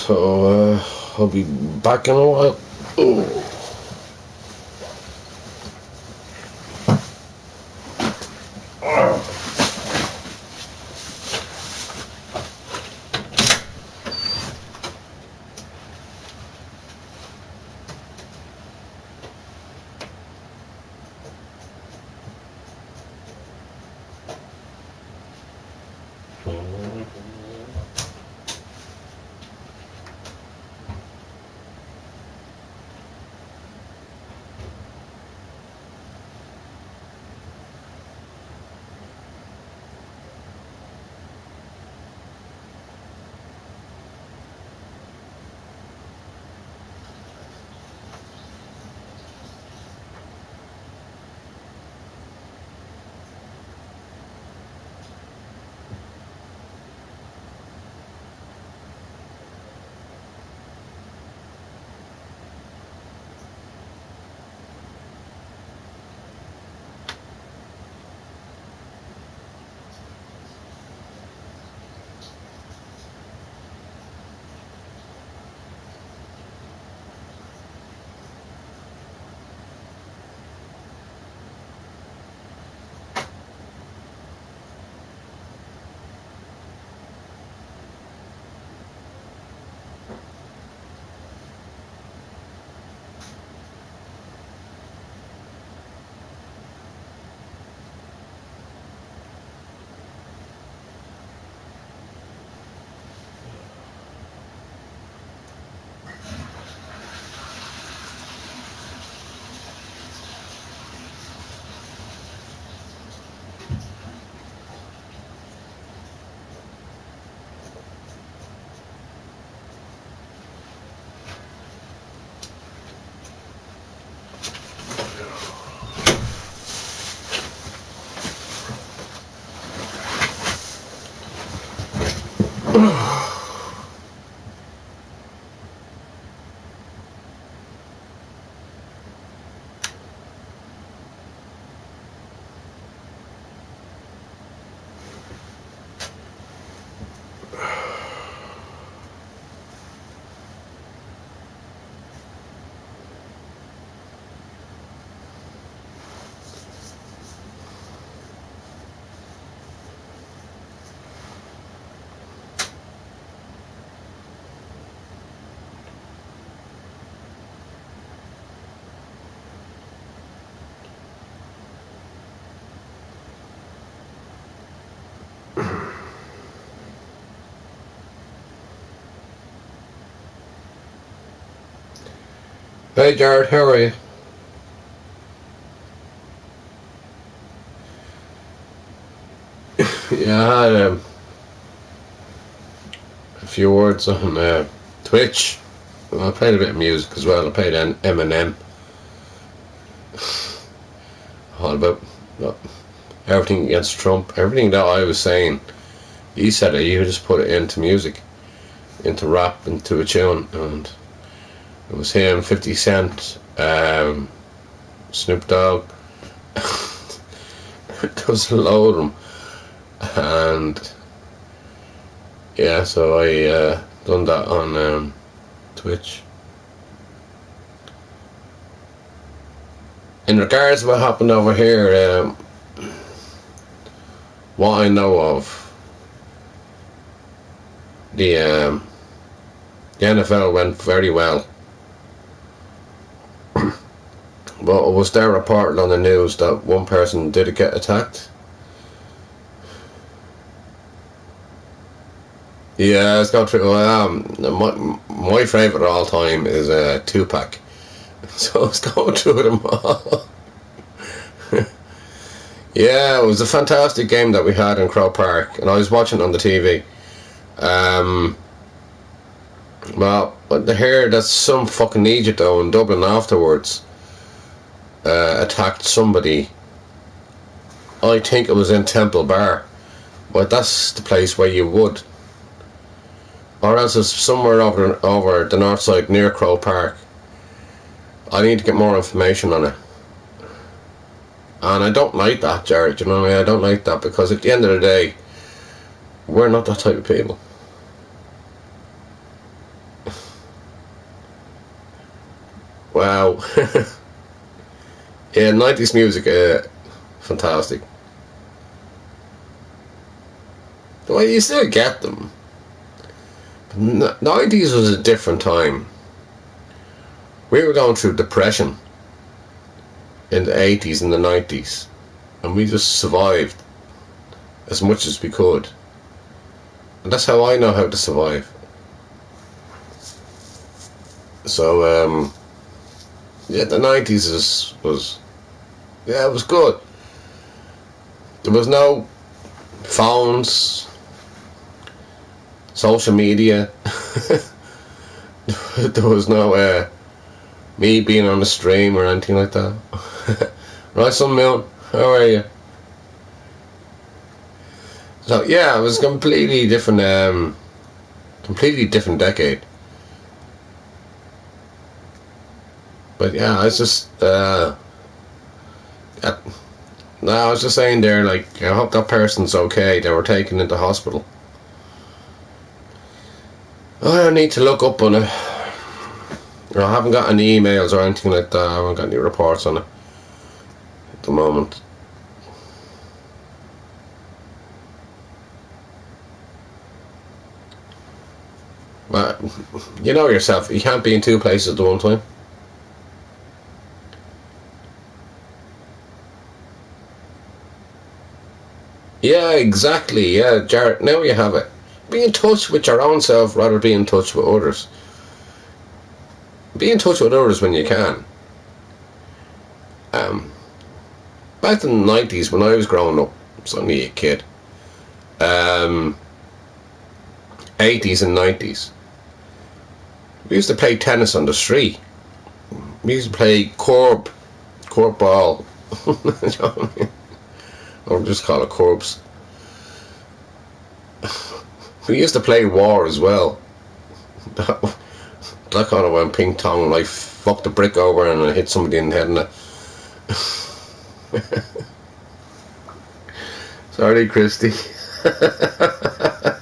So I'll be back in a while. Oh. Hey Jared, how are you? Yeah, I had a few words on Twitch. I played a bit of music as well. I played Eminem. All about everything against Trump. Everything that I was saying, he said it. You just put it into music, into rap, into a tune, and it was him, 50 Cent, Snoop Dogg. There was a load of them. And yeah, so I done that on Twitch. In regards to what happened over here, what I know of, the NFL went very well. But was there reported on the news that one person did get attacked? Yeah, it's got through. My favourite of all time is Tupac. So it's going through them all. Yeah, it was a fantastic game that we had in Croke Park, and I was watching it on the TV. Well, I hear that some fucking idiot though in Dublin afterwards attacked somebody. I think it was in Temple Bar, but that's the place where you would. Or else it's somewhere over the north side near Croke Park. I need to get more information on it. And I don't like that, Jared, you know what I mean? I don't like that because at the end of the day, we're not that type of people. Wow. Yeah, 90s music, fantastic. Well, you still get them. 90s was a different time. We were going through depression in the 80s and the 90s, and we just survived as much as we could. And that's how I know how to survive. So, yeah, the 90s was yeah, it was good. There was no phones, social media. There was no me being on the stream or anything like that. Right, son Milne, how are you? So yeah, it was completely different decade. But yeah, I was just no, I was just saying there, like, I hope that person's okay. They were taken into hospital. I don't need to look up on it. I haven't got any emails or anything like that. I haven't got any reports on it at the moment. But you know yourself, you can't be in two places at the one time. Yeah, exactly. Yeah, Jared, now you have it. Be in touch with your own self rather than be in touch with others. Be in touch with others when you can. Um, Back in the 90s when I was growing up, I was only a kid. Um, 80s and 90s. We used to play tennis on the street. We used to play corb ball. Or just call it corbs. We used to play war as well. That kind of went ping pong, and I fucked a brick over and I hit somebody in the head and sorry, Christy. I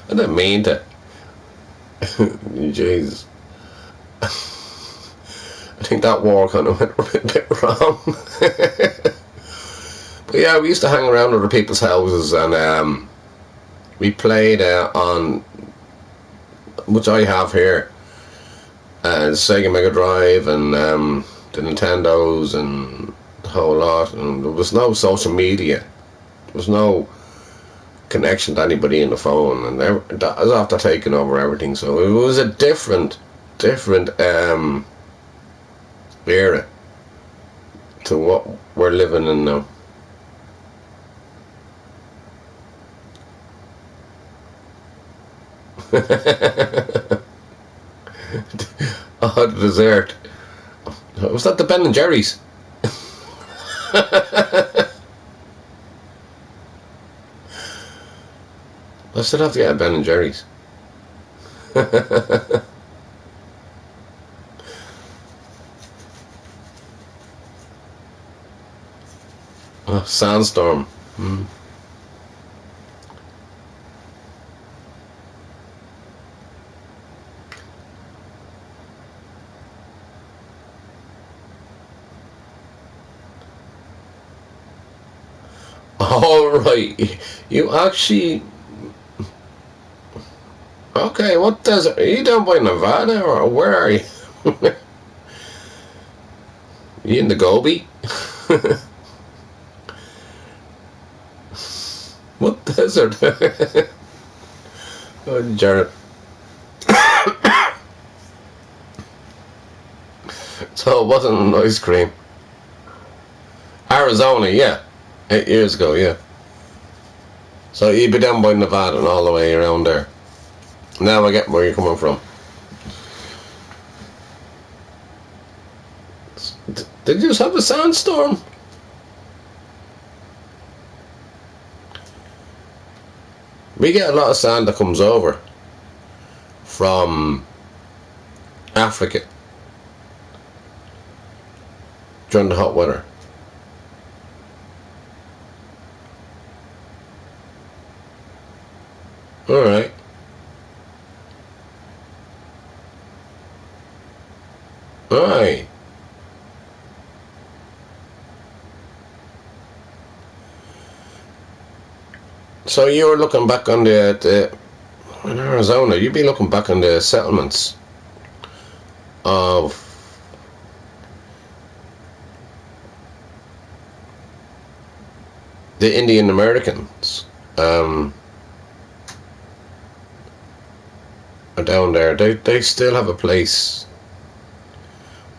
didn't mean to. Jesus. I think that war kind of went a bit wrong. But yeah, we used to hang around other people's houses, and we played on, which I have here, Sega Mega Drive and the Nintendos and the whole lot. And there was no social media. There was no connection to anybody in the phone, and that was after taking over everything. So it was a different era to what we're living in now. Oh, the dessert. Was that the Ben and Jerry's? I still have to get a Ben and Jerry's. Oh, Sandstorm. Mm. All right, you actually. Okay, what desert? Are you down by Nevada or where are you? You in the Gobi? What desert? Oh, Jared. So it wasn't an ice cream. Arizona, yeah. 8 years ago, yeah. So you'd be down by Nevada and all the way around there. Now I get where you're coming from. Did you just have a sandstorm? We get a lot of sand that comes over from Africa during the hot weather. Alright. So you were looking back on the in Arizona. You'd be looking back on the settlements of the Indian Americans. Are down there. They still have a place,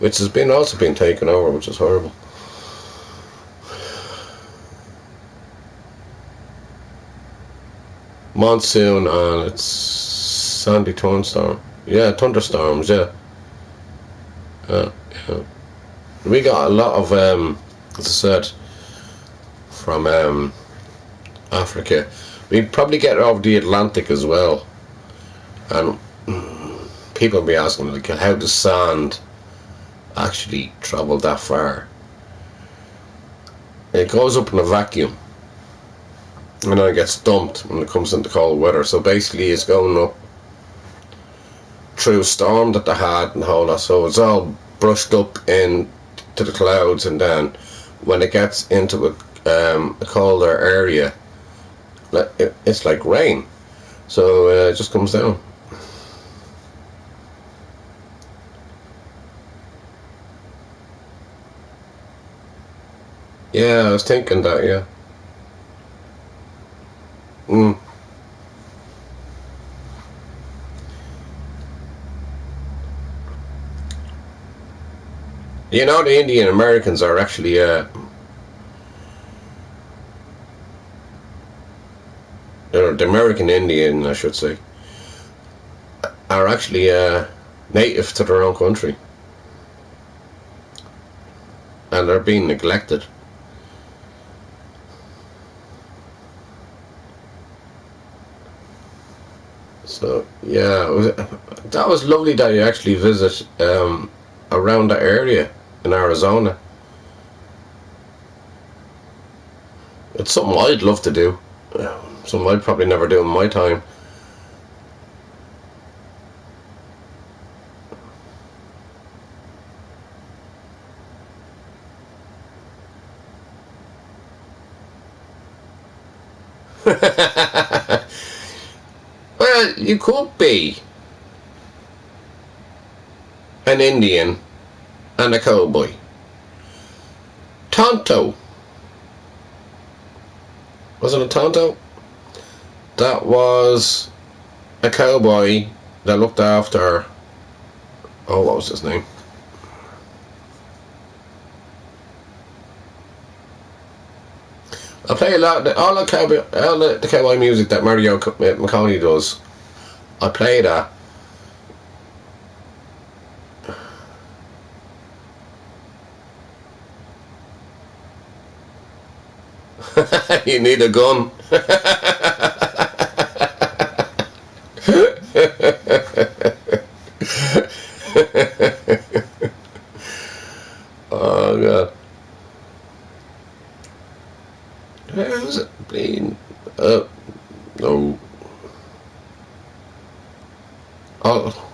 which has been also been taken over, which is horrible. Monsoon and it's sandy thunderstorm. Yeah, thunderstorms. Yeah. Yeah. We got a lot of as I said, from Africa. We probably get over the Atlantic as well, and people be asking like, how does sand actually travel that far? It goes up in a vacuum, and then it gets dumped when it comes into cold weather. So basically, it's going up through a storm that they had and all that. So it's all brushed up into the clouds, and then when it gets into a colder area, it's like rain. So it just comes down. Yeah, I was thinking that. Yeah. Mm. You know, the Indian Americans are actually or the American Indian, I should say, are actually native to their own country, and they're being neglected. So yeah, that was lovely that you actually visit around that area in Arizona. It's something I'd love to do. Something I'd probably never do in my time. Well, you could be an Indian and a cowboy. Tonto. Wasn't it Tonto? That was a cowboy that looked after. Oh, what was his name? I play a lot. All the cowboy music that Mario McConaughey does. I play that. You need a gun. Oh god. How's it been? No. Oh,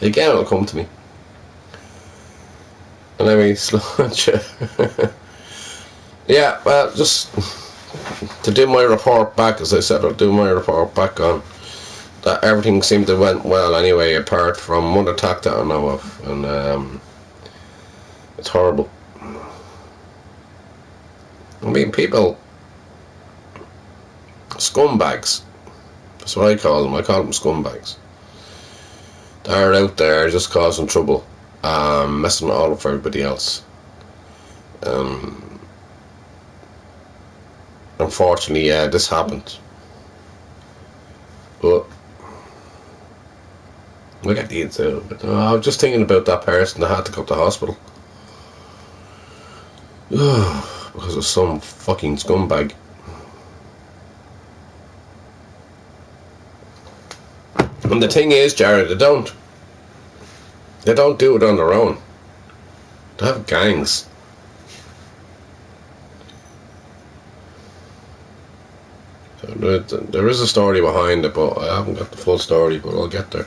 again it'll come to me. And I mean, slow. Yeah, well, just to do my report back, as I said, I'll do my report back on that. Everything seemed to went well anyway, apart from one attack that I know of, and it's horrible. I mean, people, scumbags. That's what I call them. I call them scumbags. They're out there just causing trouble, messing it all up for everybody else. Unfortunately, yeah, this happened. But look at the inside. But I was just thinking about that person that had to go to the hospital because of some fucking scumbag. And the thing is, Jared, they don't do it on their own. They have gangs. There is a story behind it, but I haven't got the full story, but I'll get there.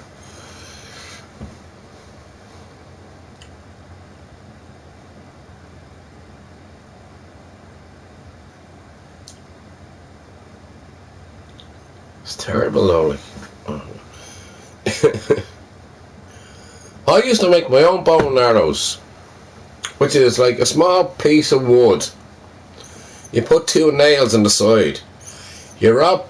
terrible though. I used to make my own bow and arrows, which is like a small piece of wood. You put 2 nails on the side. You wrap.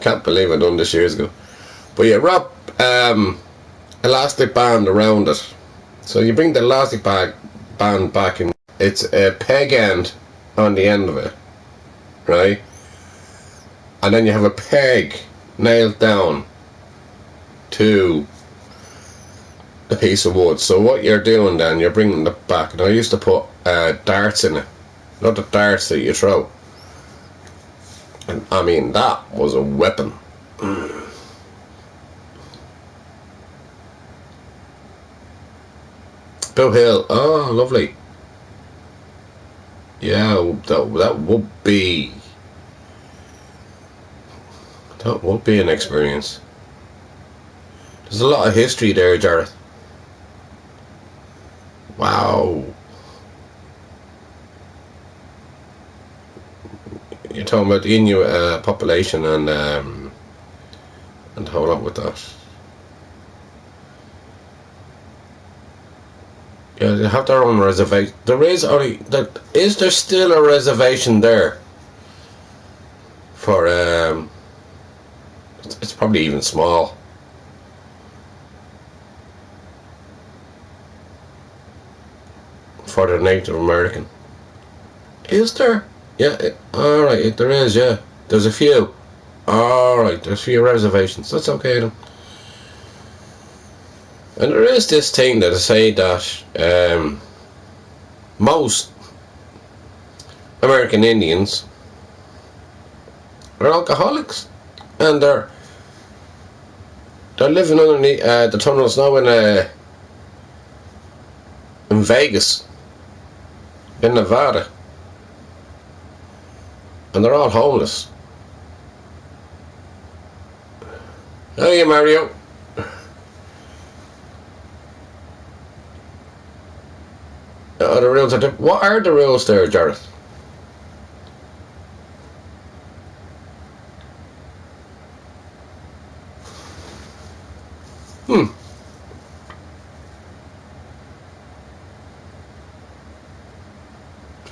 Can't believe I done this years ago. But you wrap elastic band around it. So you bring the elastic band back in. It's a peg end on the end of it, right? And then you have a peg nailed down to a piece of wood. So what you're doing then, you're bringing it back. And I used to put darts in it, not the darts that you throw. And I mean, that was a weapon. Bill Hill, oh lovely. Yeah, that would be an experience. There's a lot of history there, Jareth. Wow. You're talking about the Inuit population and the whole lot with that. Yeah, they have their own reservation. Is there still a reservation there for it's probably even small. For the Native American. Is there? Yeah, alright, there is, yeah. There's a few. Alright, there's a few reservations. That's okay then. And there is this thing that I say that most American Indians are alcoholics. And they're living underneath the tunnels now in Vegas, in Nevada, and they're all homeless. Hey, Mario. The rules are what are the rules there, Jareth?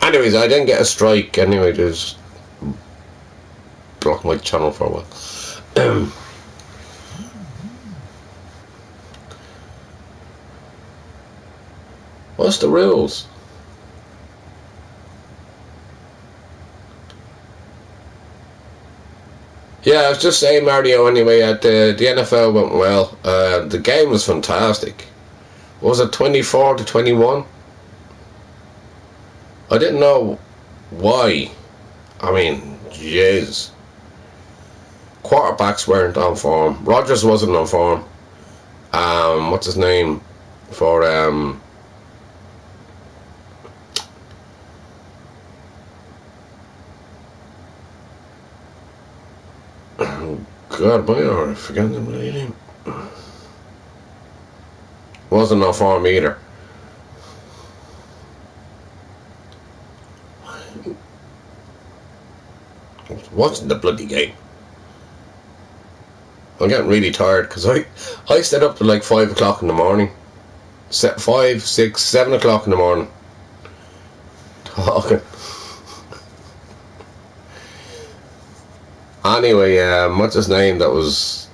Anyways, I didn't get a strike anyway, just blocked my channel for a while. What's the rules? Yeah, I was just saying, Mario, anyway, the NFL went well. The game was fantastic. Was it 24-21? I didn't know why. I mean, jeez. Quarterbacks weren't on form. Rodgers wasn't on form. What's his name? For, God, boy, I forgot the name. Wasn't on form either. Watching the bloody game. I'm getting really tired because I stayed up to like 5 o'clock in the morning. 5, 6, 7 o'clock in the morning. Talking. Anyway, what's his name? That was.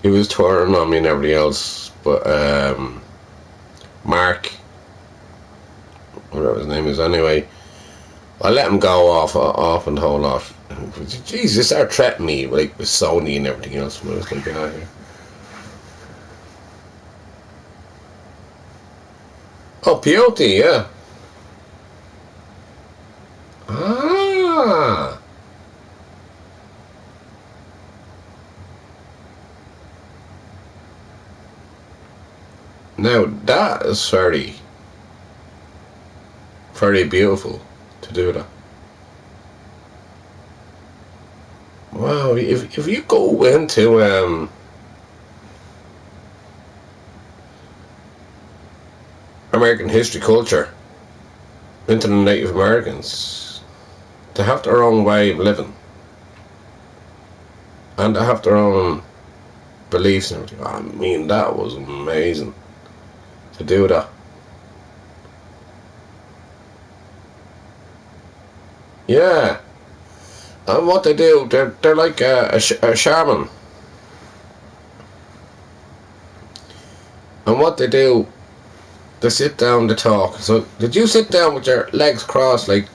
He was turning on me and everybody else. But, Mark. Whatever his name is, anyway. I let him go off and the whole lot. Jeez, they started threatening me like with Sony and everything else. When I was like, get out of here. Oh, Peyote, yeah. Ah. Now that is very, very beautiful to do that. Wow, if you go into American history culture, into the Native Americans. They have their own way of living. And they have their own beliefs and everything. I mean, that was amazing to do that. Yeah. And what they do, they're like a shaman. And what they do, they sit down to talk. So, did you sit down with your legs crossed like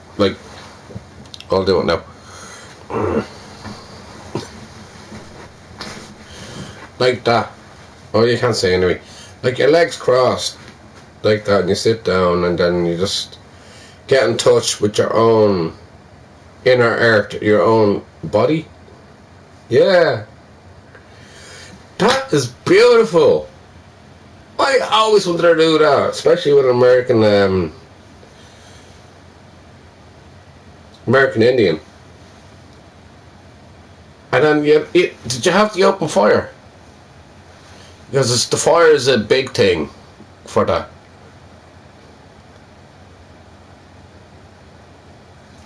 I'll do it now. Like that. Oh, you can't say anyway. Like your legs crossed like that, and you sit down, and then you just get in touch with your own inner earth, your own body. Yeah. That is beautiful. I always wanted to do that, especially with an American Indian. And then did you have the open fire? Because the fire is a big thing for that.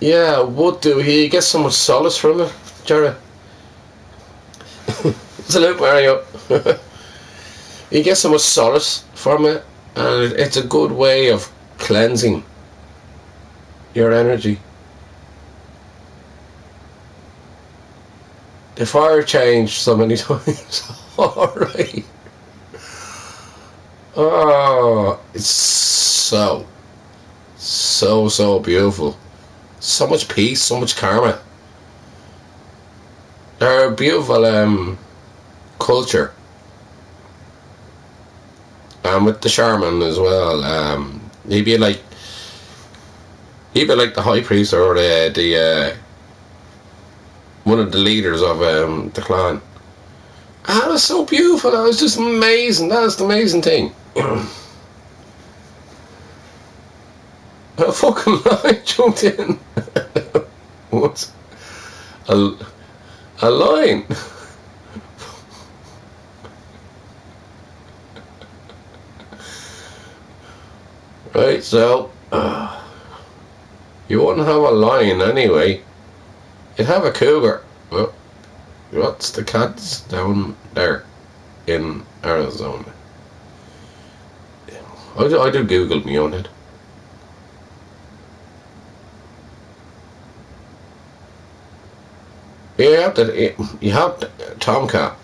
Yeah, would do. He gets so much solace from it, Jared. Salute, Mario. You get so much solace from it, and it's a good way of cleansing your energy. The fire changed so many times. Alright. Oh, it's so beautiful. So much peace, so much karma. They're a beautiful culture. And with the shaman as well. He'd be like the high priest or the one of the leaders of the clan. And it was so beautiful. That was just amazing. That was the amazing thing. A fucking lion jumped in. What? A lion? Right, so you wouldn't have a lion anyway. You'd have a cougar. Well, what's the cats down there in Arizona? I do Google me own head. You have the tomcat.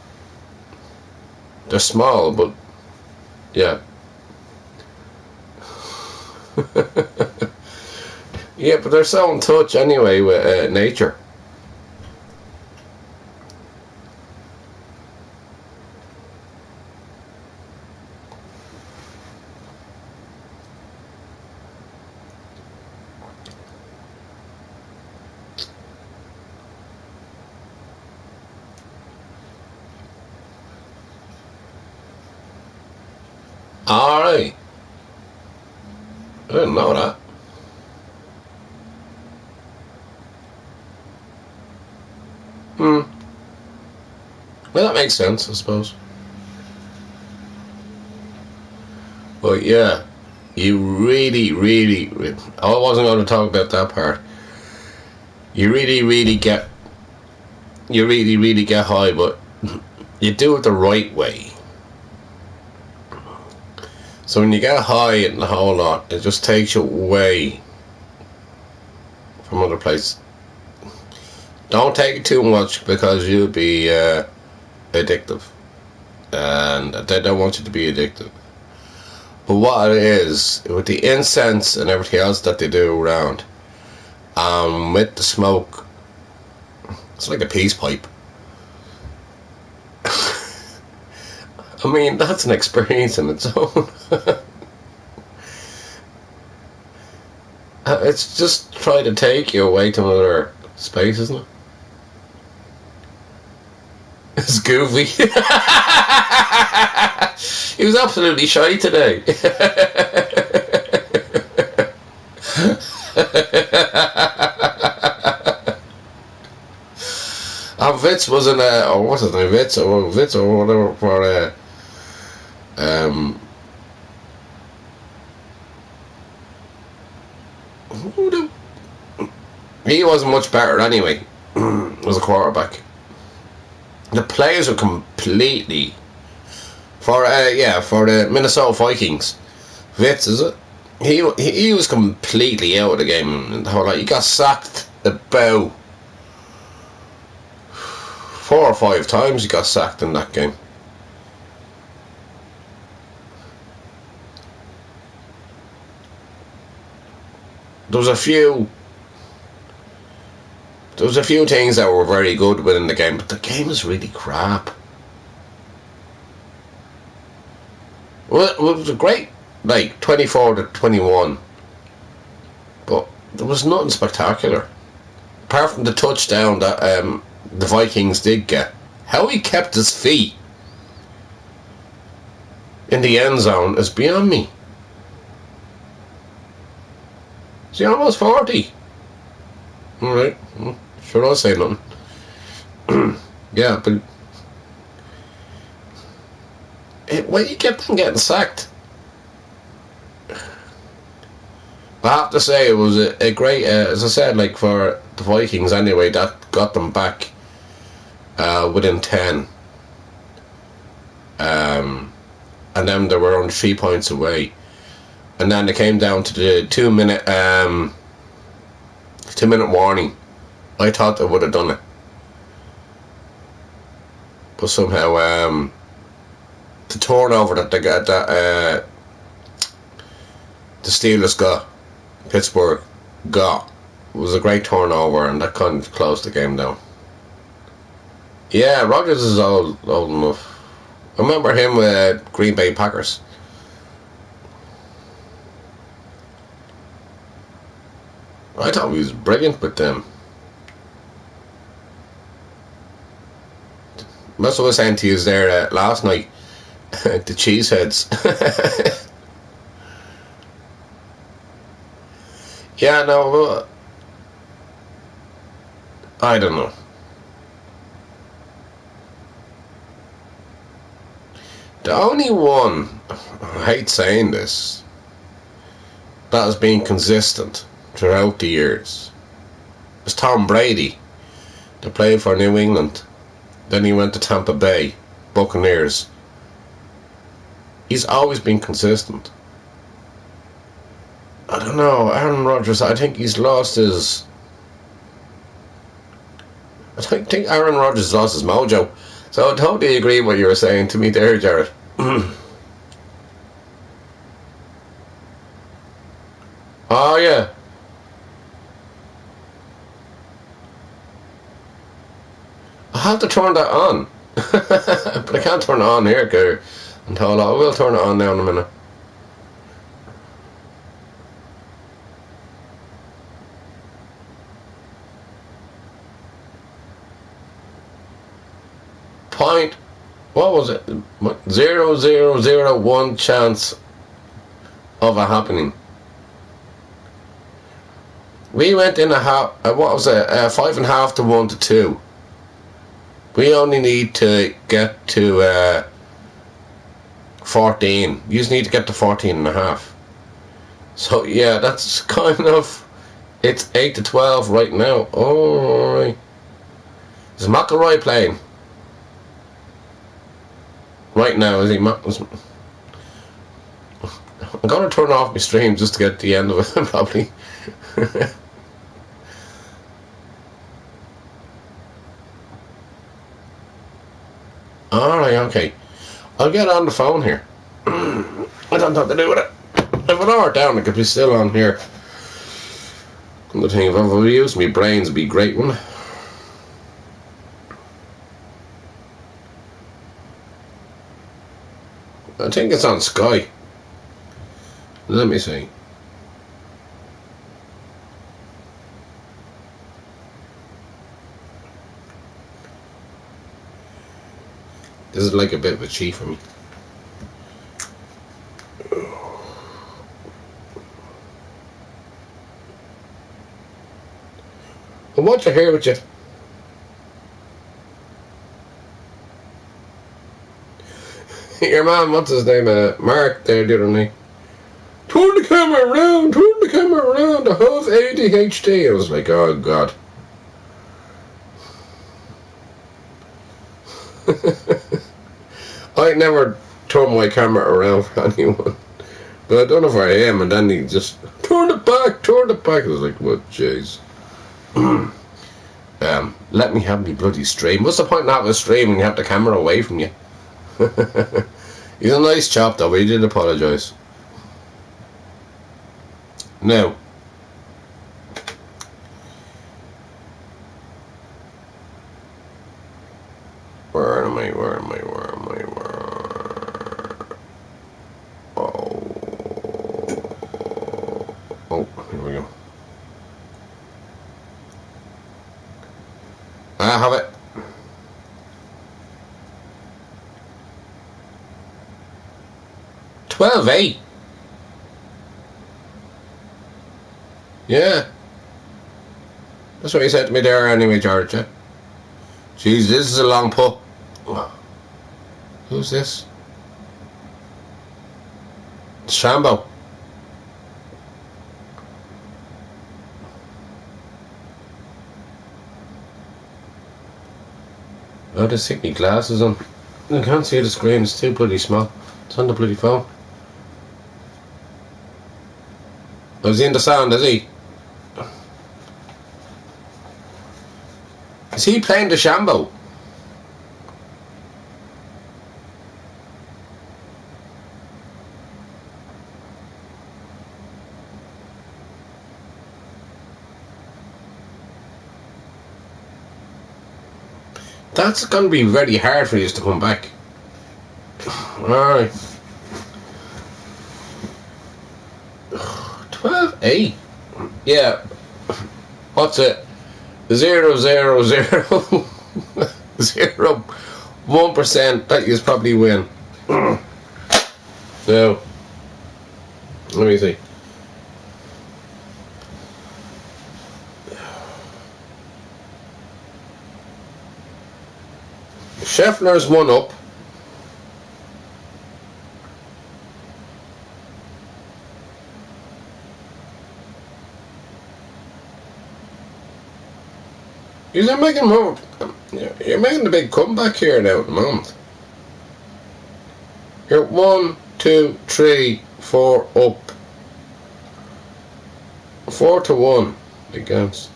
They're small, but yeah. Yeah, but they're so in touch anyway with nature. Alright. I didn't know that. Well, that makes sense, I suppose. But yeah, you really, I wasn't going to talk about that part. You really get high, but you do it the right way. So when you get high in the whole lot, it just takes you away from other places. Don't take it too much because you'll be addictive, and they don't want you to be addictive. But what it is, with the incense and everything else that they do around, with the smoke, it's like a peace pipe. I mean, that's an experience in its own. It's just trying to take you away to another space, isn't it? It's goofy. He was absolutely shy today. Vitz wasn't or what's his name, Vitz or whatever for He wasn't much better anyway as a quarterback. The players were completely for the Minnesota Vikings. Vitz, is it? He was completely out of the game in the whole lot. He got sacked about 4 or 5 times. He got sacked in that game. There was a few things that were very good within the game, but the game is really crap. Well, it was a great, like 24-21, but there was nothing spectacular apart from the touchdown that the Vikings did get. How he kept his feet in the end zone is beyond me. Is he almost 40? Alright, sure, I'll say nothing. Yeah, but well, you kept on getting sacked. I have to say it was a great, as I said, like for the Vikings anyway, that got them back within 10. And then they were only 3 points away. And then they came down to the 2 minute warning. I thought they would have done it, but somehow the turnover that they got, that the Steelers got, Pittsburgh got, was a great turnover, and that kind of closed the game down. Yeah, Rodgers is old enough. I remember him with Green Bay Packers. I thought he was brilliant with them. That's what I was saying to you there last night. The cheeseheads. Yeah, no, I don't know. The only one, I hate saying this, that has been consistent throughout the years is Tom Brady. They played for New England. Then he went to Tampa Bay Buccaneers. He's always been consistent. I don't know, Aaron Rodgers, I think he's lost his... I think Aaron Rodgers lost his mojo. So I totally agree with what you were saying to me there, Jared. Oh, yeah. I have to turn that on. But I can't turn it on here, until I will turn it on now in a minute. What was it? 0.0001 chance of it happening. We went in a half. What was it? 5.5 to 1 to 2. We only need to get to 14. You just need to get to 14.5. So yeah, that's kind of. It's 8 to 12 right now. Alright. Is McElroy playing? Right now, is he? I'm going to turn off my stream just to get the end of it, probably. Alright, okay. I'll get on the phone here. I don't know what to do with it. If I lower it down, it could be still on here. The thing, if I used my brains, it'd be a great one. I think it's on Sky. Let me see. This is like a bit of a cheat for me. Well, what's here with you? Your man, what's his name? Mark there the other night. Turn the camera around, turn the camera around, I have ADHD. I was like, oh God. I never turn my camera around for anyone. But I don't know if I am, and then he just, turn it back. I was like, what, jeez. Let me have me bloody stream. What's the point in having a stream when you have the camera away from you? He's a nice chap though, but he did apologise. Now, where am I? Oh, here we go. I have it. $12.8. Yeah. That's what you said to me there anyway, George. Yeah? Jeez, this is a long putt. Who's this? Shambo. Oh, they stick me glasses on. I can't see the screen, it's too bloody small. It's on the bloody phone. Oh, is he in the sand, is he? Is he playing the Shambo? That's going to be very hard for you to come back. Alright. 12.8. Yeah. What's it? 0.01% that you probably win. So, let me see. Scheffler's one up. You're making more. You're making a big comeback here now at the moment. You're 1, 2, 3, 4 up. 4-1 against.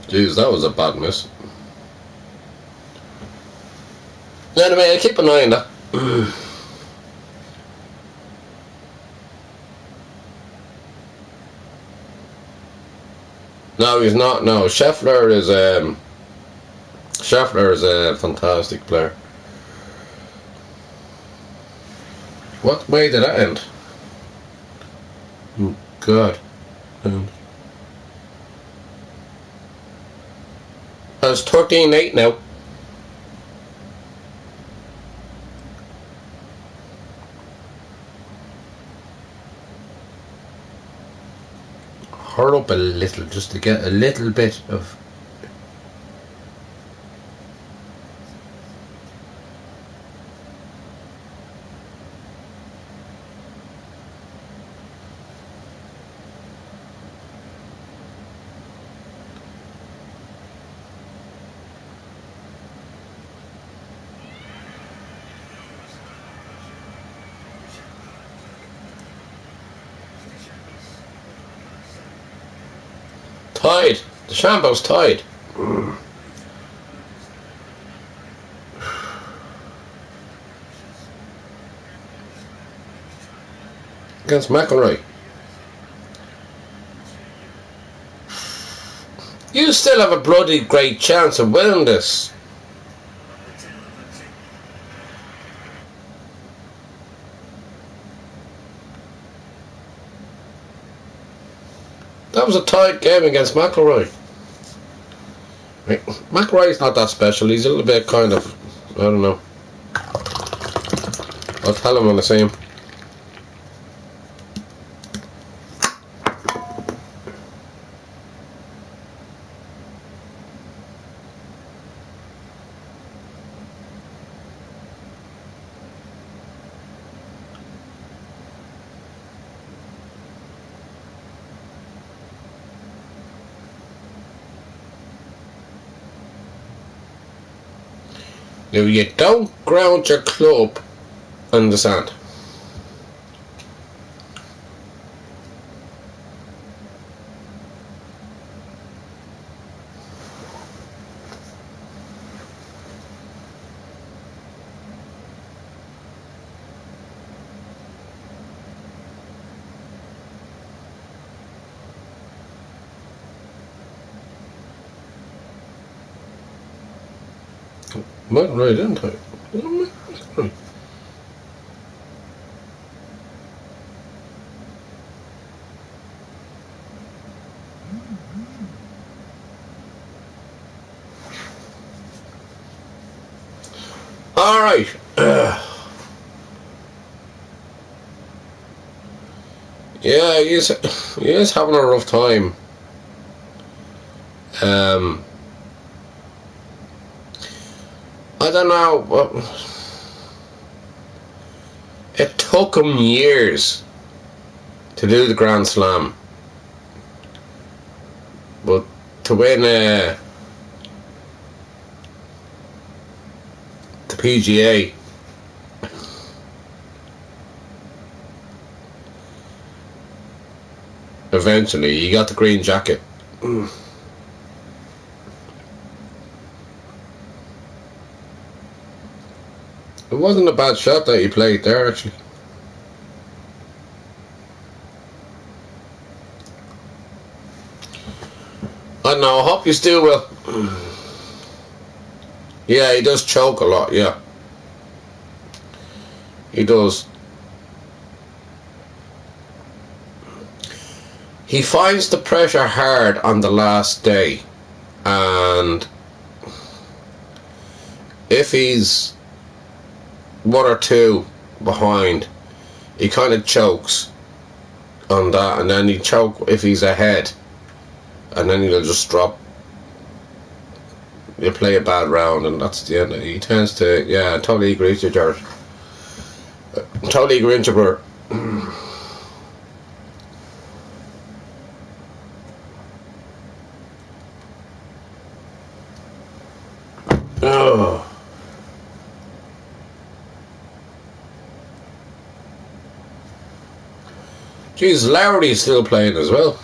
Jeez, that was a bad miss. Anyway, I keep an eye on that. No, he's not. No, Scheffler is a fantastic player. What way did that end? Oh, God. That's 13-8 now. Hurry up a little just to get a little bit of. Tied. The Shambo's tied. Against McIlroy. You still have a bloody great chance of winning this. That was a tight game against McIlroy. McIlroy's not that special. He's a little bit kind of, I don't know. I'll tell him when I see him. Now you don't ground your club in the sand. McIlroy, didn't I? McIlroy. All right. Yeah, he's having a rough time. I don't know. It took him years to do the Grand Slam, but to win the PGA, eventually he got the green jacket. It wasn't a bad shot that he played there, actually. I don't know, I hope you still will. Yeah, he does choke a lot, yeah. He does. He finds the pressure hard on the last day, and if he's one or two behind, he kind of chokes on that, and then he choke if he's ahead, and then he'll just drop. He'll play a bad round, and that's the end. He tends to, yeah, I totally agree with you, Jared. Totally agree with you, oh. Jeez, Lowry's still playing as well.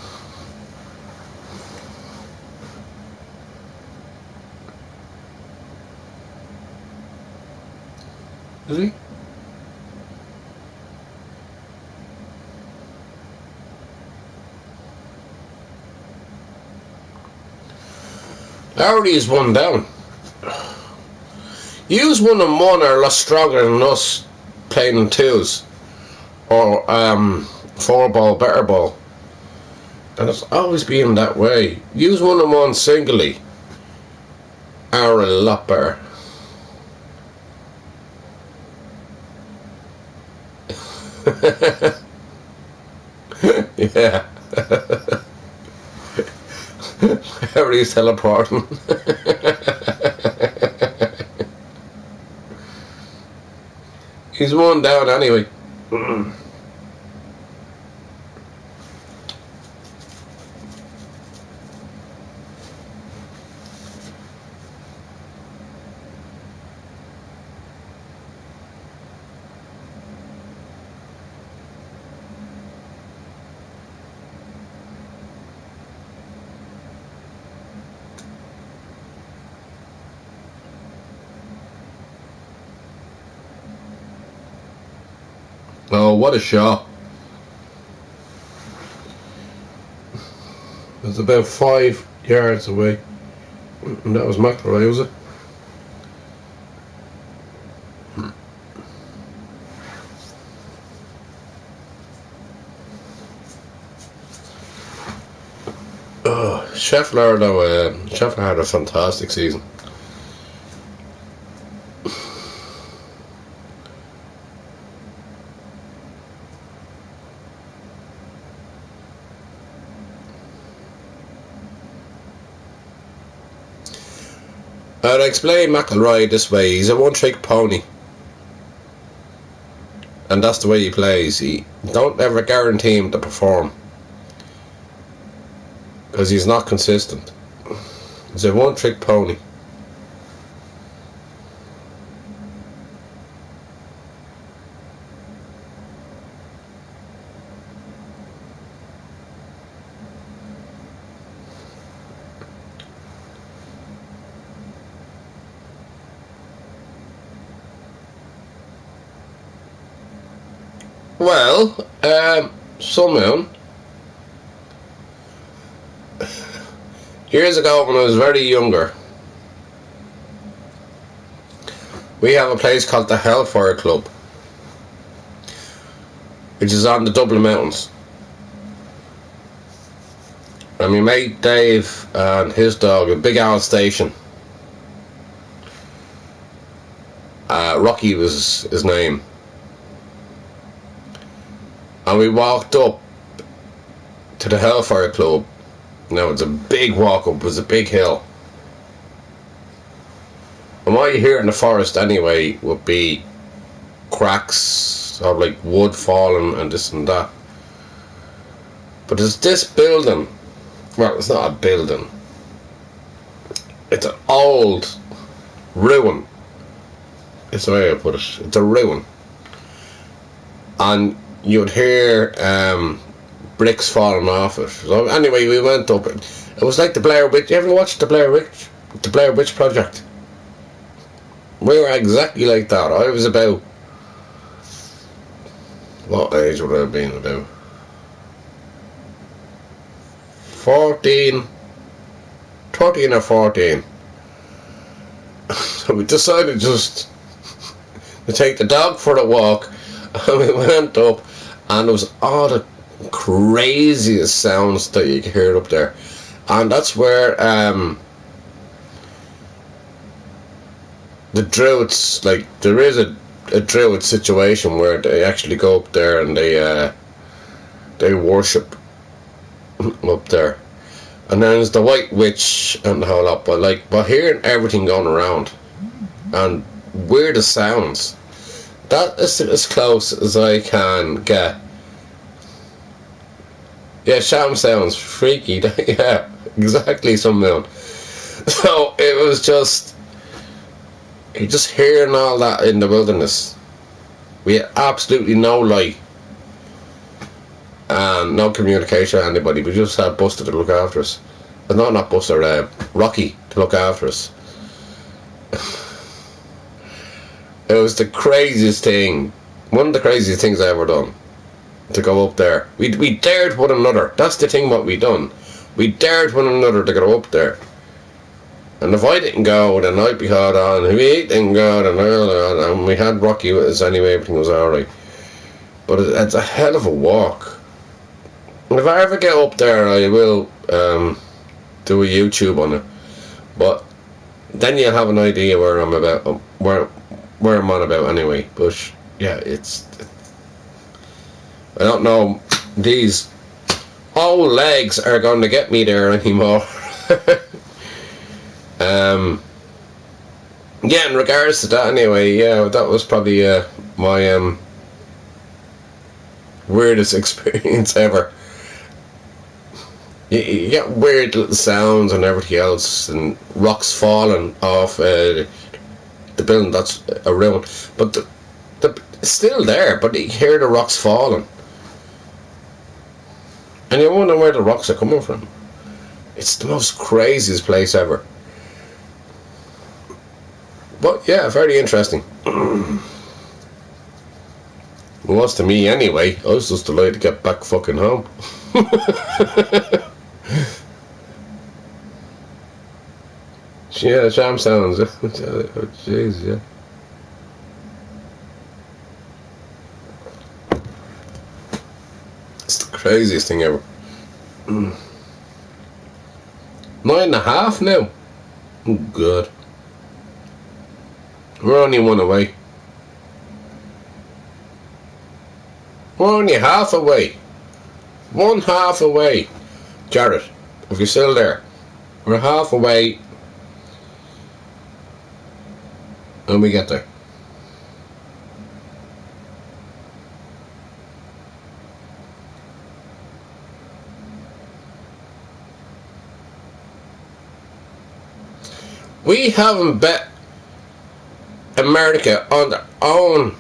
Is he? Lowry is one down. Yous 1-1 are a lot stronger than us playing in twos. Or 4-ball, better ball. And it's always been that way. Yous 1-1 singly are a lot better. Yeah. Everybody's teleporting. He's one down anyway. Oh, what a shot. It was about 5 yards away. And that was McIlroy, was it? Oh, Scheffler, though, Scheffler had a fantastic season. I'd explain McIlroy this way. He's a one-trick pony. And that's the way he plays. He don't ever guarantee him to perform. Because he's not consistent. He's a one-trick pony. Well, somehow, years ago when I was very younger, we have a place called the Hellfire Club, which is on the Dublin Mountains. And my mate Dave and his dog, a big owl station, Rocky was his name, and we walked up to the Hellfire Club. Now it's a big walk up, it was a big hill. And what you hear in the forest anyway would be cracks of like wood falling and this and that. But there's this building, well, it's not a building, it's an old ruin. It's the way I put it. It's a ruin. And you'd hear bricks falling off it. So anyway, we went up. It was like the Blair Witch. You ever watched the Blair Witch? The Blair Witch Project? We were exactly like that. I was about... What age would I have been? About 13 or 14. So we decided just to take the dog for a walk, and we went up, and there was all the craziest sounds that you could hear up there. And that's where the Druids, like, there is a Druid situation where they actually go up there and they worship up there. And then there's the White Witch and the whole lot, but hearing everything going around and weird sounds, that is as close as I can get. Yeah, sham sounds freaky. Yeah, exactly, something. So it was just, you're just hearing all that in the wilderness. We had absolutely no light and no communication with anybody. We just had Buster to look after us. Not Buster, Rocky to look after us. It was the craziest thing, one of the craziest things I ever done, to go up there. We dared one another. That's the thing what we done. We dared one another to go up there. And if I didn't go, then I'd be hard on. If he didn't go, then and we had Rocky with us anyway, everything was alright. But it's a hell of a walk. And if I ever get up there, I will do a YouTube on it. But then you'll have an idea where I'm about, where I'm on about anyway. But yeah, I don't know, these old legs are going to get me there anymore. Yeah, in regards to that anyway, yeah, that was probably my weirdest experience ever. You get weird little sounds and everything else, and rocks falling off the building. That's a ruin, but it's still there, but you hear the rocks falling and you wonder where the rocks are coming from. It's the most craziest place ever. But yeah, very interesting. It was to me anyway. I was just delighted to get back fucking home. Yeah, sham sounds. Oh, jeez, yeah. It's the craziest thing ever. 9.5 now. Oh god. We're only one away. We're only half away. 1/2 away. Jared, if you're still there, we're half away when we get there. We haven't bet America on their own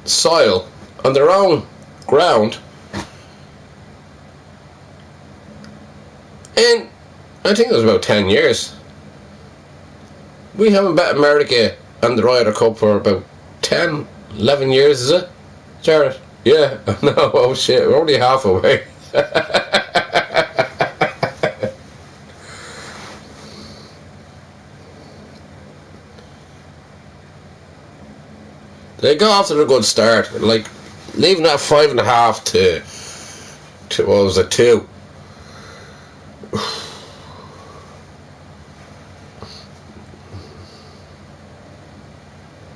soil, on their own ground, and I think it was about 10 years. We haven't bet America on the Ryder Cup for about 10, 11 years, is it? Jared. Yeah. No. Oh shit. We're only half away. They got off to a good start. Like leaving that 5.5 to what was it, 2.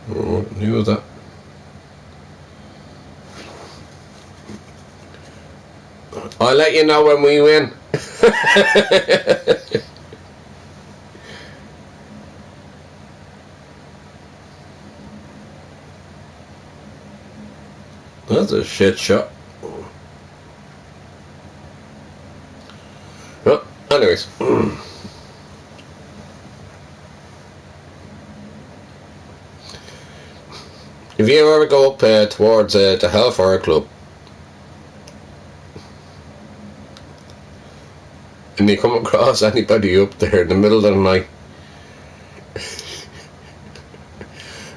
Who was that? I'll let you know when we win. That's a shit shot. Well, anyways. If you ever go up towards the Hellfire Club and you come across anybody up there in the middle of the night,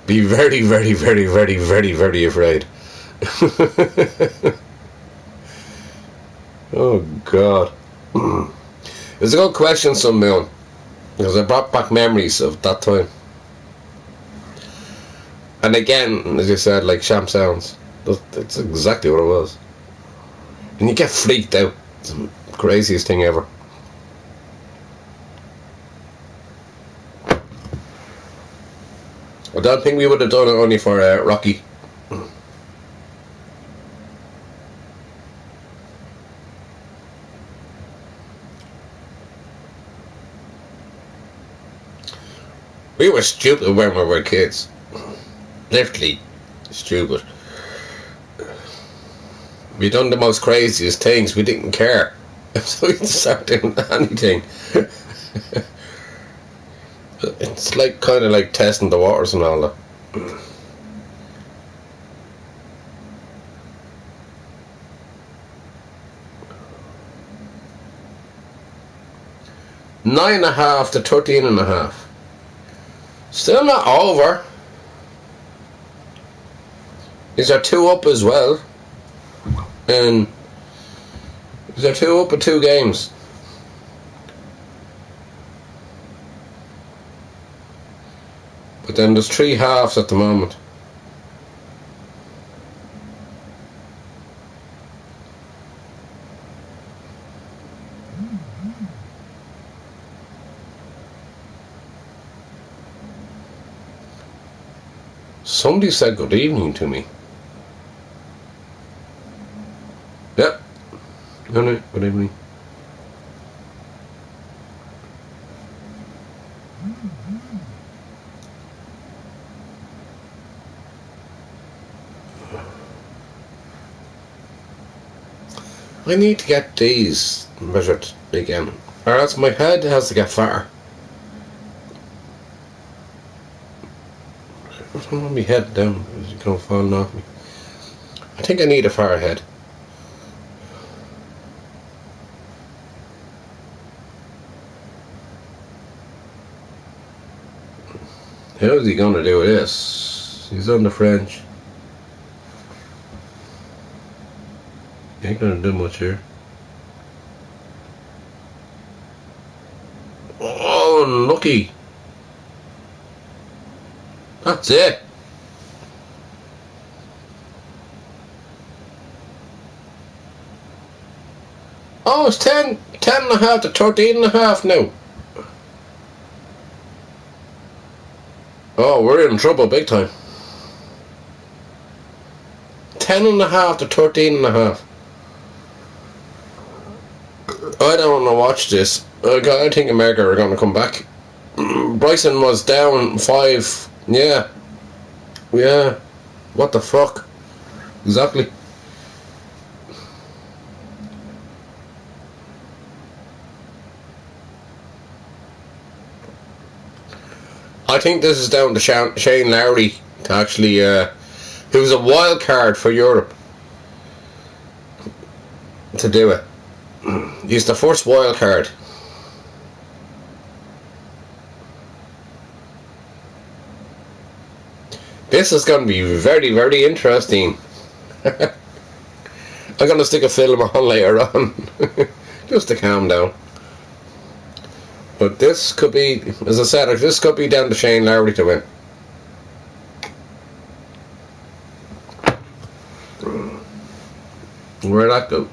be very, very, very, very, very, very afraid. Oh God. It's a good question, Sun Moon, because it brought back memories of that time. And again, as you said, like Sham Sounds, that's exactly what it was. And you get freaked out. It's the craziest thing ever. I don't think we would have done it only for Rocky. We were stupid when we were kids. Literally stupid. We done the most craziest things. We didn't care. So we start doing anything. It's like kind of like testing the waters and all that. 9.5 to 13.5. Still not over. These are 2 up as well. And these are 2 up at 2 games. But then there's 3 halves at the moment. Somebody said good evening to me. Yep. Good evening. I need to get these measured again, or else my head has to get fatter. I don't want my head down, it's going to fall off me. I think I need a fatter head. How is he going to do this? He's on the French. He ain't going to do much here. Oh, unlucky. That's it. Oh, it's 10.5 to 13.5 now. Oh, we're in trouble big time. 10.5 to 13.5. I don't want to watch this. I think America are going to come back. Bryson was down 5. Yeah. Yeah. What the fuck? Exactly. I think this is down to Shane Lowry to actually, he was a wild card for Europe to do it. He's the first wild card. This is going to be very, very interesting. I'm gonna stick a film on later on, just to calm down. But this could be, as I said, this could be down to Shane Lowry to win. Where'd that go?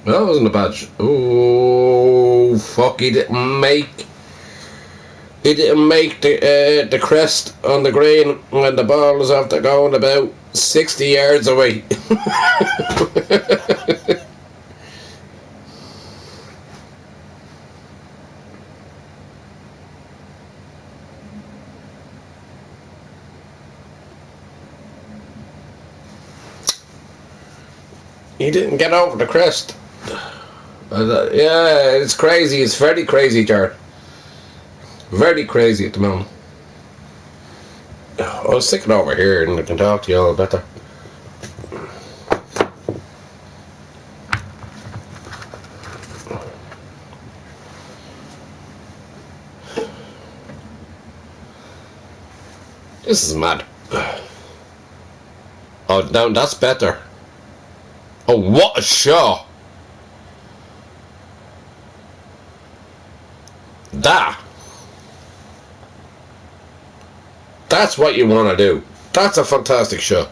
Well, that wasn't a bad. Oh fuck! He didn't make the crest on the green when the ball was after going about 60 yards away. He didn't get over the crest. Yeah, it's crazy. It's very crazy, Jared. Very crazy at the moment. I'll stick it over here and I can talk to you all better. This is mad. Oh, now that's better. Oh, what a shot! That's what you want to do. That's a fantastic shot.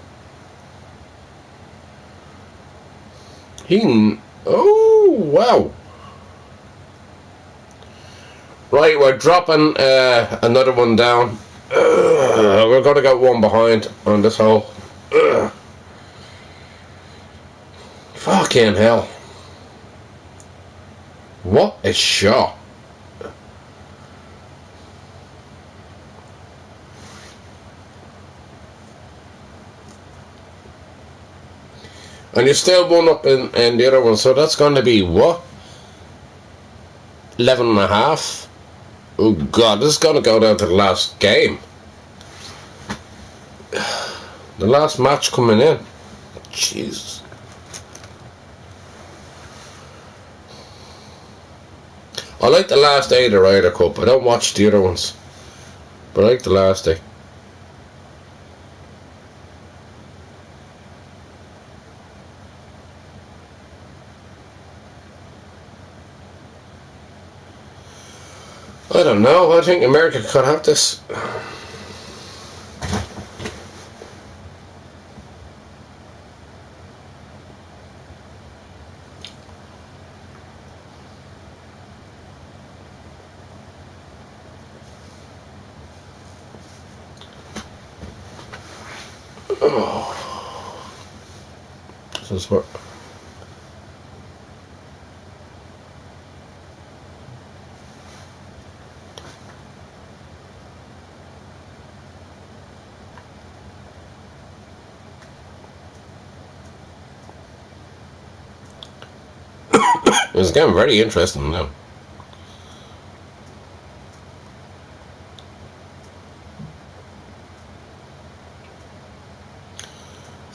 Oh, wow. Right, we're dropping another one down. We're going to get one behind on this hole. Fucking hell. What a shot. And you're still one up in the other one, so that's going to be what? 11.5? Oh god, this is going to go down to the last game. The last match coming in. Jesus. I like the last day of the Ryder Cup. I don't watch the other ones, but I like the last day. I don't know. I think America could have this. Oh. This is what. It's getting very interesting now.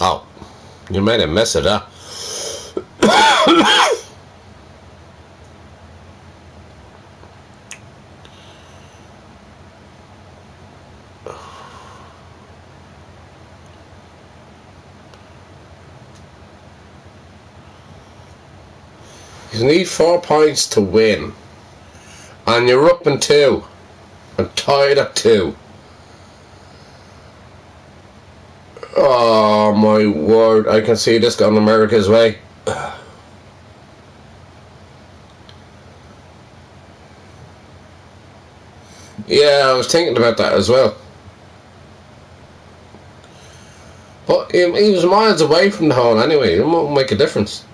Oh, you made a mess of that. You need 4 points to win, and you're up in 2 and tied at 2. Oh my word, I can see this going America's way. Yeah, I was thinking about that as well. But he was miles away from the hole anyway. It won't make a difference.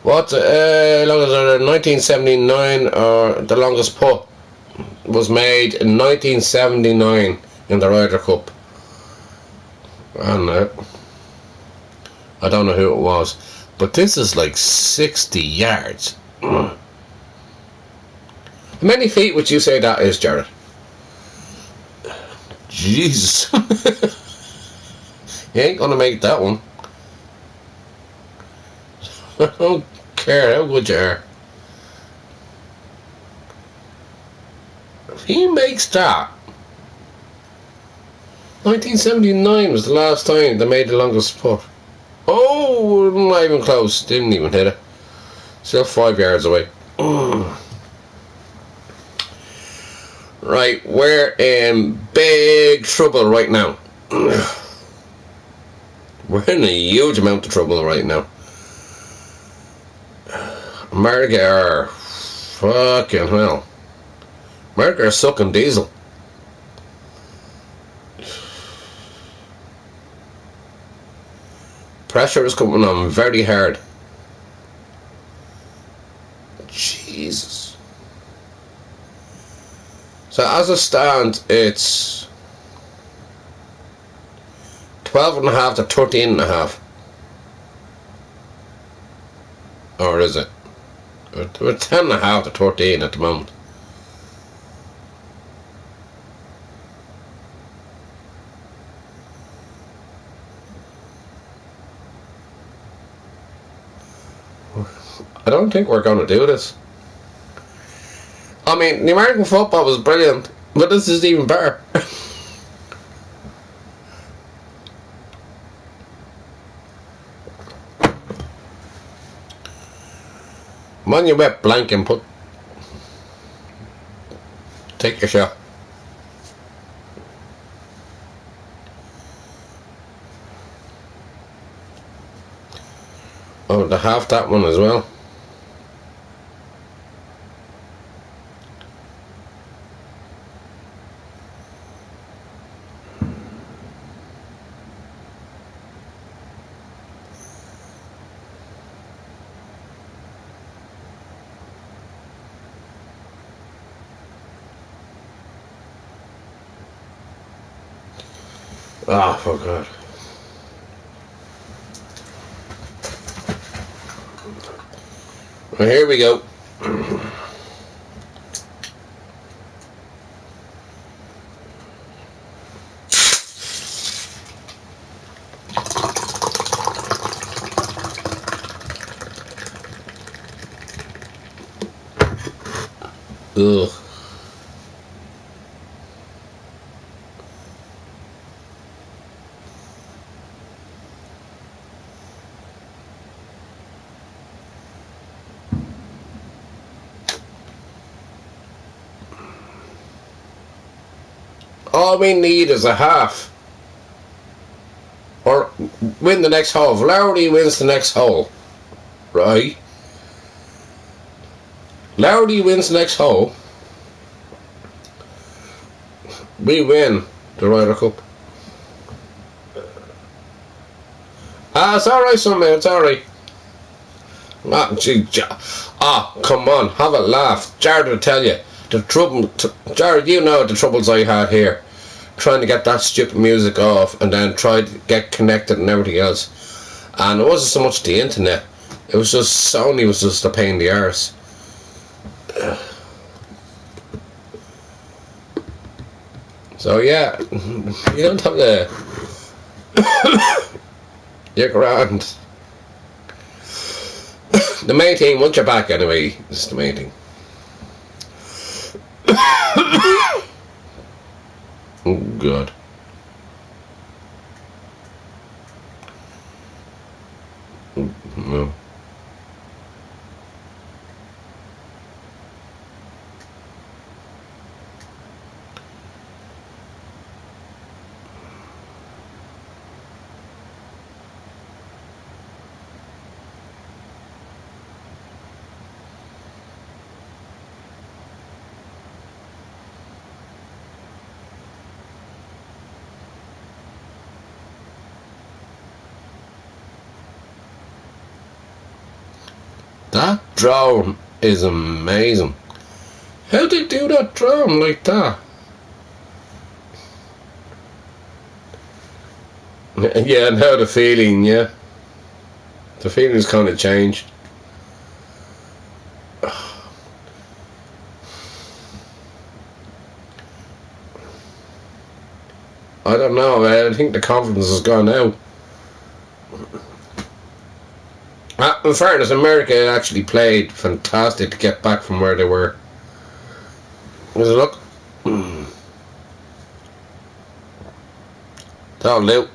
What, long as 1979, or the longest putt was made in 1979 in the Ryder Cup. And I don't know who it was, but this is like 60 yards. How many feet would you say that is, Jared? Jesus. You ain't gonna make that one. I don't care how good you are. He makes that. 1979 was the last time they made the longest putt. Oh, not even close. Didn't even hit it. Still 5 yards away. Right, we're in big trouble right now. We're in a huge amount of trouble right now. America are fucking hell. America are sucking diesel. Pressure is coming on very hard. Jesus. So as it stands, it's 12.5 to 13.5. Or is it? We're 10.5 to 13 at the moment. I don't think we're going to do this. I mean, the American football was brilliant, but this is even better. Come on, you wet blank and take your shot. Oh, they have that one as well. Ah, oh, for God. Well, here we go. Ugh. All we need is a half. Or win the next hole. If Lowry wins the next hole, right? Lowry wins the next hole, we win the Ryder Cup. Ah, it's alright, son, man, it's alright. Ah, gee, come on, have a laugh. Jared will tell you the trouble. Jared, you know the troubles I had here, trying to get that stupid music off, and then try to get connected and everything else. And it wasn't so much the internet; it was just Sony was just a pain in the arse. So yeah, you don't have to. You're grand. The main thing, once you're back anyway, this is the main thing. Oh God. No. That drone is amazing. How did they do that drone like that? Yeah, now the feeling, yeah. The feeling's kind of changed. I don't know, man. I think the confidence has gone out. In fairness, America actually played fantastic to get back from where they were. Does it look? That'll do.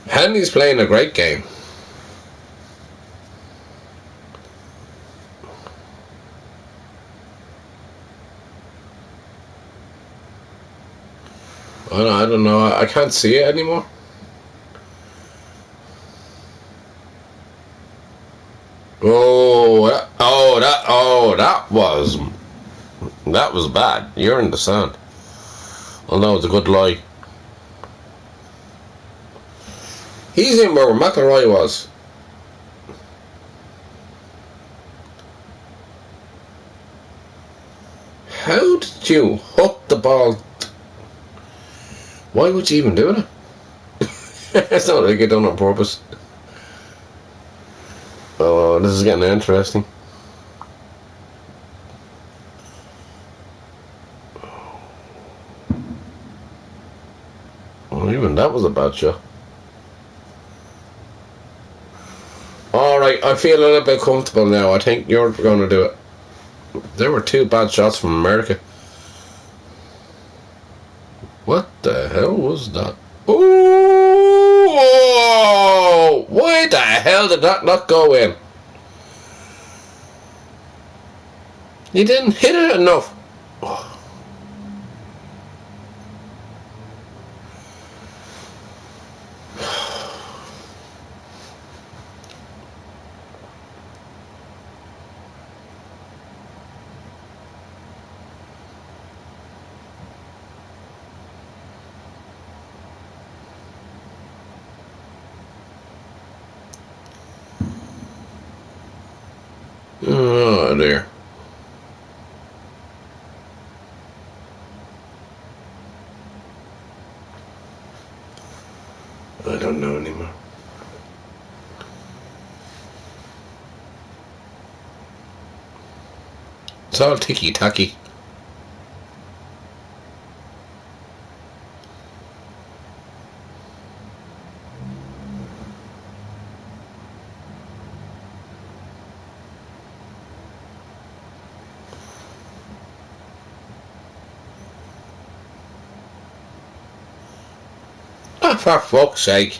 Henry's playing a great game. I don't know. I can't see it anymore. That was bad. You're in the sand. Oh no, it's a good lie. He's in where McIlroy was. How did you hook the ball? Why would you even do it? It's not like you done it on purpose. Oh, this is getting interesting. Well, even that was a bad shot. Alright, I feel a little bit comfortable now. I think you're going to do it. There were two bad shots from America. What the hell was that? Oh! Why the hell did that not go in? You didn't hit it enough. Oh dear. I don't know anymore. It's all ticky-tacky. Ah, for fuck's sake.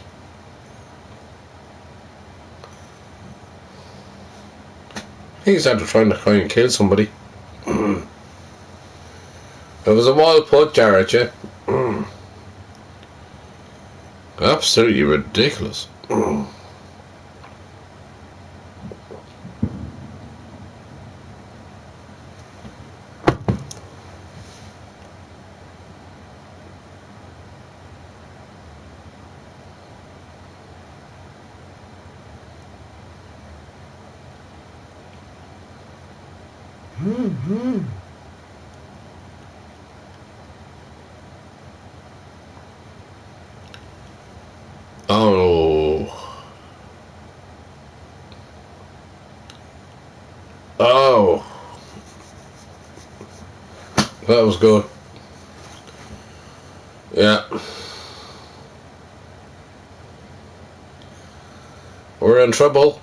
He's after trying to try and kill somebody. It was a wild put, Jared, yeah? Absolutely ridiculous. Oh. Oh. That was good. Yeah. We're in trouble.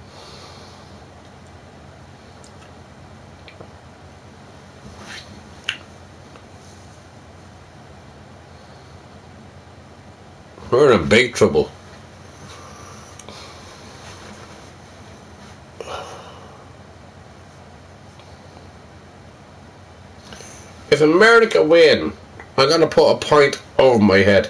We're in big trouble. If America win, I'm gonna put a point over my head.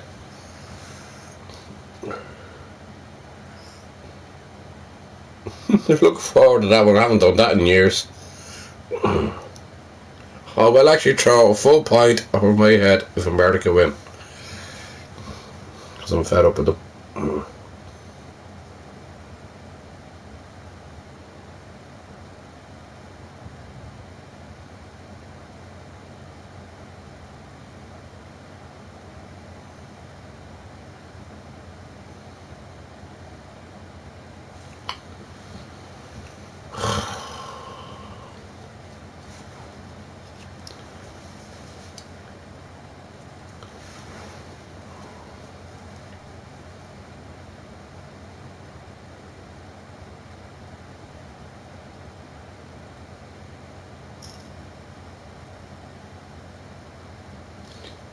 Look forward to that one. I haven't done that in years. I will actually throw a full point over my head if America win. Because I'm fed up with them.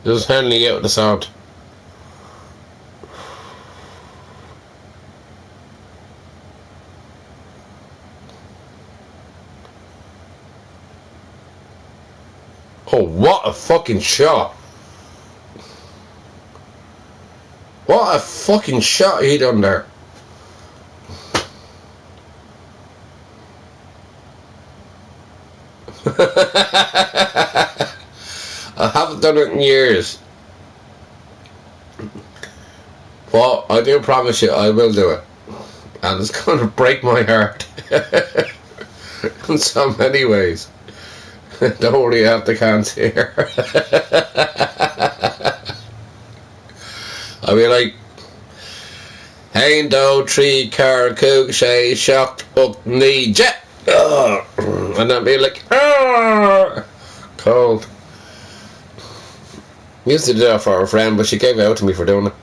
Just handing out the sound. Oh, what a fucking shot. What a fucking shot he done there. I haven't done it in years. But I do promise you I will do it. And it's going to break my heart. In so many ways. Don't worry, I have the cans here. I'll be like, Hain do tree car cook shay shocked up knee jet. And I'll be like, cold. Used to do that for a friend, but she gave it out to me for doing it.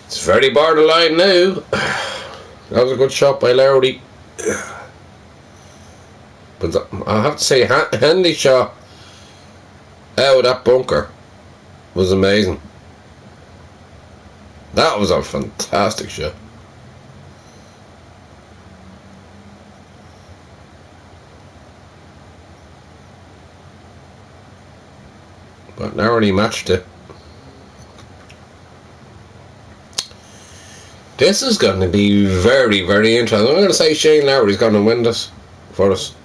It's very borderline now. That was a good shot by Lowry. But I have to say, handy shot out of that bunker was amazing. That was a fantastic shot. But Lowry matched it. This is going to be very, very interesting. I'm going to say Shane Lowry's going to win this for us.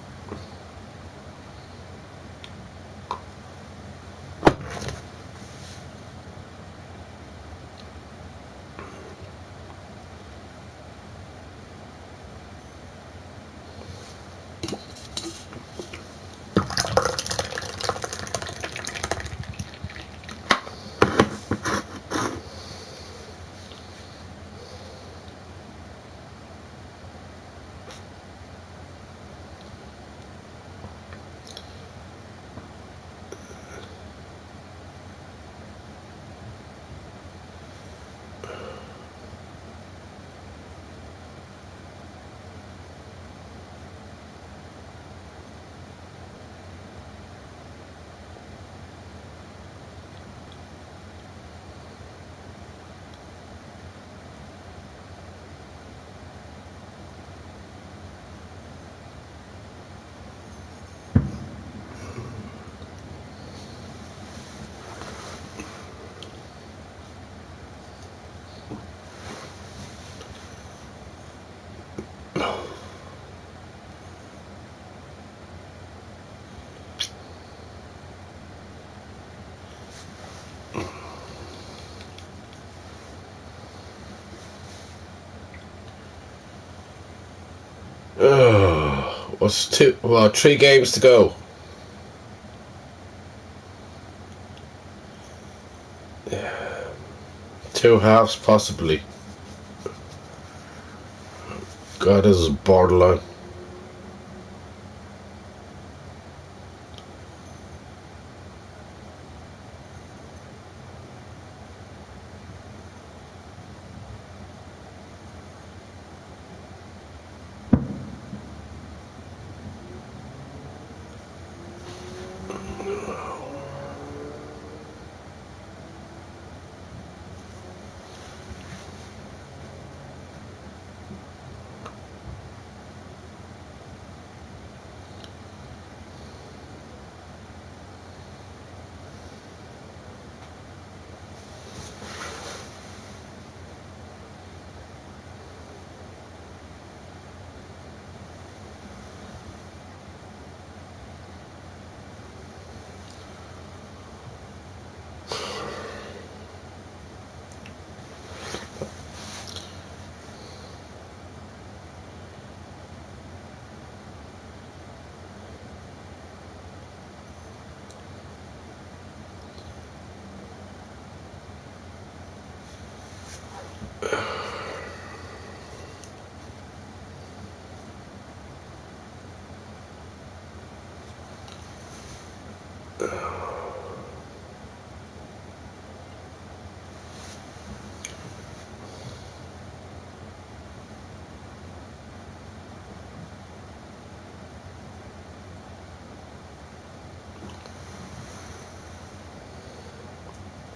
What's 3 games to go. Yeah. 2 halves possibly. God, this is borderline.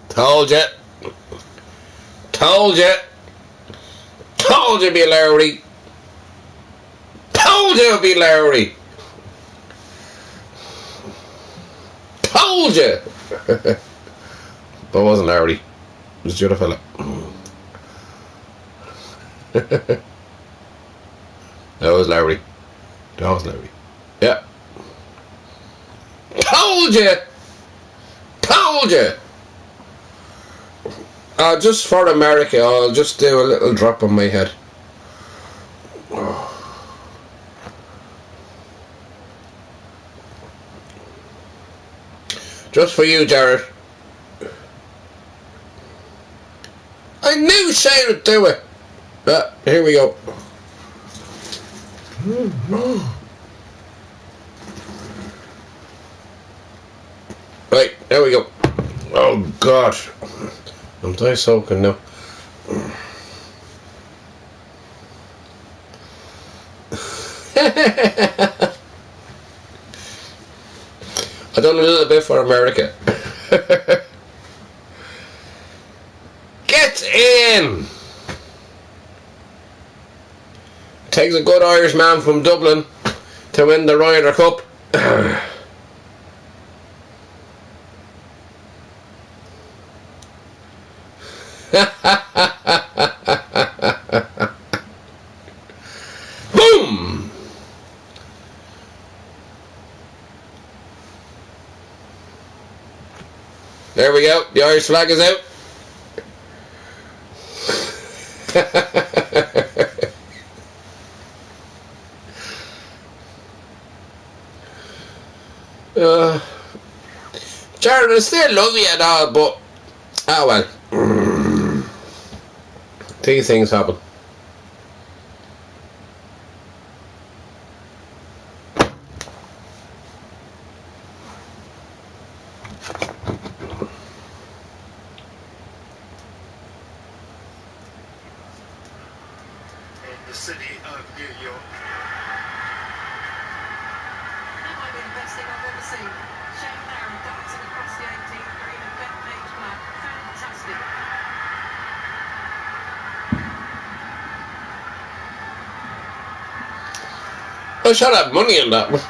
Told you. Told you. Told you, be Lowry. Told you, be Lowry. Told you. But it wasn't Lowry. It was the other fella. That was Lowry. That was Lowry. Yeah. Told you. Told you. Just for America, I'll just do a little drop on my head. Just for you, Jared. I knew Shane would do it. Here we go. Right, there we go. Oh God. I'm dying soaking now. I done a little bit for America. Get in! Takes a good Irishman from Dublin to win the Ryder Cup. Boom! There we go. The Irish flag is out. Jared, I still love you and all, but oh well. These things happen. In the city of New York. That might be the best thing I've ever seen. Shane Lowry dancing across the 18th green of Bethpage Black. Fantastic. I should have money in that one.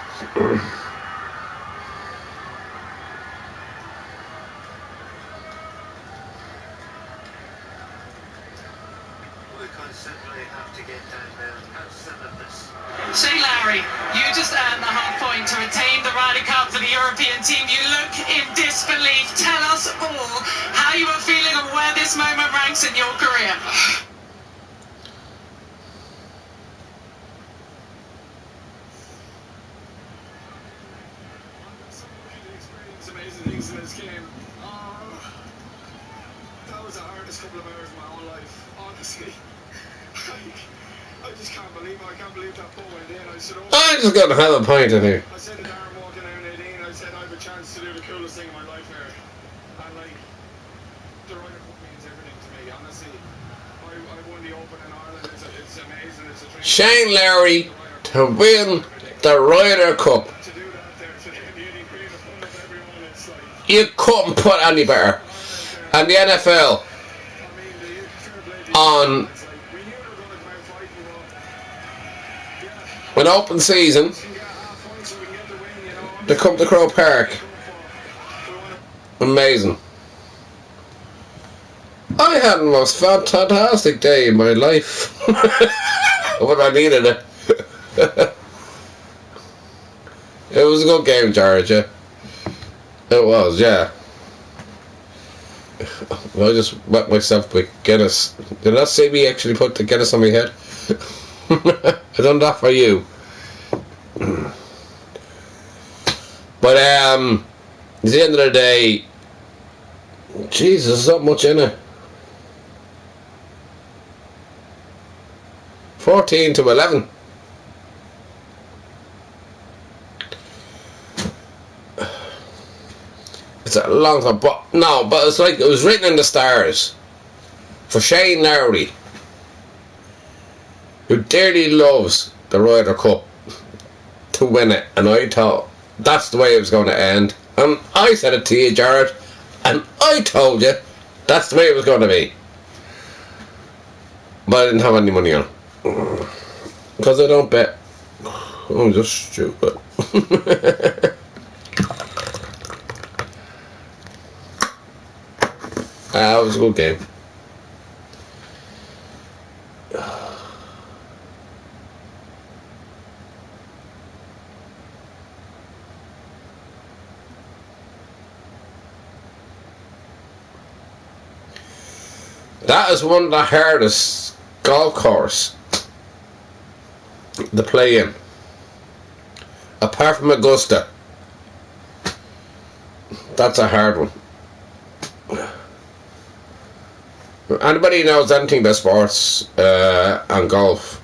We constantly have to get down there and some of this. Shane Lowry, you just earned the half point to retain the Ryder Cup for the European team. You look in disbelief. Tell us all how you are feeling and where this moment ranks in your career. Amazing things in this game. That was the hardest couple of hours of my whole life, honestly. I just can't believe it. I can't believe that ball went in. I just got to have a pint in here. I said to Darren walking out in 18, I said I have a chance to do the coolest thing in my life here. And like, the Ryder Cup means everything to me, honestly. I won the Open in Ireland. It's amazing. It's a dream. Shane Lowry to win the Ryder Cup. To do that there today, the 80 green in front of everyone, it's like... You couldn't put any better. And the NFL on an open season to come to Croke Park. Amazing. I had the most fantastic day in my life. What I needed it. It was a good game, Jared, yeah. It was, yeah. I just wet myself with Guinness. Did not see me actually put the Guinness on my head. I done that for you. But at the end of the day, Jesus, there's not much in it. 14-11. It's a long time, but no, but it's like it was written in the stars for Shane Lowry, who dearly loves the Ryder Cup, to win it, and I thought that's the way it was going to end. And I said it to you, Jared, and I told you that's the way it was going to be. But I didn't have any money on it. Because I don't bet. I'm just stupid. It was a good game. That is one of the hardest golf course to play in, apart from Augusta. That's a hard one. Anybody who knows anything about sports and golf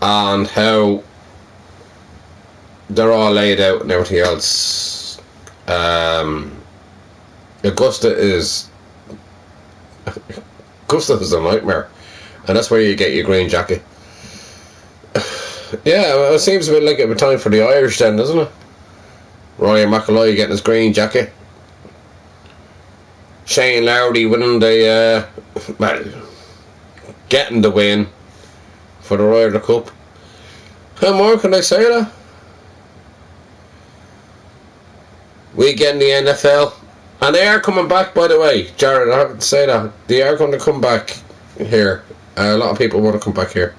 and how they're all laid out and everything else, Augusta is a nightmare, and that's where you get your green jacket. Yeah, well, it seems a bit like a time for the Irish then, doesn't it? Ryan McIlroy getting his green jacket. Shane Lowry winning the, getting the win for the Ryder Cup. How more can I say that? We getting the NFL. And they are coming back, by the way, Jared, I have to say that. They are going to come back here. A lot of people want to come back here.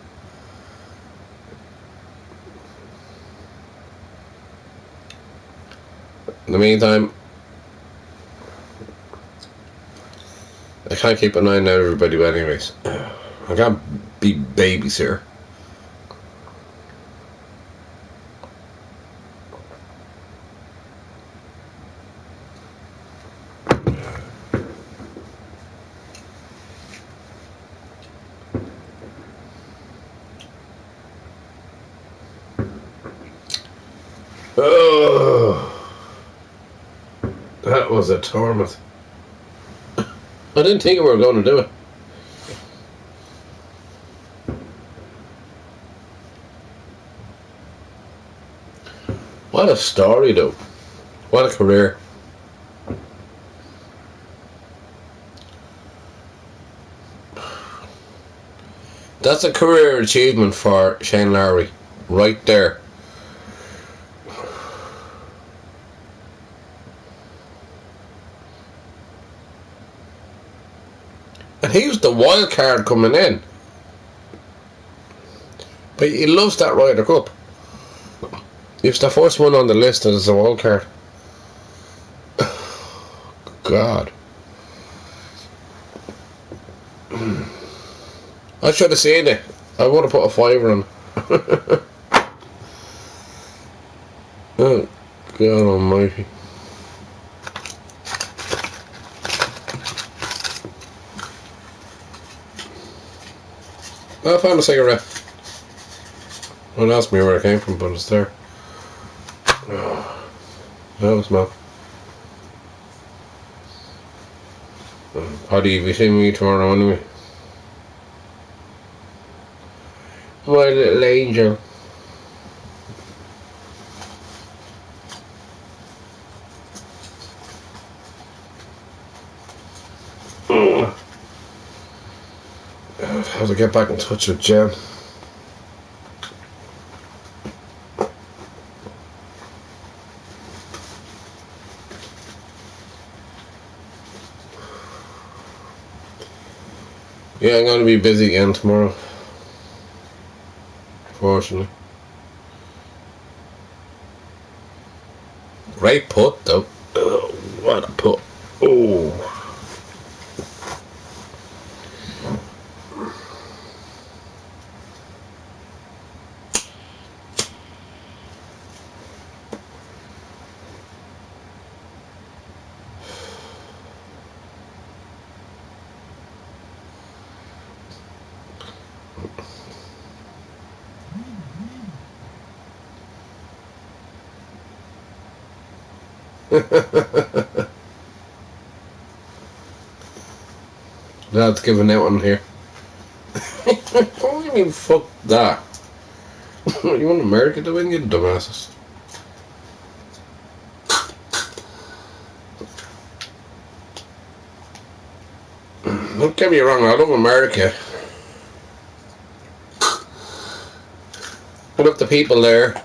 In the meantime, I can't keep an eye on everybody, but anyways, I can't be babies here. Oh, that was a torment. I didn't think we were going to do it. What a story, though. What a career. That's a career achievement for Shane Lowry, right there. And he was the wild card coming in. But he loves that Ryder Cup. He was the first one on the list as a wild card. God. I should have seen it. I would have put a fiver on. Oh, God almighty. I found a cigarette. Don't ask me where it came from, but it's there. Oh, that was mad. Paddy, if you see me tomorrow anyway. My little angel. How to get back in touch with Jen. Yeah, I'm going to be busy again tomorrow. Fortunately. Great putt though. Oh, what a putt. Oh. Dad's giving out on here. What do you mean, fuck that? You want America to win, you dumbasses? Don't get me wrong, I love America. I love the people there.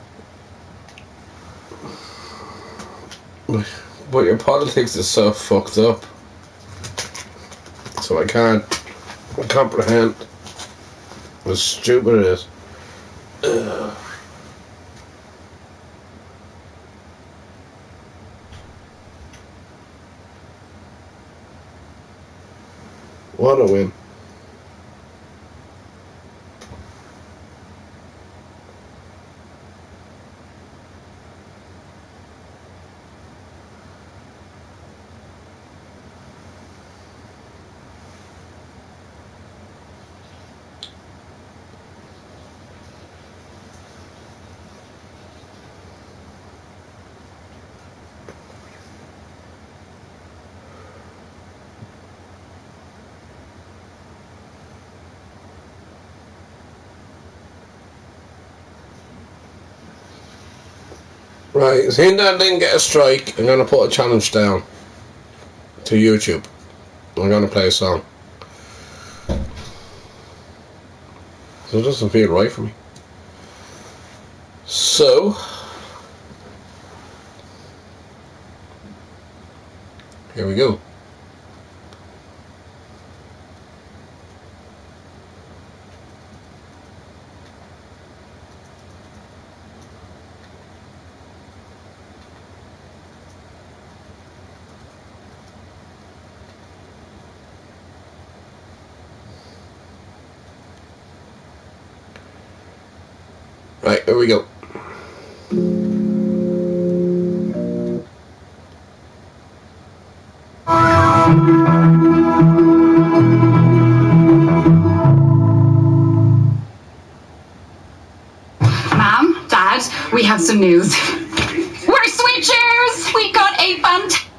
But your politics is so fucked up. So I can't comprehend how stupid it is. Ugh. What a win. Right, seeing that I didn't get a strike, I'm going to put a challenge down to YouTube. I'm going to play a song. So it doesn't feel right for me. So, here we go. Right, here we go. Mom, Dad, we have some news. We're switchers! We got a fantastic...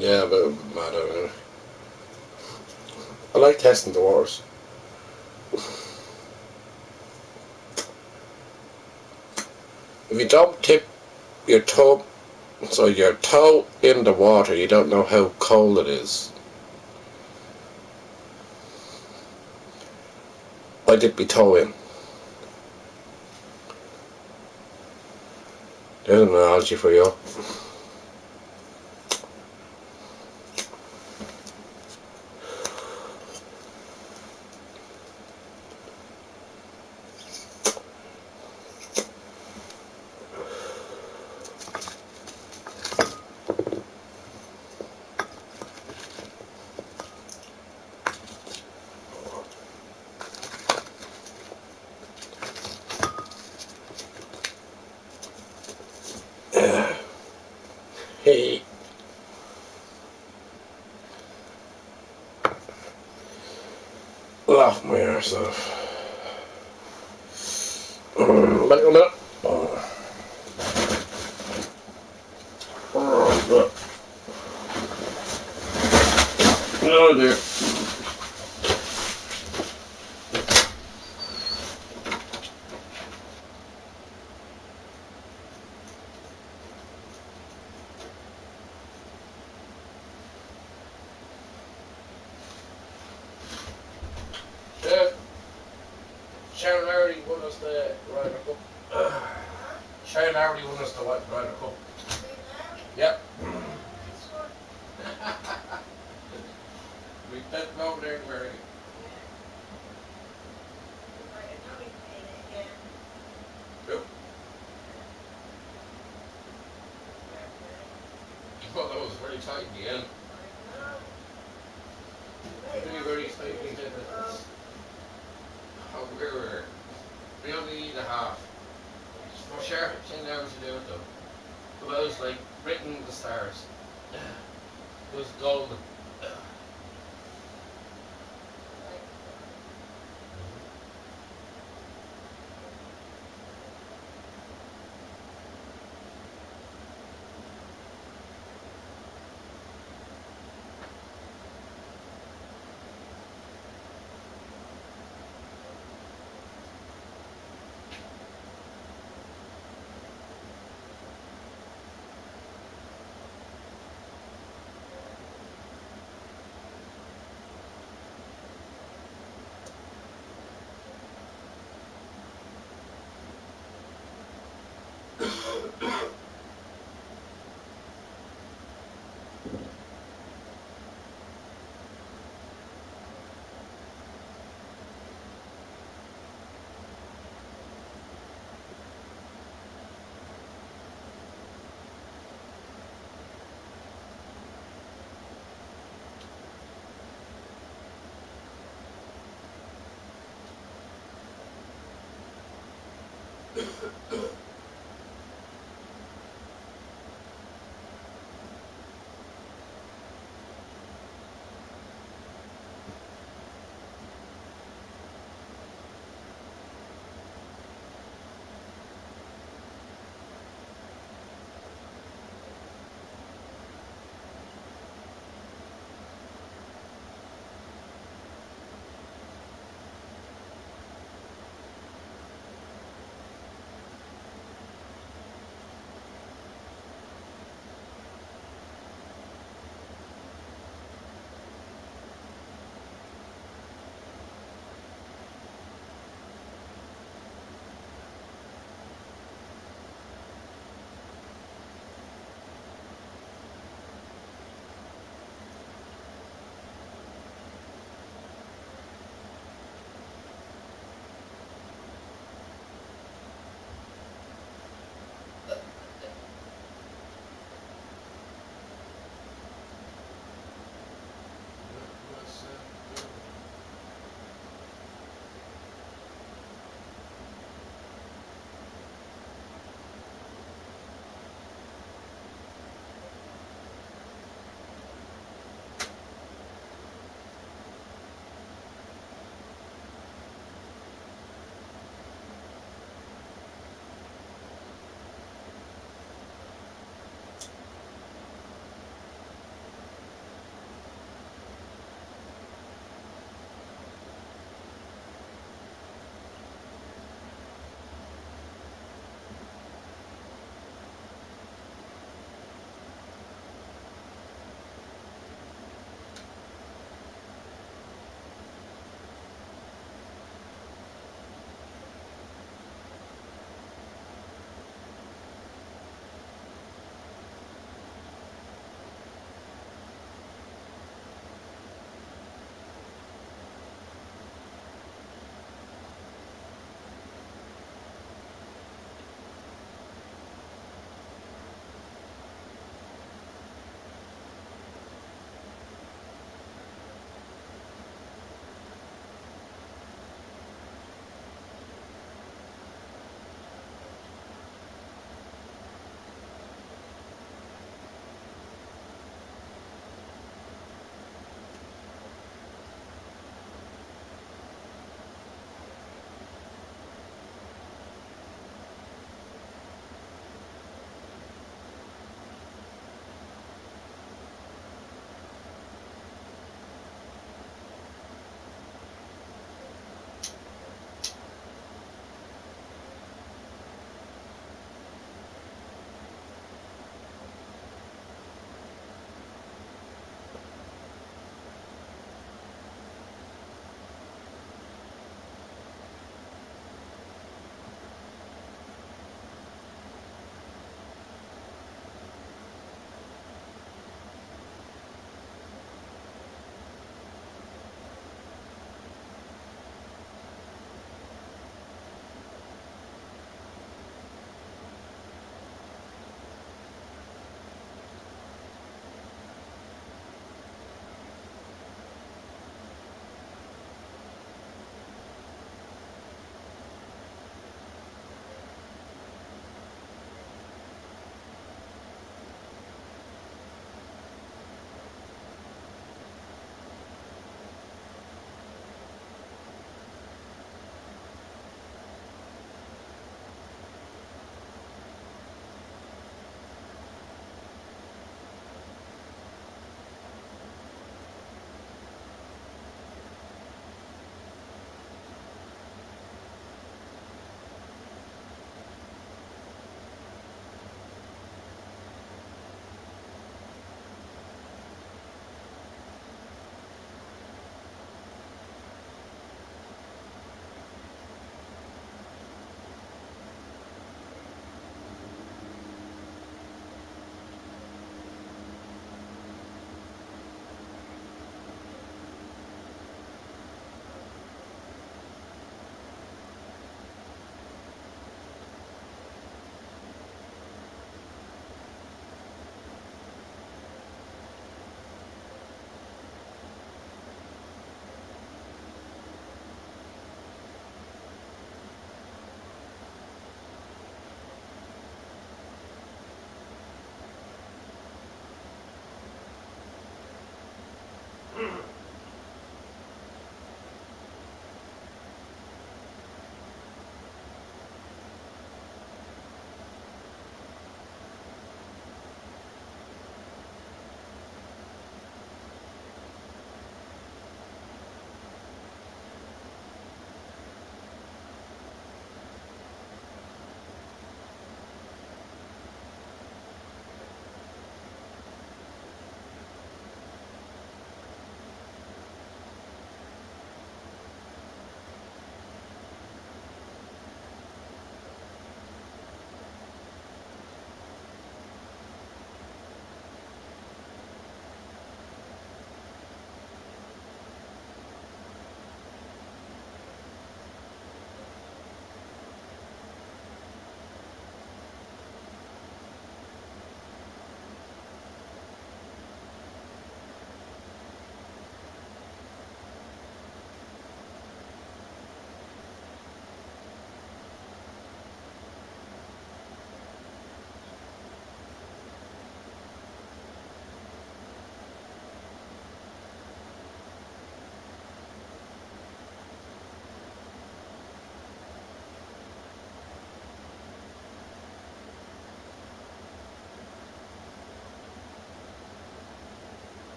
Yeah, but I don't know. I like testing the waters. If you don't tip your toe, so your toe in the water, you don't know how cold it is. I dip my toe in. There's an analogy for you. Hey. Laugh my arse off. Back on that. Oh dear. Sharon already won us the Ryder Cup. Sharon already won us the Ryder Cup. Yep. We bet over there where Yep. Well, that was very tight in the end. Very tight in the end. Oh, we only need a half. For sure, 10 hours to do it though. But I was like written the stars. It was golden.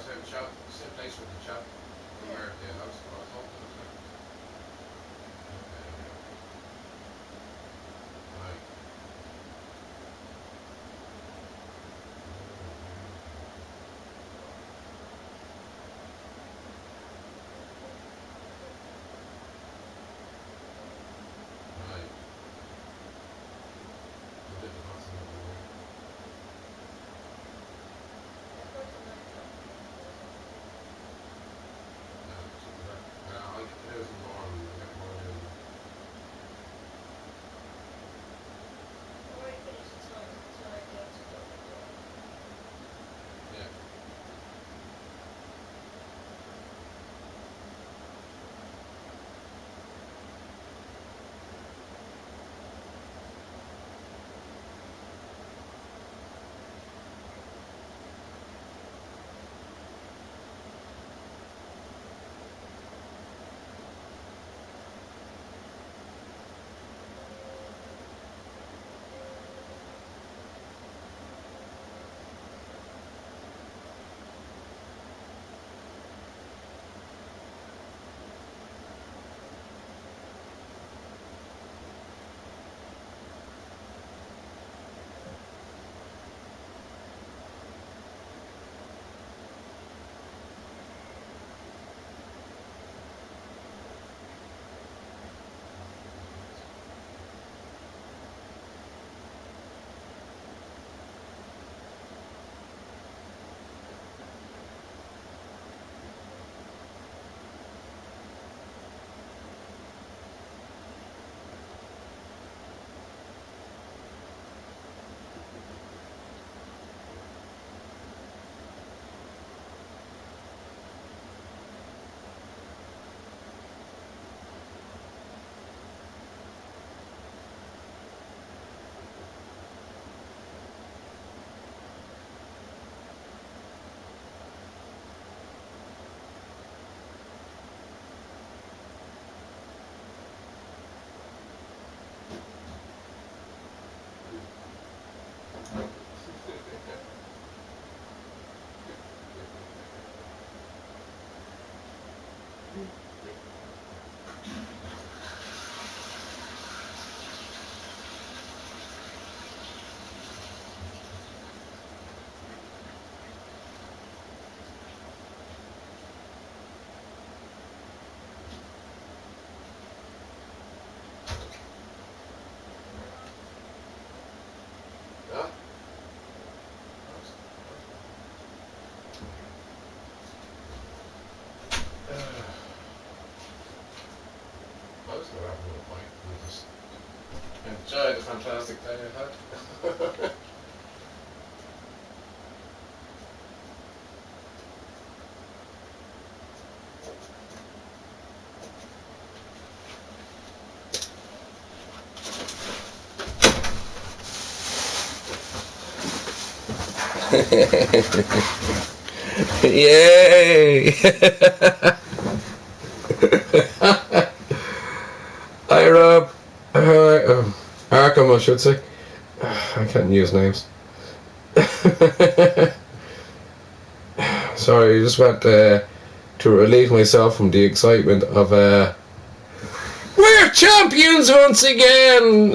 same place with the chap from America. I was hoping. Right. Right. I'll get those more and get more in. Yeah. I was going to have another bite and just enjoy the fantastic day I had. Yay! Hi Rob. Arkham, I should say. I can't use names. Sorry, I just went to relieve myself from the excitement of we're champions once again.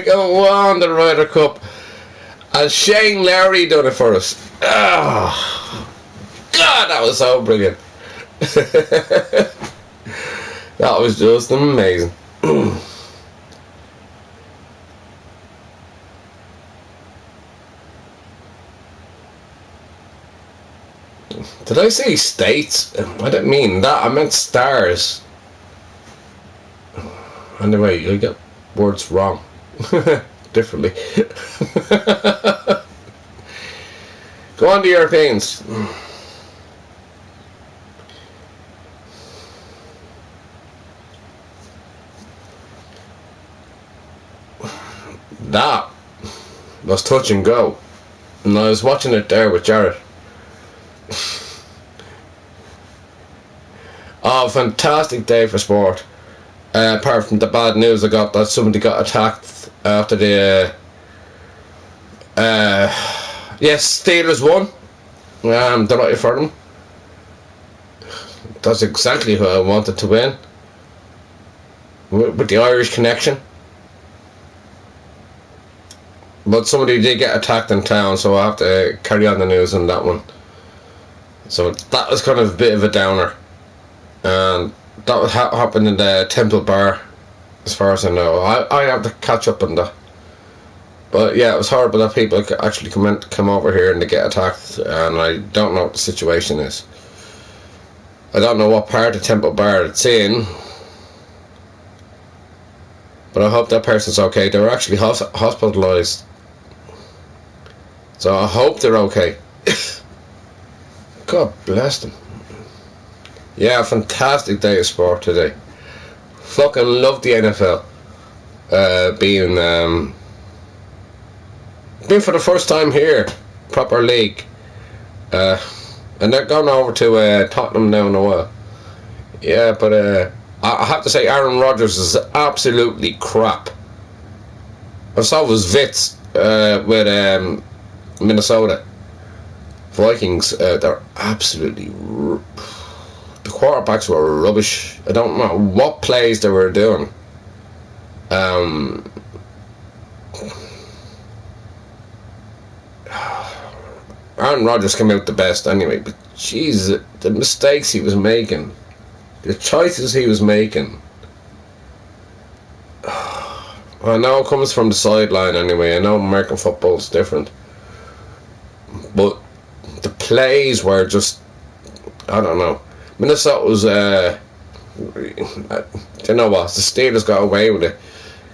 Go on the Ryder Cup, and Shane Lowry done it for us. Oh, God, that was so brilliant. That was just amazing. Did I say states? I didn't mean that. I meant stars. Anyway, I get words wrong. Differently. Go on, the Europeans. That was touch and go. And I was watching it there with Jared. Oh, fantastic day for sport. Apart from the bad news I got that somebody got attacked after the yes, Steelers won. I'm delighted for them. That's exactly who I wanted to win. With the Irish connection. But somebody did get attacked in town, so I have to carry on the news on that one. So that was kind of a bit of a downer. And that happened in the Temple Bar, as far as I know. I have to catch up on that. But yeah, it was horrible that people actually come over here and they get attacked, and I don't know what the situation is. I don't know what part of Temple Bar it's in, but I hope that person's okay. They were actually hospitalised, so I hope they're okay. God bless them. Yeah, fantastic day of sport today. Fucking love the NFL being for the first time here, proper league, and they're going over to Tottenham now in a while. Yeah, but I have to say Aaron Rodgers is absolutely crap. And so was Vitz with Minnesota Vikings. They're absolutely the quarterbacks were rubbish. I don't know what plays they were doing. Aaron Rodgers came out the best anyway, but jeez, the mistakes he was making, the choices he was making. I know it comes from the sideline anyway. I know American football is different, but the plays were just, I don't know. Minnesota was, you know what? The Steelers got away with it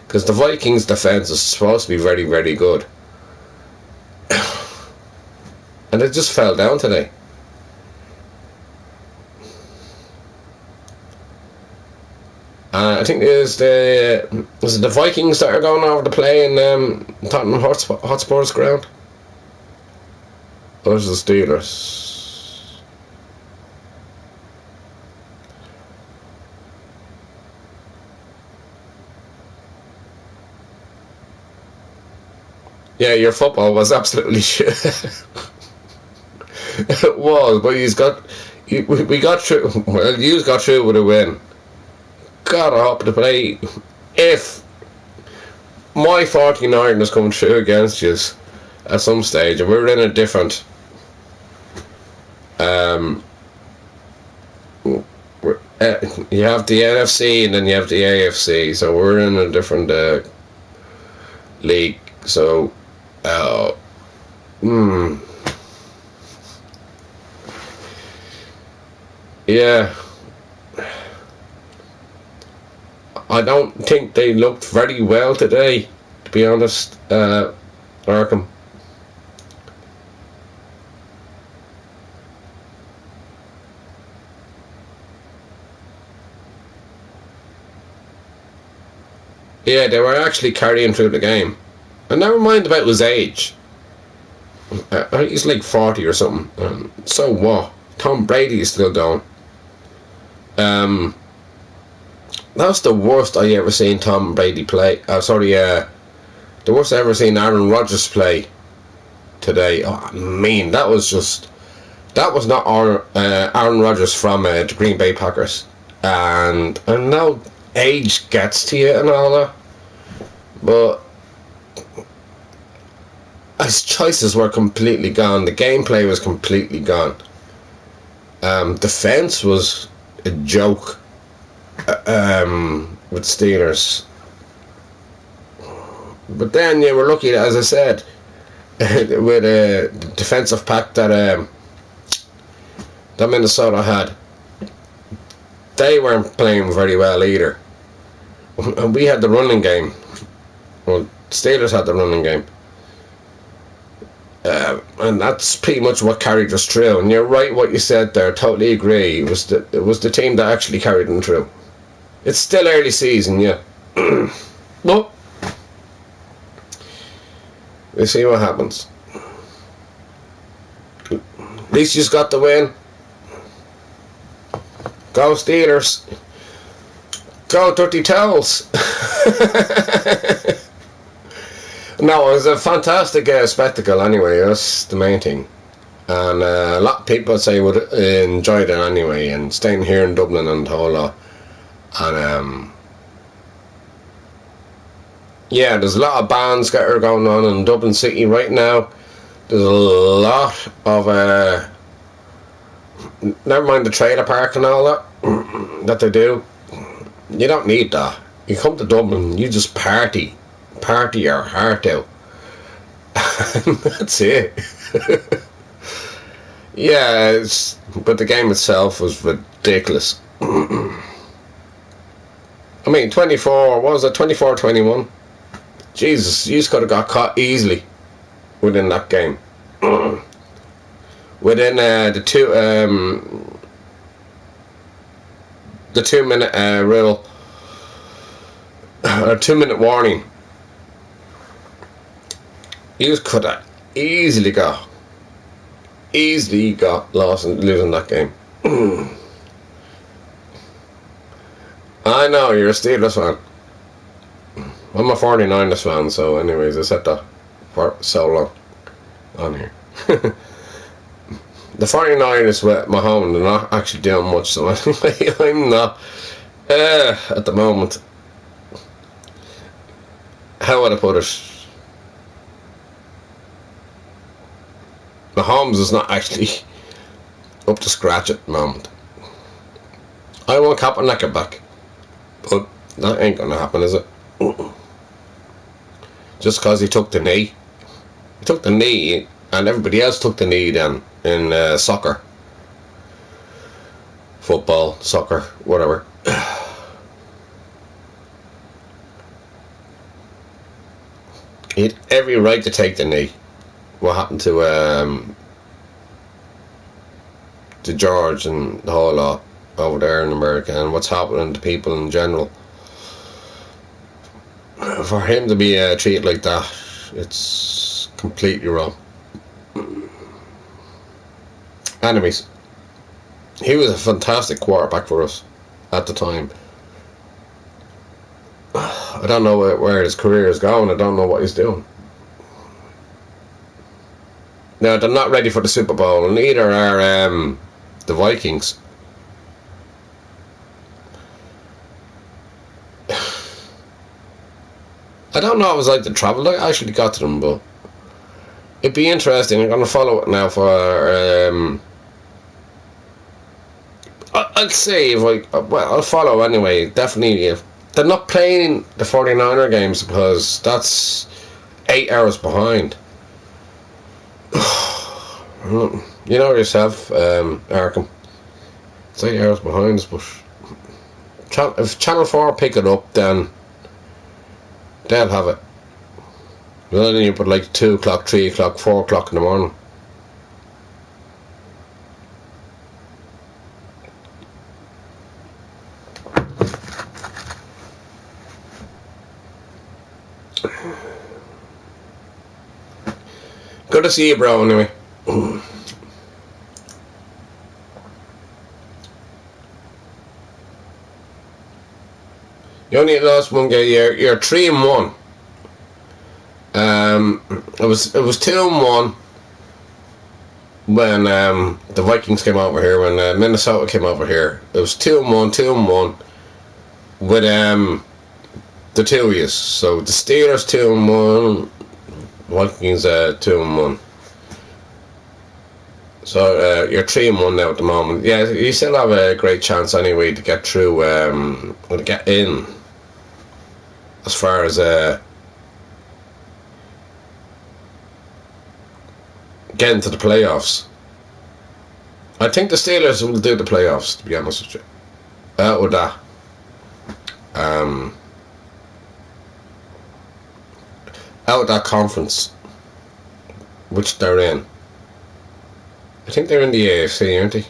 because the Vikings' defense is supposed to be very, very good. And it just fell down today. I think is it the Vikings that are going over to play in Tottenham Hotspur's ground? Or is it the Steelers? Yeah, your football was absolutely shit. It was, but we got through. Well, you got through with a win. God, I hope to play. If my 49ers come through against you at some stage, and we're in a different, you have the NFC and then you have the AFC, so we're in a different league. So, yeah, I don't think they looked very well today, to be honest, Arkham. Yeah, they were actually carrying through the game. And never mind about his age. He's like 40 or something. So what? Tom Brady is still going. That's the worst I ever seen Tom Brady play. The worst I ever seen Aaron Rodgers play today. Oh, man, that was not Aaron Rodgers from the Green Bay Packers. And I know age gets to you and all that, but his choices were completely gone. The gameplay was completely gone. Defense was a joke with Steelers. But then you were lucky, as I said, with a defensive pack that Minnesota had. They weren't playing very well either. And we had the running game. Well, Steelers had the running game. And that's pretty much what carried us through. And you're right what you said there, totally agree. It was the team that actually carried them through. It's still early season, yeah. But we'll see what happens. At least you just got the win. Go Steelers. Go Dirty Towels. No, it was a fantastic spectacle anyway. That's the main thing. And a lot of people, I'd say, would enjoy it anyway, and staying here in Dublin and the whole lot. And yeah, there's a lot of bands that are going on in Dublin City right now. There's a lot of never mind the trailer park and all that that they do. You don't need that. You come to Dublin, you just party your heart out. That's it. Yeah, but the game itself was ridiculous. I mean, 24, what was it, 24-21? Jesus, you just could have got caught easily within that game. Within the 2 minute rule, or 2 minute warning, you could have easily got lost and losing that game. I know you're a Steelers fan. I'm a 49ers fan, so anyways, I said that for so long on here. The 49ers with Mahomes, they're not actually doing much, so anyway, I'm not at the moment. How would I put it? Mahomes is not actually up to scratch at the moment. I want Kaepernick back, but that ain't gonna happen, is it? Just because he took the knee. He took the knee, and everybody else took the knee then in soccer. Football, soccer, whatever. He had every right to take the knee. What happened to George and the whole lot over there in America, and what's happening to people in general. For him to be treated like that, it's completely wrong. Anyways, he was a fantastic quarterback for us at the time. I don't know where his career is going. I don't know what he's doing. Now, they're not ready for the Super Bowl, and neither are the Vikings. I don't know what it was like to travel. I actually got to them, but it'd be interesting. I'm going to follow it now for... I'd say if I'll follow anyway, definitely. If they're not playing the 49er games, because that's 8 hours behind. You know yourself, Arkham. It's 8 hours behind us, but if Channel 4 pick it up, then they'll have it. Well, then you put like 2 o'clock, 3 o'clock, 4 o'clock in the morning. Good to see you, bro, anyway. You only lost one game. You're 3-1. It was 2-1 when the Vikings came over here. When Minnesota came over here, it was 2-1 with the two of you. So the Steelers 2-1, Vikings 2-1. So you're 3-1 now at the moment. Yeah, you still have a great chance anyway to get through, to get in. As far as getting to the playoffs, I think the Steelers will do the playoffs. To be honest with you, with that, out of that conference, which they're in. I think they're in the AFC, aren't they?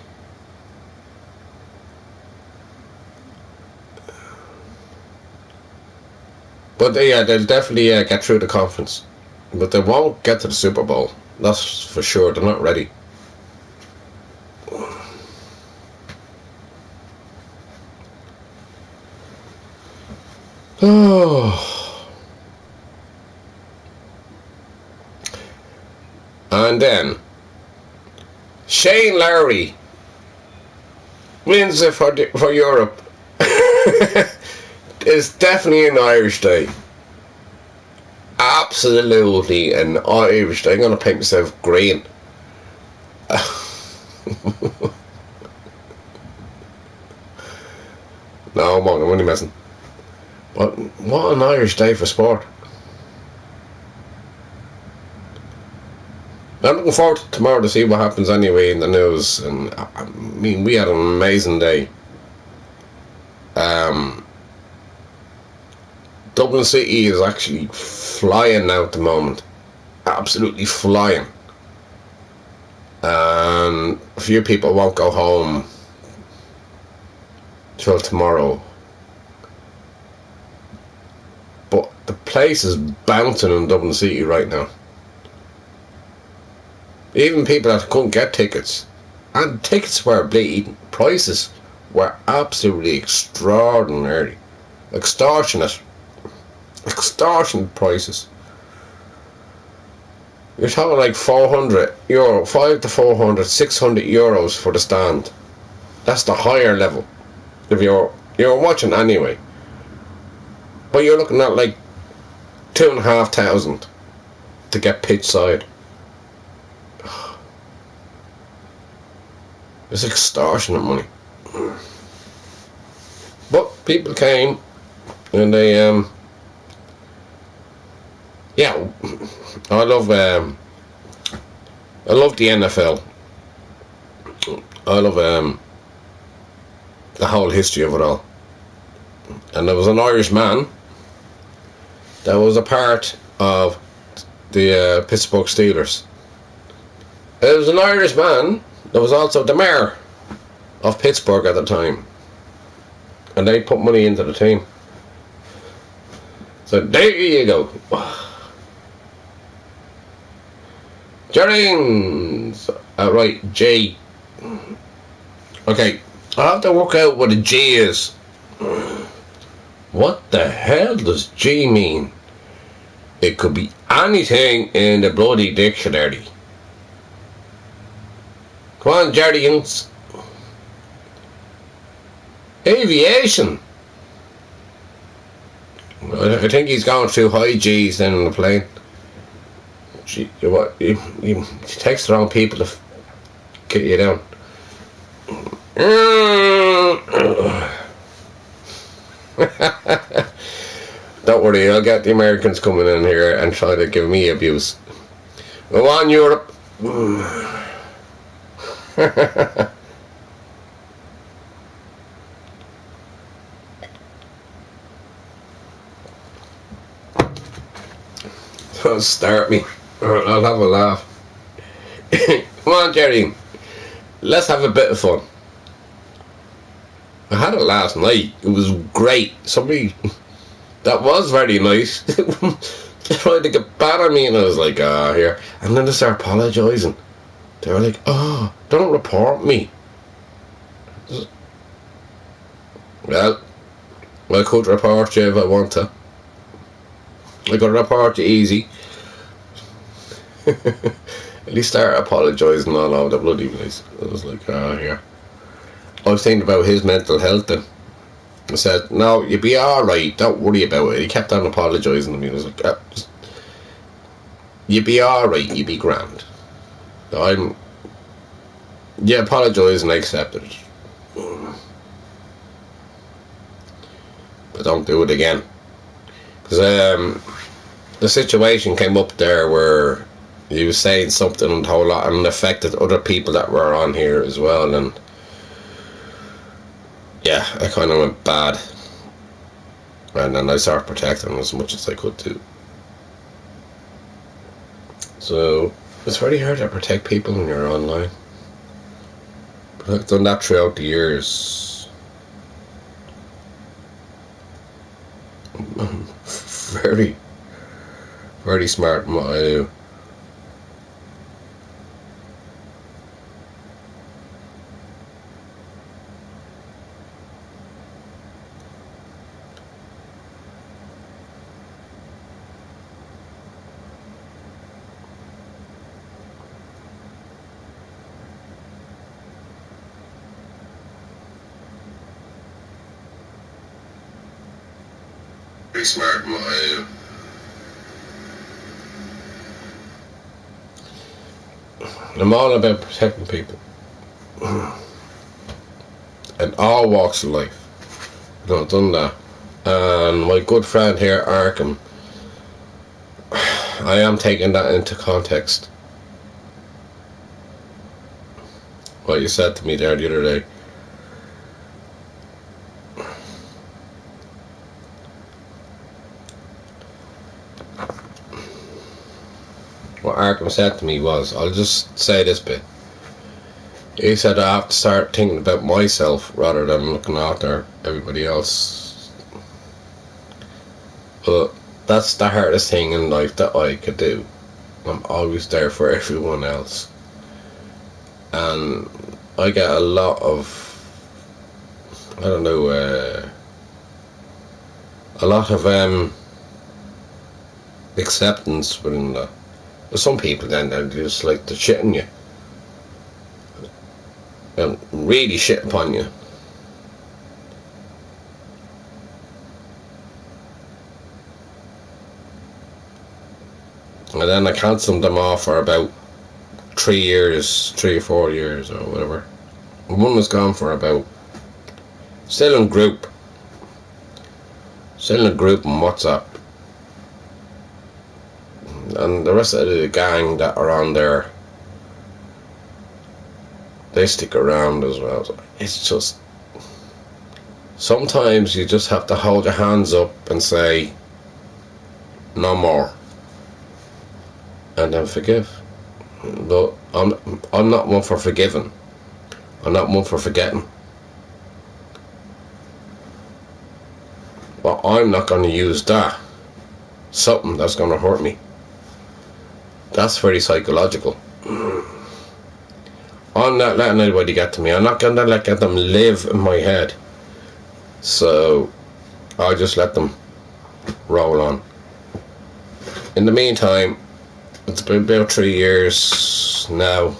But they'll definitely get through the conference. But they won't get to the Super Bowl. That's for sure. They're not ready. Oh. And then Shane Lowry wins it for Europe. It's definitely an Irish day. Absolutely an Irish day. I'm going to paint myself green. No, I'm only messing. But what an Irish day for sport. I'm looking forward to tomorrow to see what happens anyway in the news. And I mean, we had an amazing day. Dublin City is actually flying now at the moment. Absolutely flying. And a few people won't go home till tomorrow. But the place is bouncing in Dublin City right now. Even people that couldn't get tickets, and tickets were bleeding, prices were absolutely extraordinary, extortionate prices. You're talking like €400, 5 to 400, 600 euros for the stand. That's the higher level. If you're watching anyway, but you're looking at like 2,500 to get pitch side. It's extortionate money. But people came and they yeah, I love the NFL. I love the whole history of it all. And there was an Irish man that was a part of the Pittsburgh Steelers. There was an Irish man that was also the mayor of Pittsburgh at the time, and they put money into the team. So there you go. Jerrings. Right, J. Okay, I have to work out what a G is. What the hell does G mean? It could be anything in the bloody dictionary. Come on, Jerrings. Aviation. I think he's going through high G's then on the plane. Gee, what? He takes the wrong people to get you down. Don't worry, I'll get the Americans coming in here and try to give me abuse. Go on, Europe. Don't start me. I'll have a laugh. Come on, Jerry. Let's have a bit of fun. I had it last night. It was great. Somebody that was very nice tried to get bad at me, and I was like, here. And then they started apologising. They were like, don't report me. Well, I could report you if I want to. I could report you easy. At least start apologising all over the bloody place. I was like, here. I was thinking about his mental health then. I said, no, you'll be alright, don't worry about it. He kept on apologising to me. I was like, you'll be alright, you'll be grand. You apologise and I accept it. But don't do it again. Because the situation came up there where he was saying something and a whole lot and affected other people that were on here as well, and yeah, I kind of went bad, and then I started protecting him as much as I could too. So it's very hard to protect people when you're online, but I've done that throughout the years. I'm very, very smart in what I do. Pretty smart in my I'm all about protecting people. In all walks of life. I've done that. And my good friend here, Arkham, I am taking that into context. What you said to me there the other day. What Arkham said to me was, I'll just say this bit. He said I have to start thinking about myself rather than looking after everybody else. But that's the hardest thing in life that I could do. I'm always there for everyone else. And I get a lot of, I don't know, a lot of acceptance within that. But some people then, they're just like, they're shitting you. And really shit upon you. And then I cancelled them off for about 3 or 4 years or whatever. One was gone for about, still in group on WhatsApp. And the rest of the gang that are on there, they stick around as well. It's just, sometimes you just have to hold your hands up and say, no more. And then forgive. But I'm not one for forgiving. I'm not one for forgetting. But I'm not going to use that. Something that's going to hurt me. That's very psychological. I'm not letting anybody get to me. I'm not going to let them live in my head. So I just let them roll on. In the meantime, it's been about 3 years now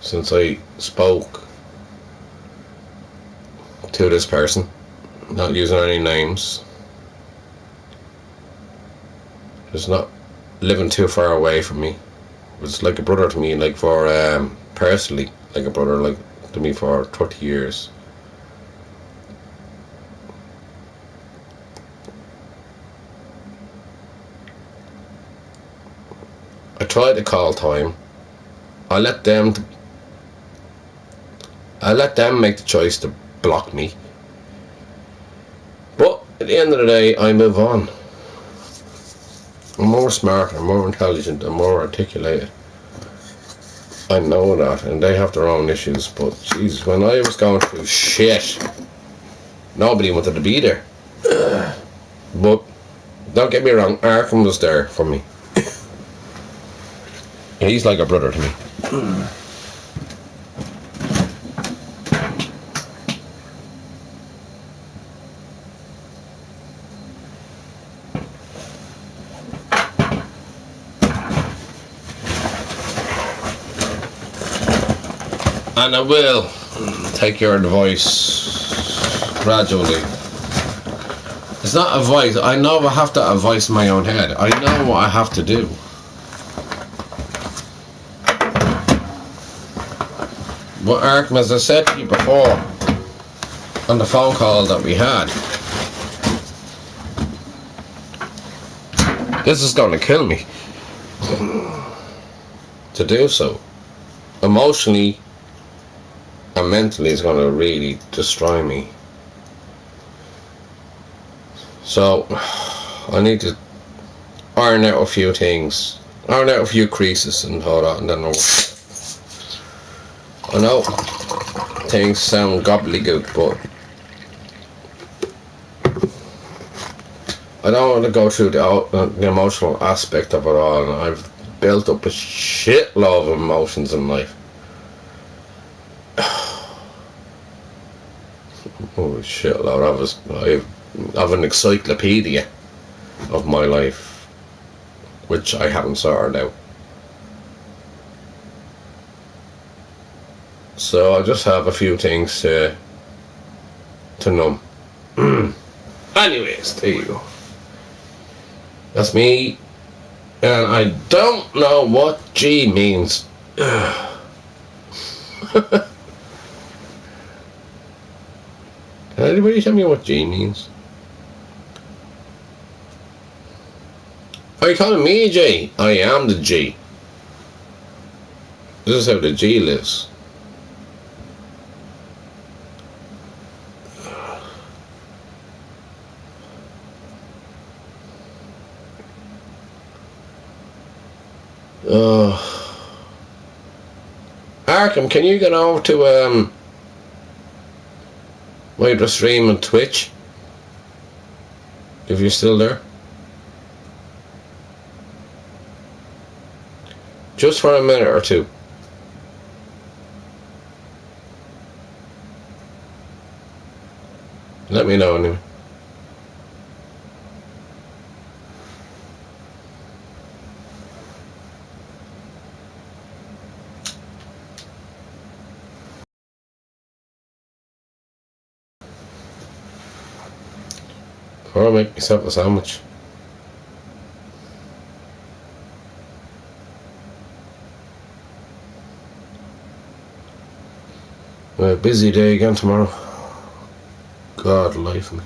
since I spoke to this person, not using any names. It's not living too far away from me. It's like a brother to me, like for personally, like a brother, like to me for 30 years. I try to call time. I let them make the choice to block me. But at the end of the day, I move on. I'm more smart, I'm more intelligent, I'm more articulated. I know that, and they have their own issues, but Jesus, when I was going through shit, nobody wanted to be there. But don't get me wrong, Arkham was there for me. He's like a brother to me. And I will take your advice gradually. It's not advice. I know I have to advise my own head. I know what I have to do. But Arkham, as I said to you before, on the phone call that we had, this is going to kill me. To do so. Emotionally and mentally, it's going to really destroy me. So, I need to iron out a few things, iron out a few creases and all that, and then I know things sound gobbledygook, but I don't want to go through the emotional aspect of it all, and I've built up a shitload of emotions in life. Oh, shitload. I have an encyclopedia of my life, which I haven't sorted out. So I just have a few things to numb. Anyways, there you go. That's me. And I don't know what G means. Can anybody tell me what G means? Are you calling me a G? I am the G. This is how the G lives. Arkham, can you get over to my stream on Twitch? If you're still there. Just for a minute or two. Let me know anyway. Or I'll make myself a sandwich. A busy day again tomorrow. God, life me.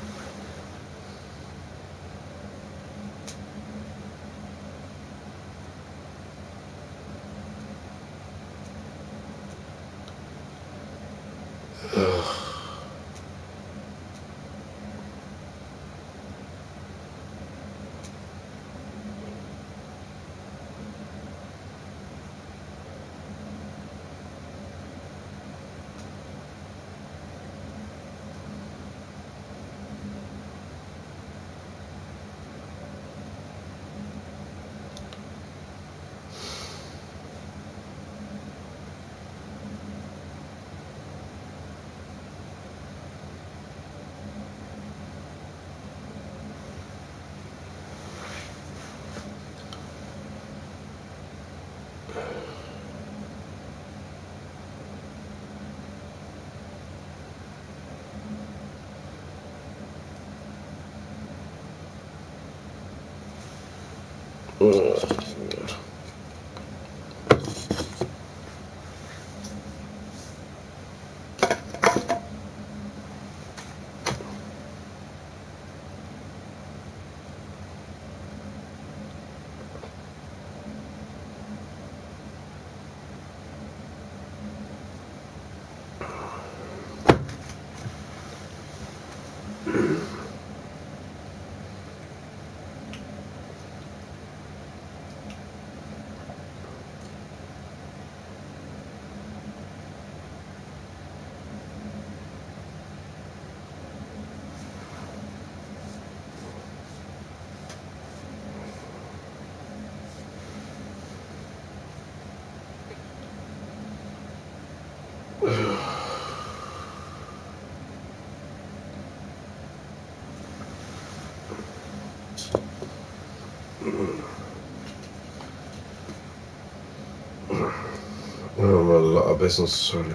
A lot of business, sorry.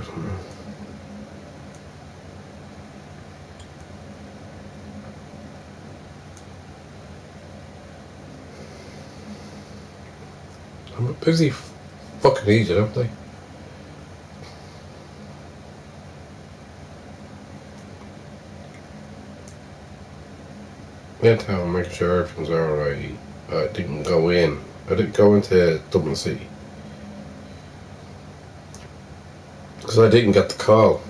I'm a busy fucking idiot, aren't I? Went down, make sure everything's alright. I didn't go in. I didn't go into Dublin City. Because I didn't get the call.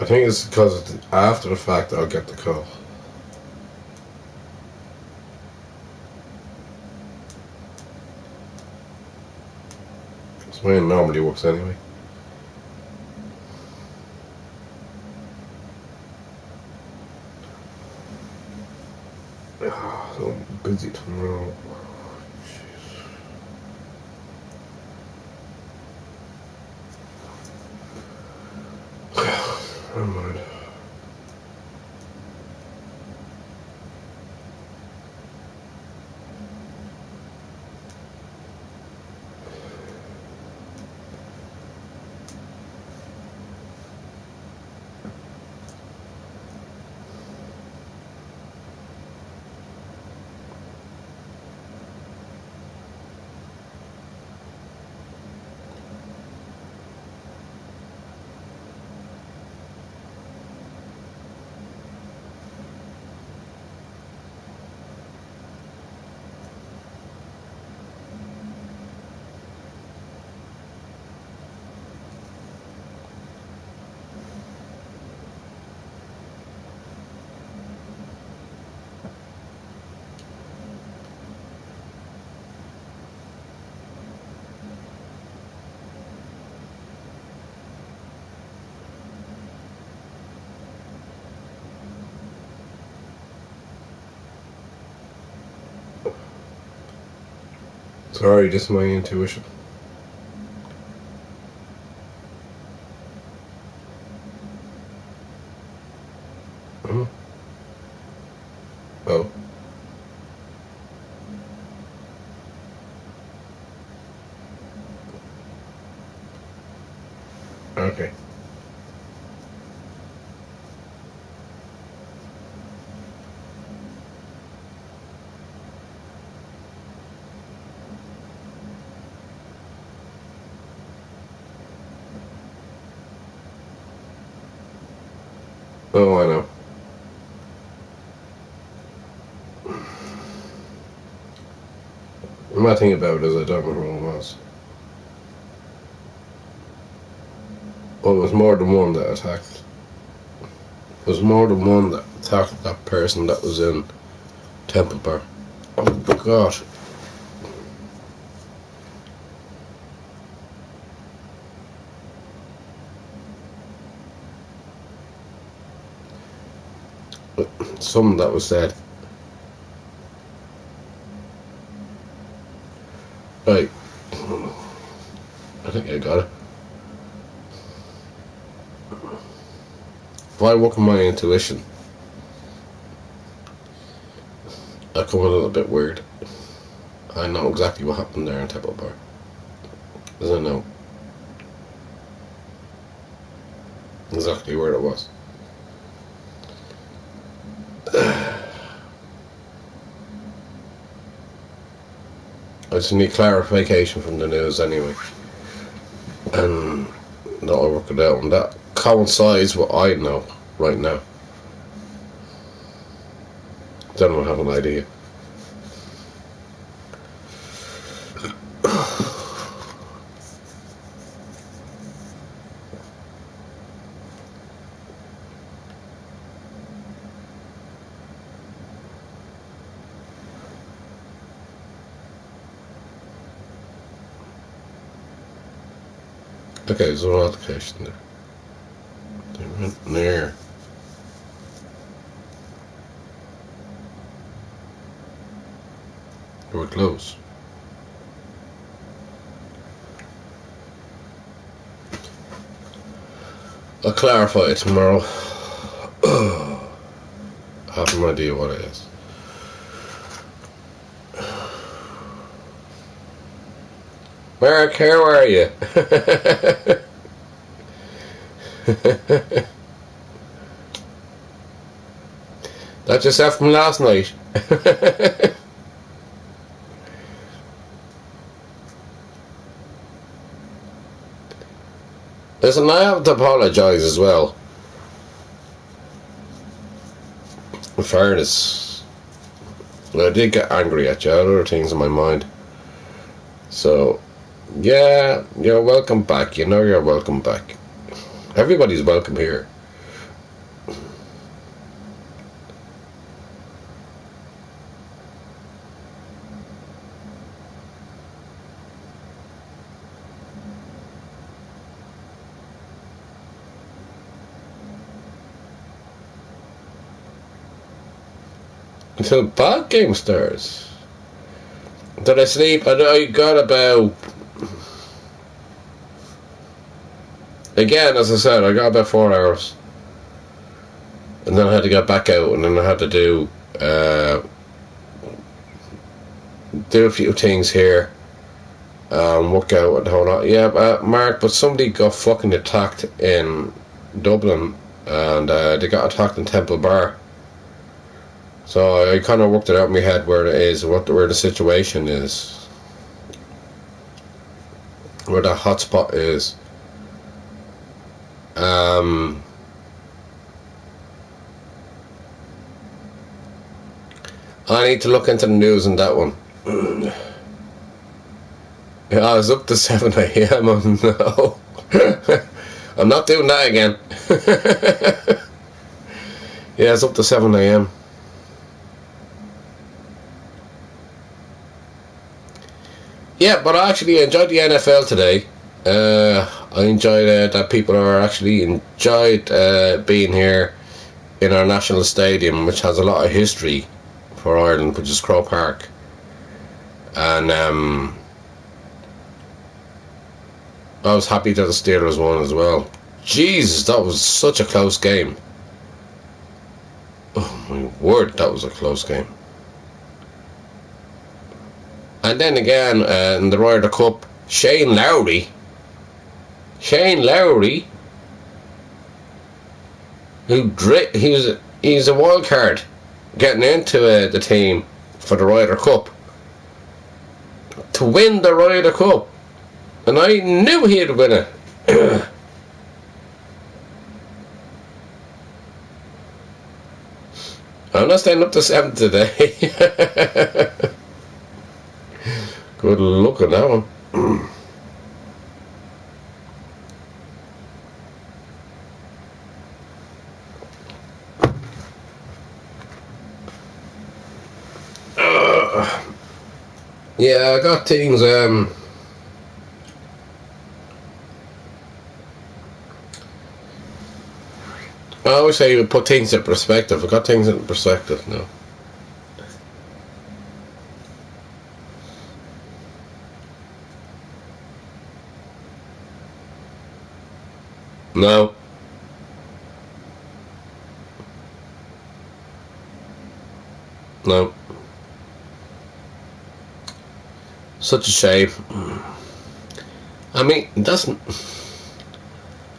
I think it's because after the fact I'll get the call. That's the way it normally works anyway. So busy tomorrow. Never mind. Sorry, just my intuition. Oh. Okay. Oh, I know. My thing about it is I don't know who it was. Well, it was more than one that attacked. It was more than one that attacked that person that was in Temple Bar. Oh, God. Something that was said. Right. I think I got it. If I work on my intuition, I come a little bit weird. I know exactly what happened there in Temple Bar. Because I know exactly where it was. I just need clarification from the news anyway. And that'll work it out. And that coincides with what I know right now. Don't have an idea. Okay, there's no application there. They went there. They were close. I'll clarify it tomorrow. I have no idea what it is. Mark, how are you? That's yourself from last night. Listen, I have to apologise as well. In fairness, I did get angry at you. I had other things in my mind. So, yeah, you're welcome back. You know you're welcome back. Everybody's welcome here. Until bad game starts. Did I sleep? I got about... Again, as I said, I got about 4 hours. And then I had to get back out, and then I had to do a few things here. Work out and the whole lot. Yeah, Mark, but somebody got fucking attacked in Dublin, and they got attacked in Temple Bar. So I kind of worked it out in my head where it is, where the situation is, where the hotspot is. I need to look into the news on that one. Yeah, I was up to 7 AM. No. I'm not doing that again. Yeah, it's up to 7 AM. Yeah, but I actually enjoyed the NFL today. I enjoyed that people are actually enjoyed being here in our national stadium, which has a lot of history for Ireland, which is Croke Park. And I was happy that the Steelers won as well. Jesus, that was such a close game. Oh my word, that was a close game. And then again, in the Ryder Cup, Shane Lowry, he's a wild card getting into the team for the Ryder Cup to win the Ryder Cup, and I knew he'd win it. I'm not staying up to 7 today. Good luck on that one. Yeah, I got things. I always say you put things in perspective. I got things in perspective now. No. No. Such a shame. I mean, it doesn't.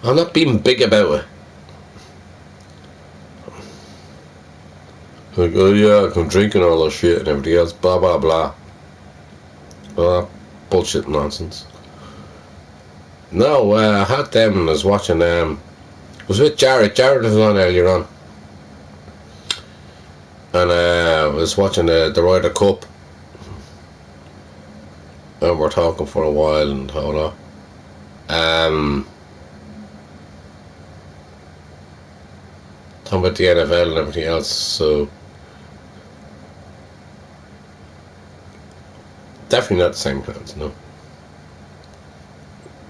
I'm not being big about it. Like, oh yeah, I'm drinking all that shit and everything else, blah blah blah. All that bullshit nonsense. No, I had them and I was watching, I was with Jared. Jared was on earlier on. And I was watching the Ryder Cup. And we're talking for a while and all that. Talking about the NFL and everything else, so definitely not the same crowds, no.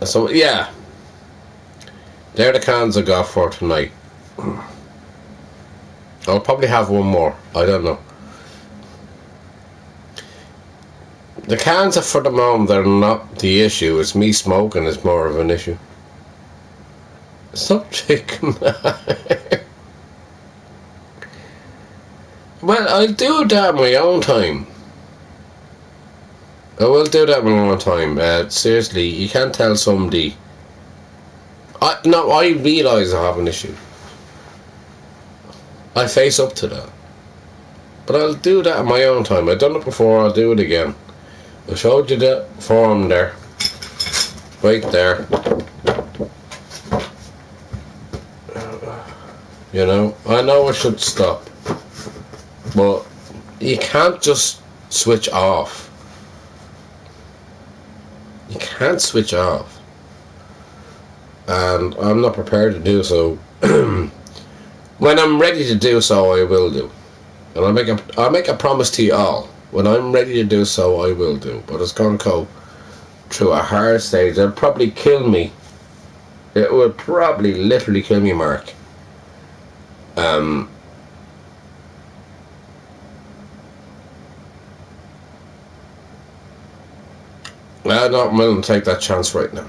So yeah, they're the cans I got for tonight. I'll probably have one more, I don't know. The cans are for the moment, they're not the issue. It's me smoking is more of an issue. Stop chicken. Well, I'll do that in my own time. I will do that in my own time. Seriously, you can't tell somebody. I realise I have an issue. I face up to that. But I'll do that in my own time. I've done it before, I'll do it again. I showed you the form there. Right there. You know, I know I should stop. But you can't just switch off. You can't switch off. And I'm not prepared to do so. When I'm ready to do so, I will do. And I'll make a promise to you all. When I'm ready to do so, I will do. But it's going to go through a hard stage. It'll probably kill me. It will probably literally kill me, Mark. I'm not willing to take that chance right now.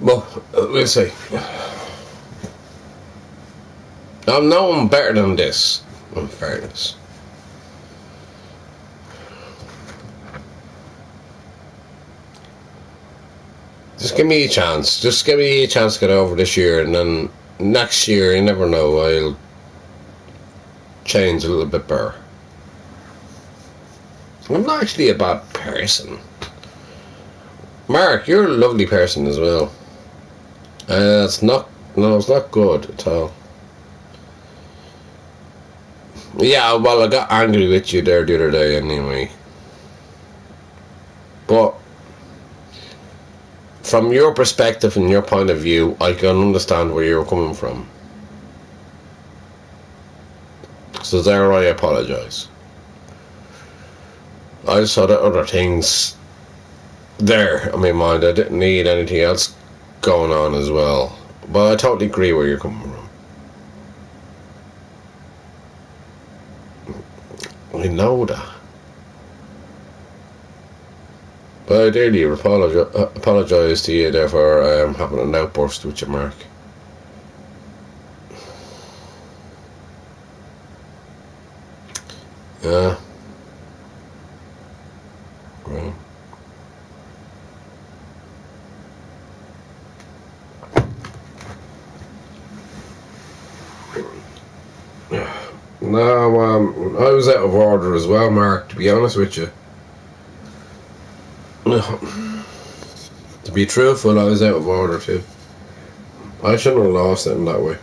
Well, we'll see. I'm known better than this, in fairness. Just give me a chance. Just give me a chance to get over this year, and then next year, you never know, I'll change a little bit better. I'm not actually a bad person. Mark, you're a lovely person as well. It's not good at all. Yeah, well, I got angry with you there the other day anyway. But from your perspective and your point of view, I can understand where you're coming from. So there, I apologise. I just had other things there in my mind. I didn't need anything else going on as well. But I totally agree where you're coming from. I know that. But I dearly apologise to you there for having an outburst with you, Mark. Yeah. Well. No, I was out of order as well, Mark, to be honest with you. To be truthful, I was out of order too. I shouldn't have lost it in that way.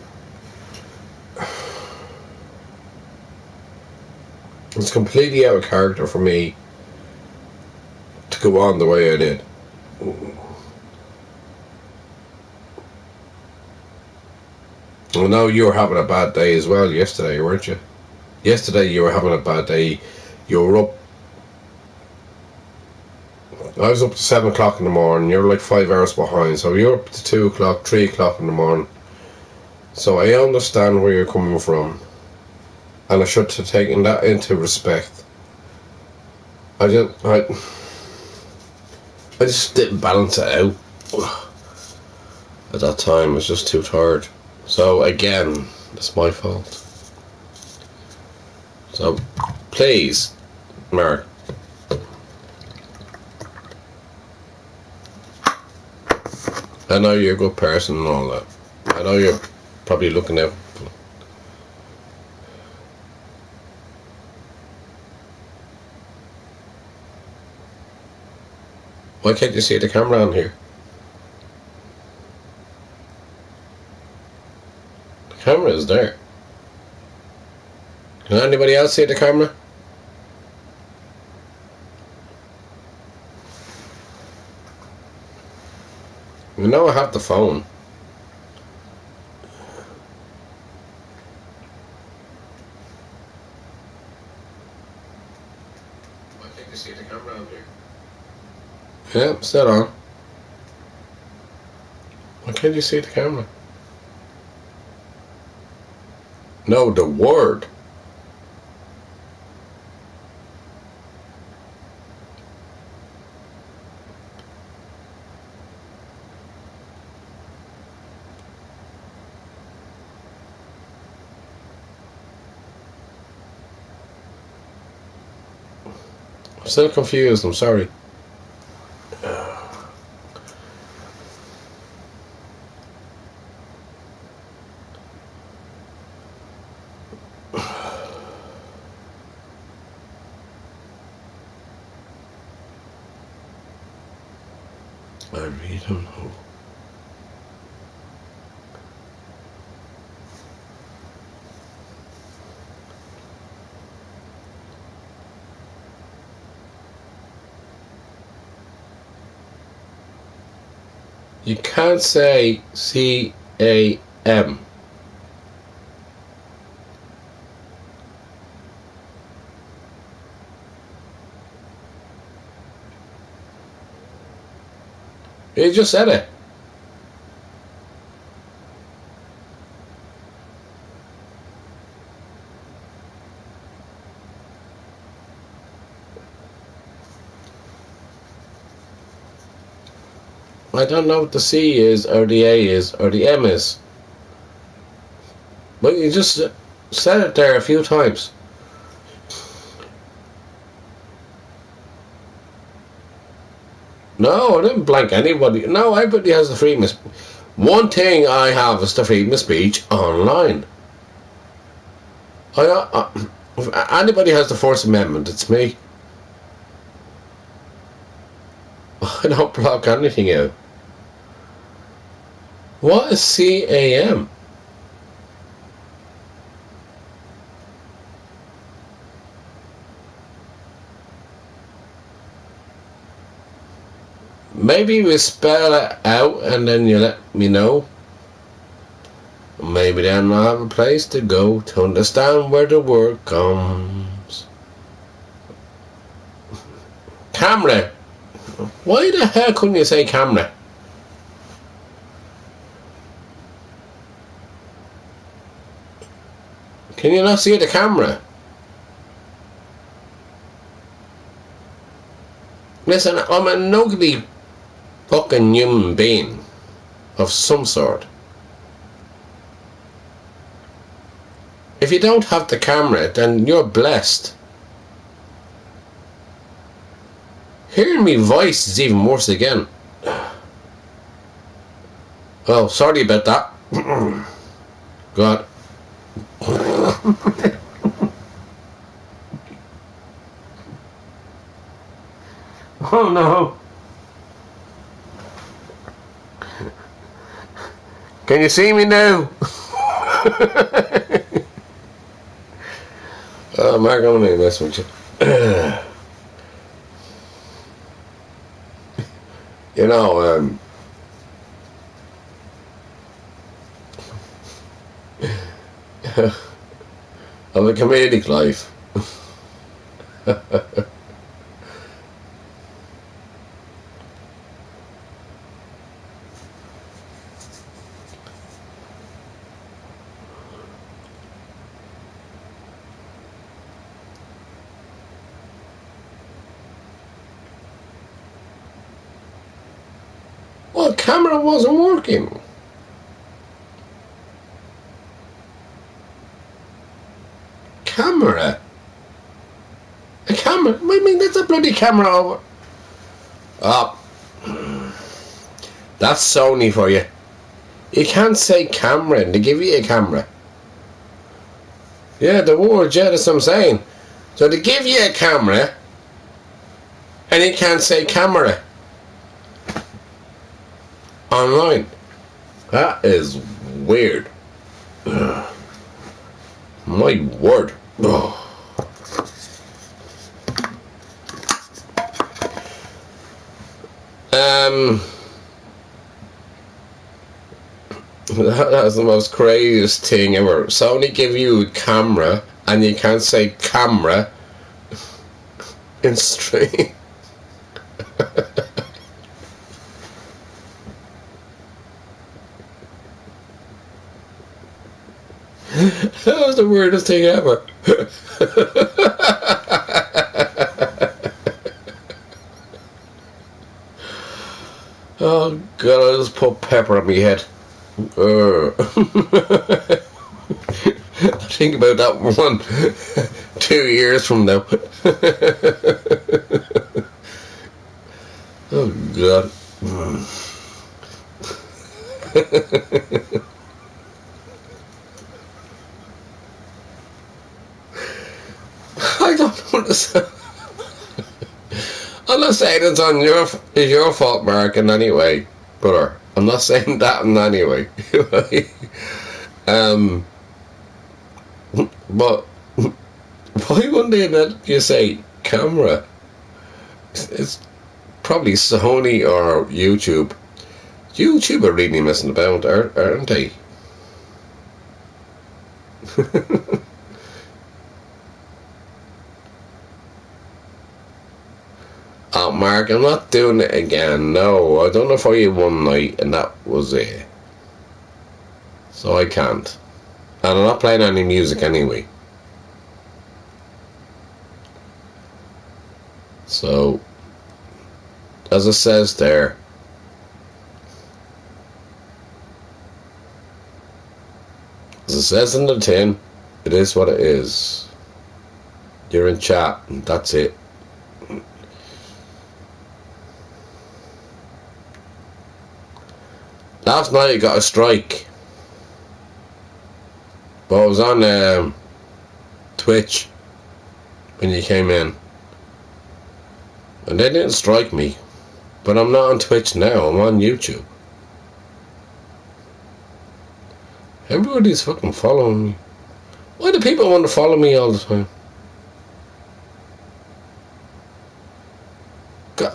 It's completely out of character for me to go on the way I did. I know you were having a bad day as well yesterday, weren't you? Yesterday you were having a bad day. You were up. I was up to 7 o'clock in the morning. You're like 5 hours behind. So you're up to 2 o'clock, 3 o'clock in the morning. So I understand where you're coming from. And I should have taken that into respect. I just didn't balance it out. At that time I was just too tired. So again, it's my fault. So please, Mark, I know you're a good person and all that. I know you're probably looking out. Why can't you see the camera on here? The camera is there. Can anybody else see the camera? You know I have the phone. Why can't you see the camera on here? Yeah, it's still on. Why can't you see the camera? No, the word. I'm still confused, I'm sorry. I really don't know. You can't say C-A-M. You just said it. I don't know what the C is, or the A is, or the M is. But you just said it there a few times. No, I didn't blank anybody. No, everybody has the freedom of speech. One thing I have is the freedom of speech online. If anybody has the First Amendment, it's me. I don't block anything out. What is C-A-M? Maybe we spell it out and then you let me know. Maybe then I'll have a place to go to understand where the word comes. Camera. Why the hell couldn't you say camera? Can you not see the camera? Listen, I'm an ugly fucking human being of some sort. If you don't have the camera, then you're blessed. Hearing me voice is even worse again. Oh, sorry about that. God. Oh no. Can you see me now? Oh, Mark, I'm gonna mess with you. You know, of a comedic life. Well, camera wasn't working. Camera? A camera? I mean, that's a bloody camera over. Oh. That's Sony for you. You can't say camera and they give you a camera. Yeah, the word, yeah, that's what I'm saying. So they give you a camera and you can't say camera online. That is weird. My word. That's the most craziest thing ever. Sony give you a camera and you can't say camera in stream. That was the weirdest thing ever. Oh God, I just put pepper on my head. I think about that one 2 years from now. Oh God. I don't understand. I'm not saying it's your fault, Mark, in any way, brother. I'm not saying that in any way. But why wouldn't they let you say camera? It's probably Sony or YouTube. YouTube are really messing about, aren't they? Oh, Mark, I'm not doing it again. No, I done it for you one night, and that was it. So I can't. And I'm not playing any music anyway. So, as it says there, as it says in the tin, it is what it is. You're in chat, and that's it. Last night I got a strike, but I was on Twitch when you came in, and they didn't strike me. But I'm not on Twitch now, I'm on YouTube. Everybody's fucking following me. Why do people want to follow me all the time?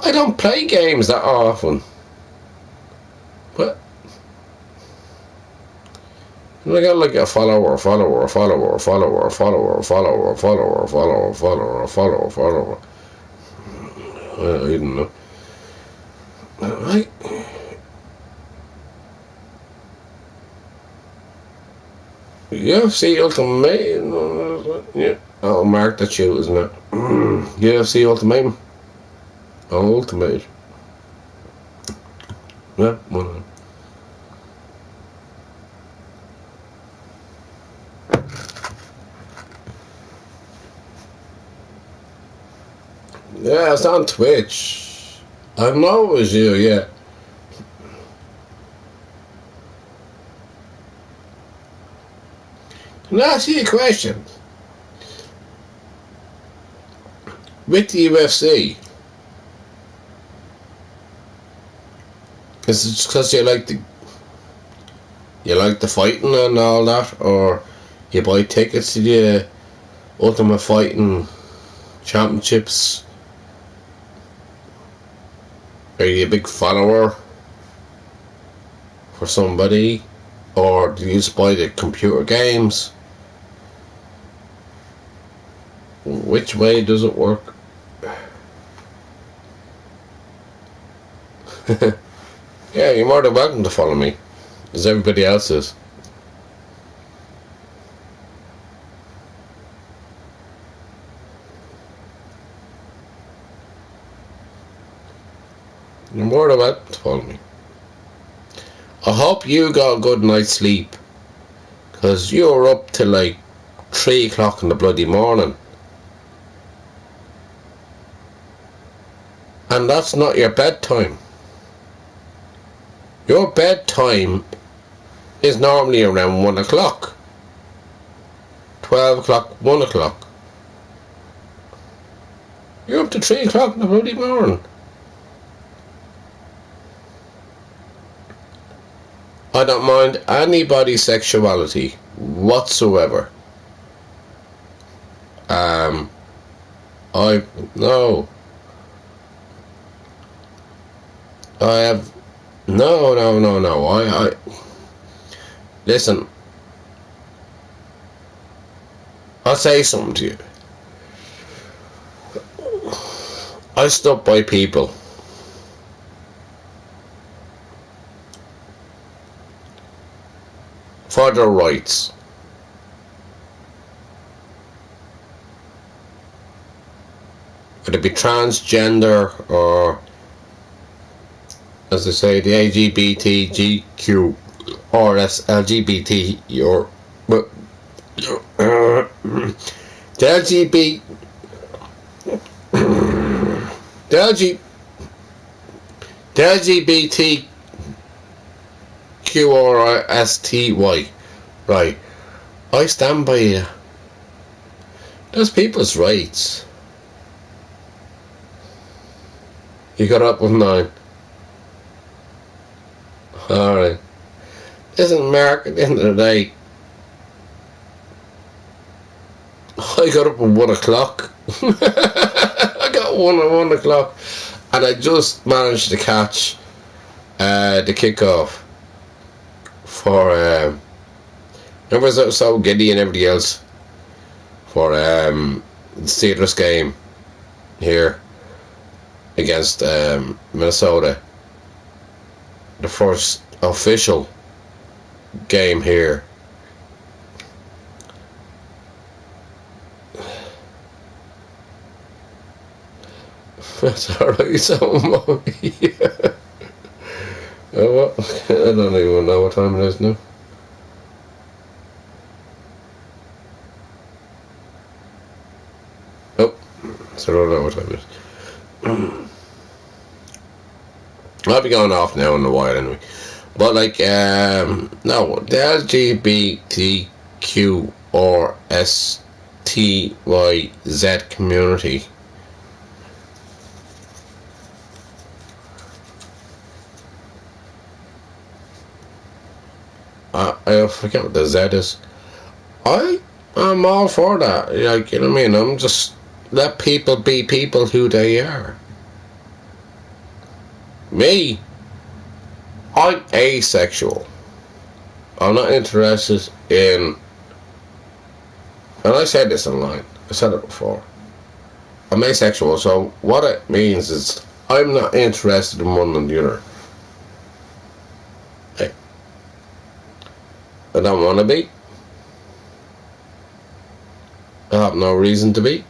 I don't play games that often. But I got like a follower. I don't know. UFC Ultimate. Yeah. Oh, Mark, that's you, isn't it? UFC Ultimate. Ultimate. Yeah, one of them. Yeah, it's on Twitch. I know it was you, yeah. Can I ask you a question? With the UFC, is it just because you like the fighting and all that, or you buy tickets to the Ultimate Fighting Championships? Are you a big follower for somebody, or do you just buy the computer games? Which way does it work? Yeah, you're more than welcome to follow me, as everybody else is. You're more than welcome to follow me. I hope you got a good night's sleep, because you were up till like 3 o'clock in the bloody morning. And that's not your bedtime. Your bedtime is normally around 1 o'clock. 12 o'clock, 1 o'clock. You're up to 3 o'clock in the bloody morning. I don't mind anybody's sexuality whatsoever. No. I have no. I listen. I'll say something to you. I stuck by people for their rights. Whether it be transgender or, as they say, the LGBTQ or LGBT or the LGBTQRSTY. Right. I stand by you. Those people's rights. You got up with 9. Alright. Listen, Mark, at the end of the day, I got up at 1 o'clock. I got 1 at 1 o'clock. And I just managed to catch the kickoff for I was so giddy and everybody else for the Steelers game here against Minnesota. The first official game here. That's alright, so yeah. Oh, well, I don't even know what time it is now. Oh, so I don't know what time it is. I'll be going off now in a while anyway. But like, no, the LGBTQ or STYZ community I forget what the Z is. I'm all for that. Like, you know what I mean? I'm just let people be people who they are. Me, I'm asexual. I'm not interested in, and I said this online, I said it before, I'm asexual, so what it means is I'm not interested in one or the other. Hey, I don't want to be. I have no reason to be.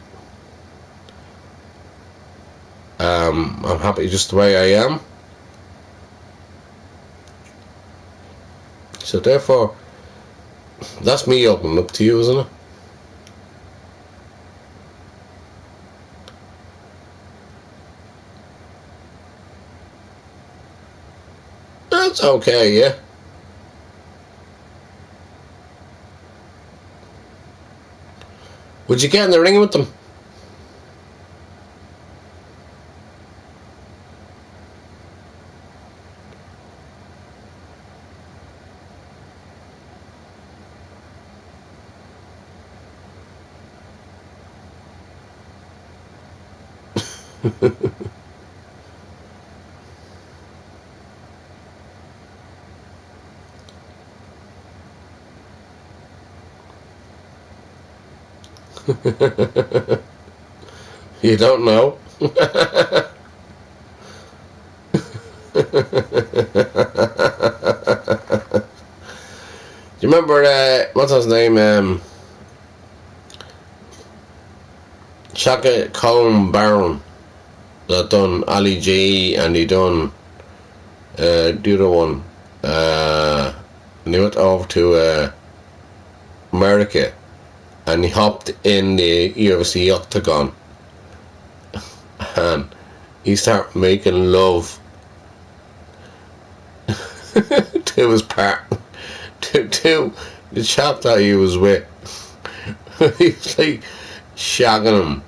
I'm happy just the way I am. So therefore, that's me opening up to you, isn't it? That's okay, yeah. Would you get in the ring with them? You don't know? Do you remember, what's his name, Shaka Colm Baron, that done Ali G, and he done the other one, and he went over to America, and he hopped in the UFC octagon, and he started making love to his partner, to the chap that he was with. He was like shagging him,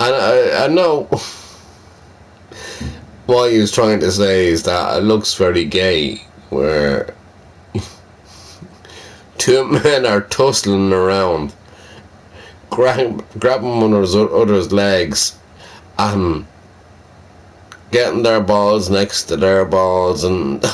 and I know what he was trying to say is that it looks very gay, where two men are tussling around, grabbing one of the other's legs and getting their balls next to their balls, and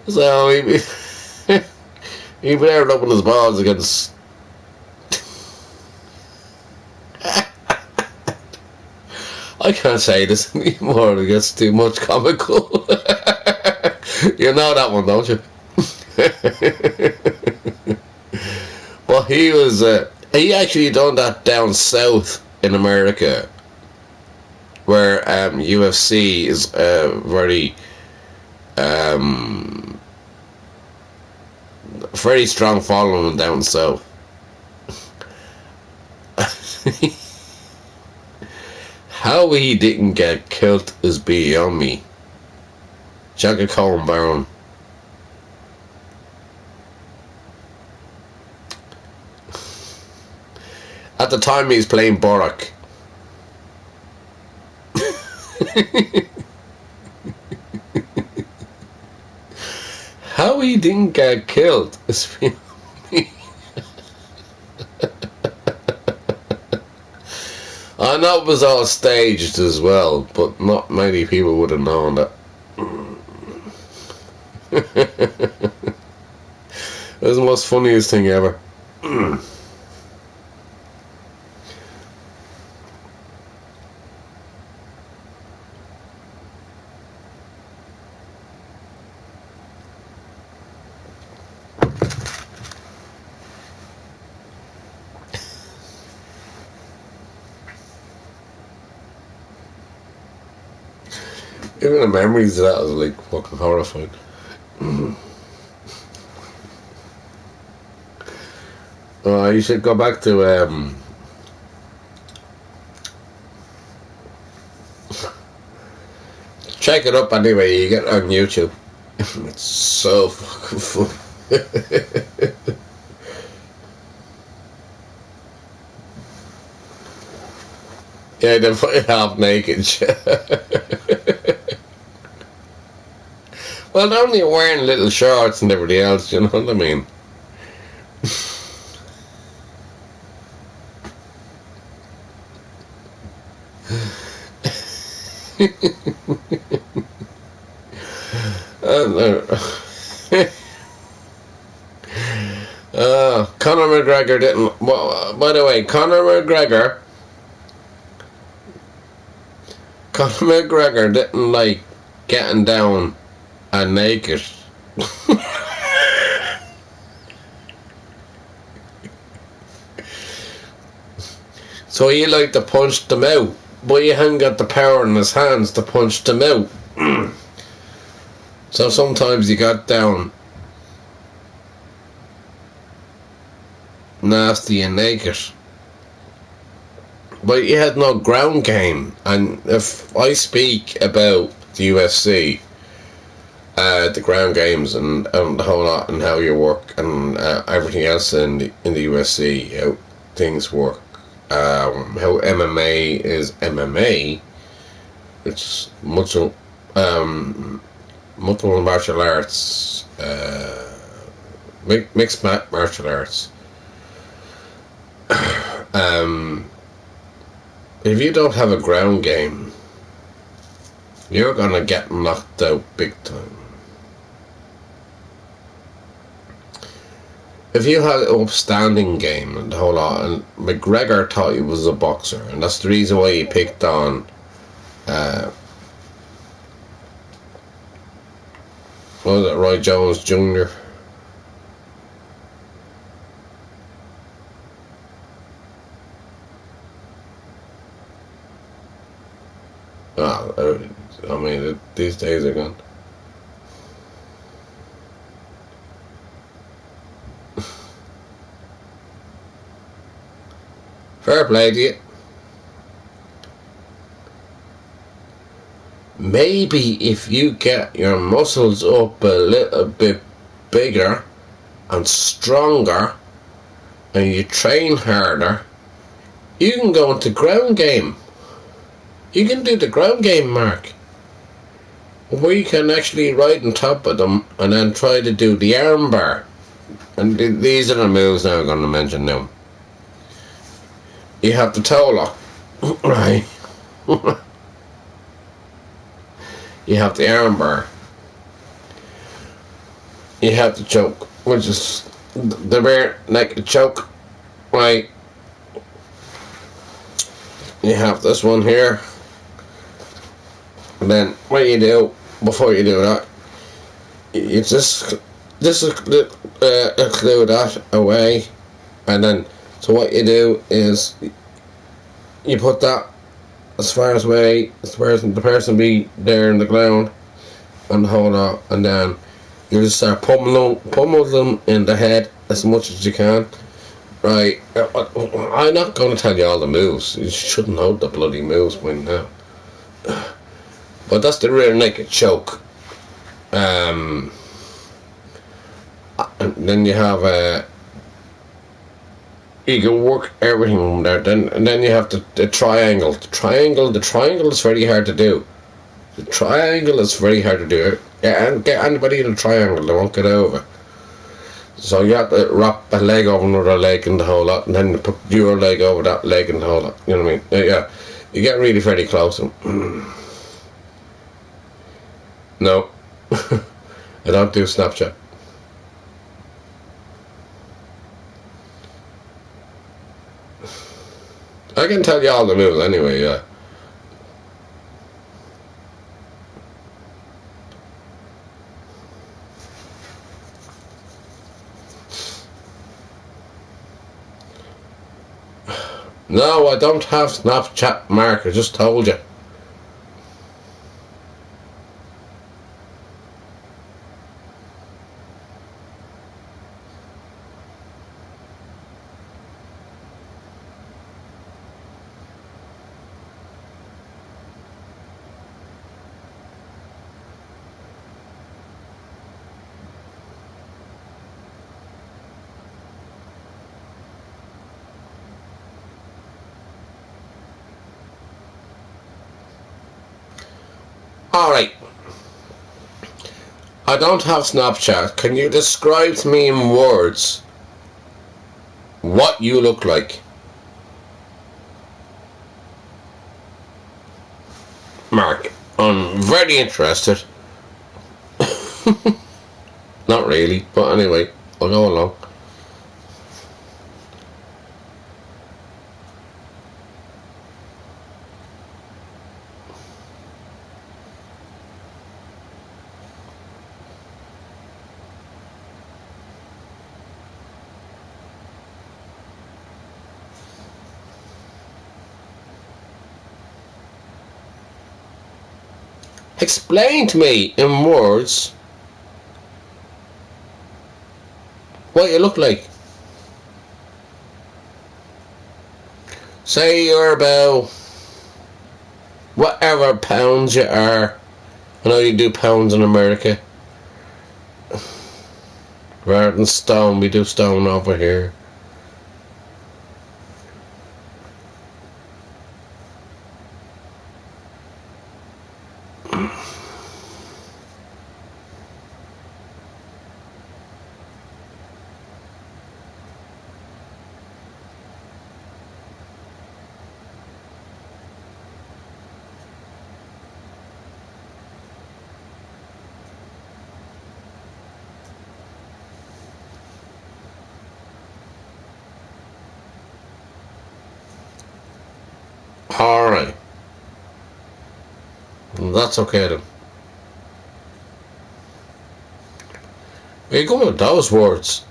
so he flared up on his balls against. I can't say this anymore, it gets too much comical. You know that one, don't you? But he was, he actually done that down south in America, where UFC is very, very strong following down south. How he didn't get killed is beyond me. Shaka Colm Baron. At the time he's playing Borak. How he didn't get killed is beyond me. I know it was all staged as well, but not many people would have known that. It was the most funniest thing ever. Even the memories of that was like fucking horrifying. You should go back to check it up anyway. You get it on YouTube. It's so fucking funny. Yeah, they're fucking half naked. Well, they're only wearing little shorts and everything else, you know what I mean? Conor McGregor didn't. Well, by the way, Conor McGregor Conor McGregor didn't like getting down and naked. So he liked to punch them out, but he hadn't got the power in his hands to punch them out. So sometimes he got down nasty and naked. But he had no ground game. And if I speak about the UFC, the ground games and the whole lot, and how you work and everything else in the UFC, how things work, how MMA is MMA, it's multiple martial arts, mixed martial arts. If you don't have a ground game, you're gonna get knocked out big time. If you had an upstanding game and the whole lot, and McGregor thought he was a boxer, and that's the reason why he picked on what was it, Roy Jones Jr. I mean, these days are gone. Fair play to you. Maybe if you get your muscles up a little bit bigger and stronger and you train harder, you can go into ground game. You can do the ground game, Mark, where you can actually ride on top of them and then try to do the arm bar. And these are the moves now I'm going to mention now. You have the Tola, right? You have the arm bar. You have the choke, which is the bare naked choke, right? You have this one here. And then what you do before you do that, you just clear that away, and then so what you do is you put that as far away as the person be there in the ground and hold on, and then you just start pummel them in the head as much as you can. Right, I'm not going to tell you all the moves. You shouldn't know the bloody moves by now. But that's the rear naked choke. And then you have you can work everything from there. And then you have the triangle. The triangle is very hard to do. The triangle is very hard to do. And get anybody in a triangle, they won't get over. So you have to wrap a leg over another leg and the whole lot, and then you put your leg over that leg and the whole lot. You know what I mean? Yeah, you get really very close. No, I don't do Snapchat. I can tell you all the moves anyway, yeah. No, I don't have Snapchat, Mark, I just told you. Alright. I don't have Snapchat. Can you describe to me in words what you look like? Mark, I'm very interested. Not really, but anyway, I'll go along. Explain to me in words what you look like. Say you're about whatever pounds you are. I know you do pounds in America. Rather than stone, we do stone over here. Alright. That's okay then. Where you going with those words?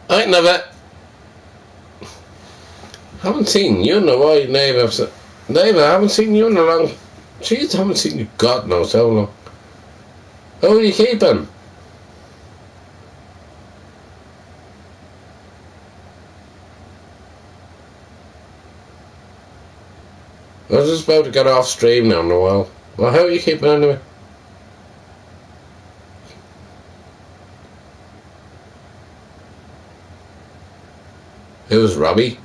I never haven't seen you in a while, Nave. Nave, I haven't seen you in a long. Jeez, I haven't seen you God knows how long. How are you keeping? I was just about to get off stream now in a while. Well, how are you keeping anyway? Who's Robbie?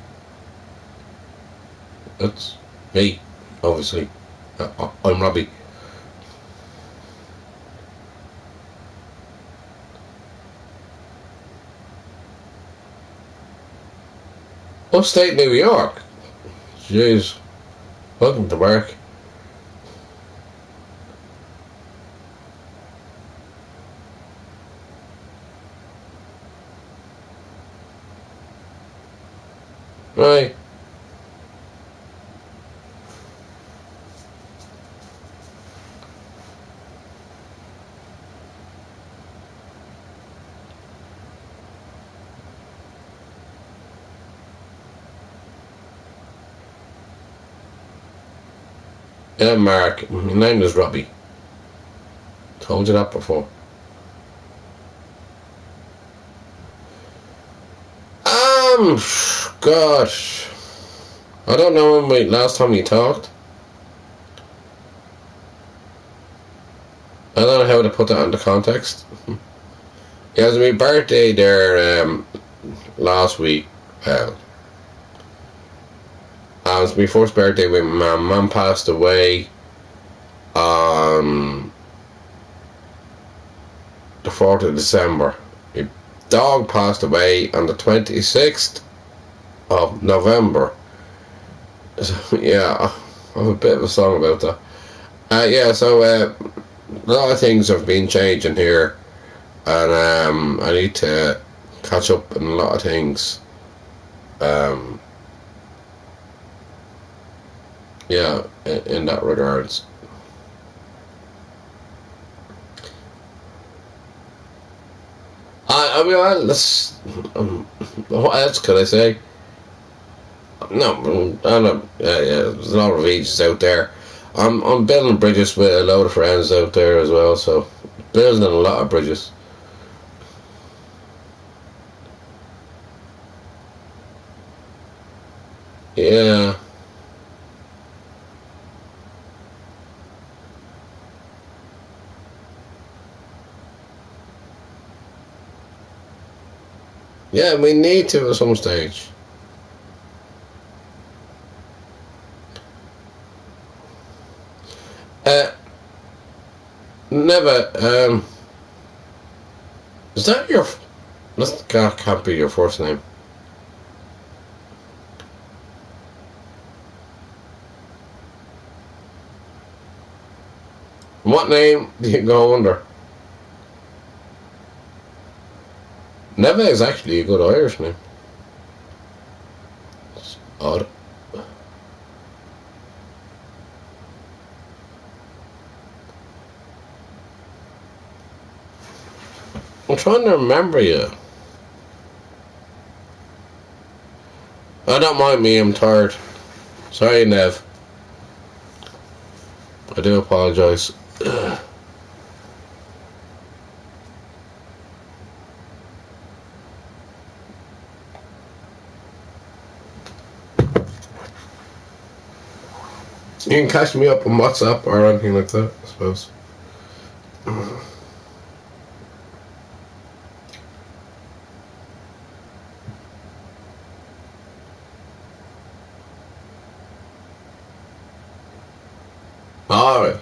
That's me, obviously. I'm Robbie. Upstate New York? Jeez. Welcome to work. Right. Yeah, Mark. My name is Robbie. Told you that before. Gosh. I don't know when last time we talked. I don't know how to put that into context. Yeah, it was my birthday there last week. It was my first birthday when my mum passed away on the 4th of December. My dog passed away on the 26th of November. So, yeah, I have a bit of a song about that. Yeah, so a lot of things have been changing here, and I need to catch up on a lot of things. Yeah, in that regards. I mean, let's. What else could I say? No, I don't know. Yeah, there's a lot of ages out there. I'm building bridges with a load of friends out there as well, so building a lot of bridges. Yeah. Yeah, we need to at some stage. Uh, Never. Is that your? That can't be your first name. What name do you go under? Neva is actually a good Irish name. It's odd. I'm trying to remember you. I don't mind me, I'm tired. Sorry, Nev. I do apologise. You can catch me up on WhatsApp or anything like that, I suppose. Alright.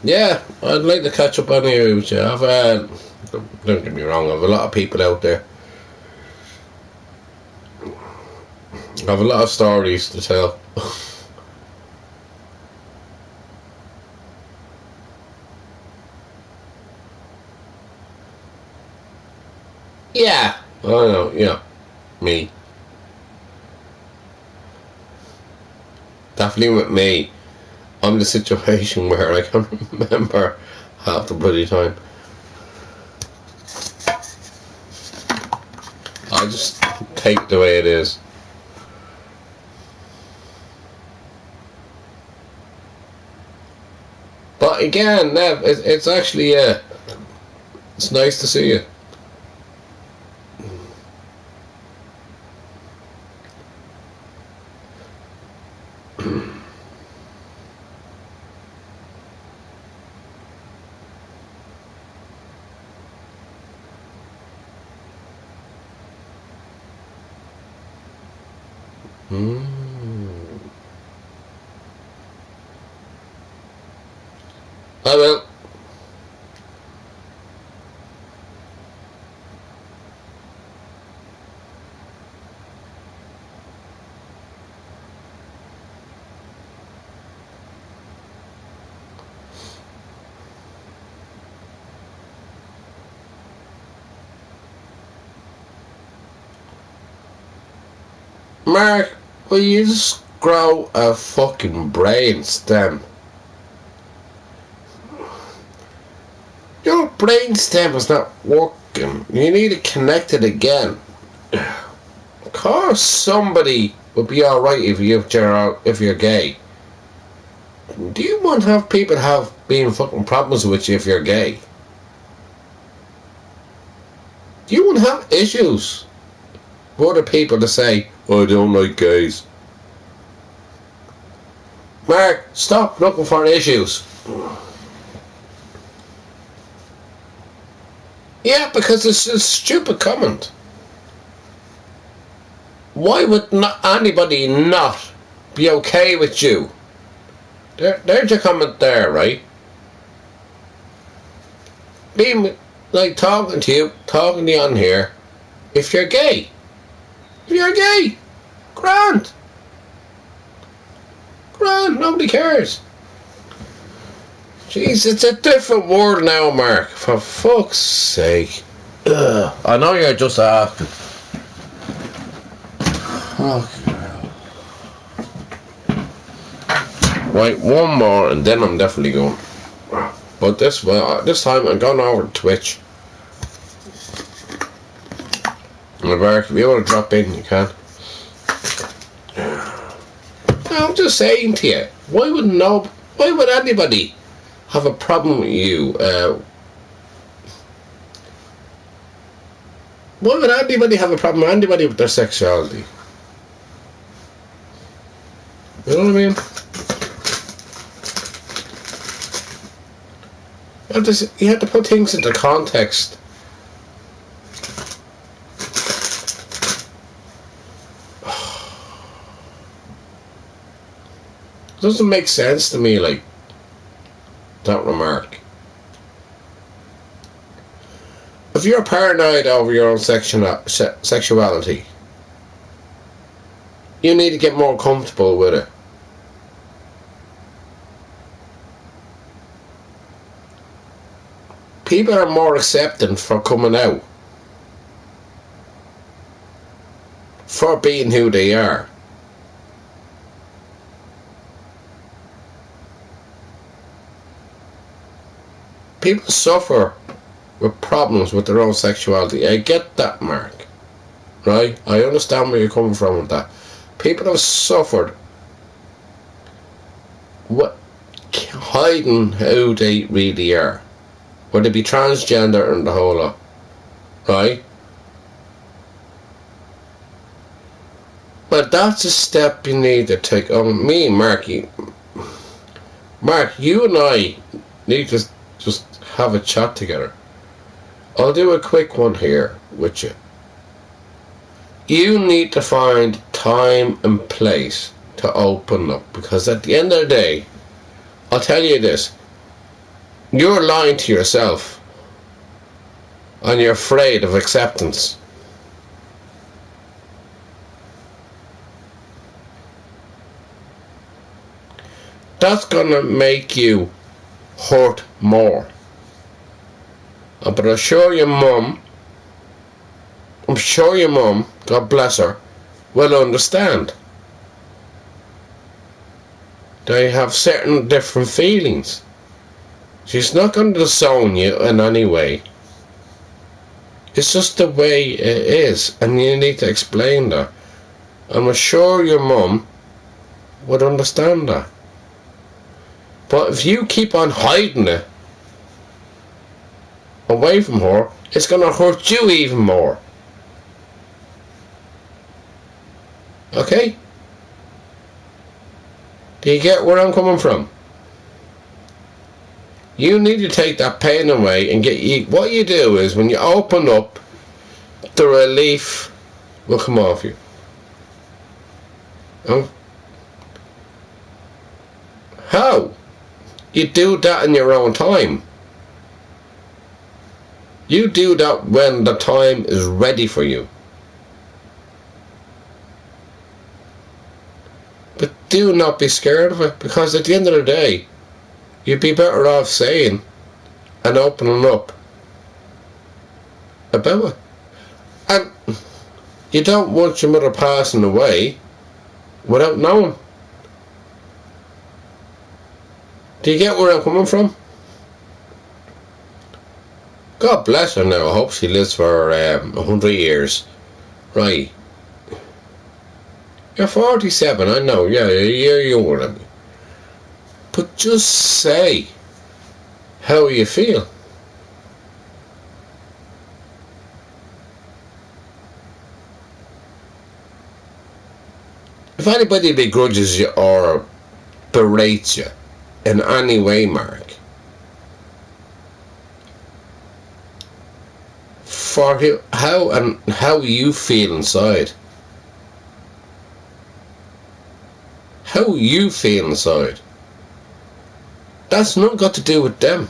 Yeah, I'd like to catch up anyway with you. Don't get me wrong, I have a lot of people out there. I have a lot of stories to tell. Yeah, I know, yeah, me. Definitely with me. I'm in the situation where I can't remember half the bloody time. I just take it the way it is. But again, Nev, it's actually, it's nice to see you. I will. Mark, will you just grow a fucking brain stem? Your brain stem is not working. You need to connect it again. Of course somebody would be alright if you're gay. Do you want to have people being fucking problems with you if you're gay? Do you want to have issues with other people to say, I don't like gays? Mark, stop looking for issues. Yeah, because it's a stupid comment. Why would not anybody not be okay with you? There's your comment there, right? Being like talking to you on here. If you're gay, grand, nobody cares. Jeez, it's a different world now, Mark. For fuck's sake. Ugh. I know you're just asking. Okay. Right, one more and then I'm definitely going. But this time I'm going over to Twitch. Mark, if you want to drop in, you can. I'm just saying to you, why would anybody have a problem with you? Why would anybody have a problem with anybody with their sexuality? You know what I mean? You have to put things into context. It doesn't make sense to me, like, that remark. If you're paranoid over your own sexuality, you need to get more comfortable with it. People are more accepting for coming out, for being who they are. People suffer with problems with their own sexuality. I get that, Mark. Right? I understand where you're coming from with that. People have suffered what hiding who they really are. Whether they be transgender and the whole lot. Right? But that's a step you need to take. Me and Marky. Mark, you and I need to just have a chat together. I'll do a quick one here with you. You need to find time and place to open up, because at the end of the day, I'll tell you this, you're lying to yourself and you're afraid of acceptance. That's gonna make you hurt more. But I'm sure your mum, God bless her, will understand. They have certain different feelings. She's not going to disown you in any way. It's just the way it is, and you need to explain that. I'm sure your mum would understand that. But if you keep on hiding it away from her, it's going to hurt you even more. Okay? Do you get where I'm coming from? You need to take that pain away and get you. What you do is, when you open up, the relief will come off you. Oh. How? You do that in your own time. You do that when the time is ready for you. But do not be scared of it, because at the end of the day, you'd be better off saying and opening up about it. And you don't want your mother passing away without knowing. Do you get where I'm coming from? God bless her now. I hope she lives for 100 years. Right. You're 47, I know. Yeah, you're younger than me. But just say how you feel. If anybody begrudges you or berates you in any way, Mark, for how you feel inside. How you feel inside. That's not got to do with them.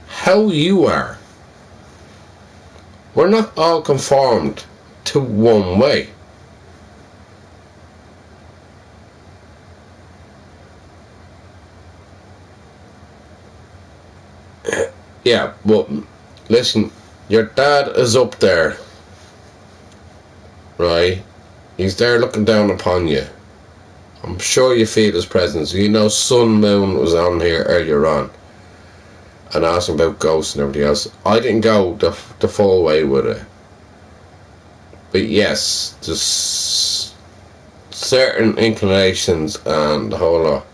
How you are. We're not all conformed to one way. Yeah, but listen, your dad is up there, right? He's there looking down upon you. I'm sure you feel his presence. You know, Sun Moon was on here earlier on and asking about ghosts and everything else. I didn't go the full way with it. But yes, there's certain inclinations and the whole lot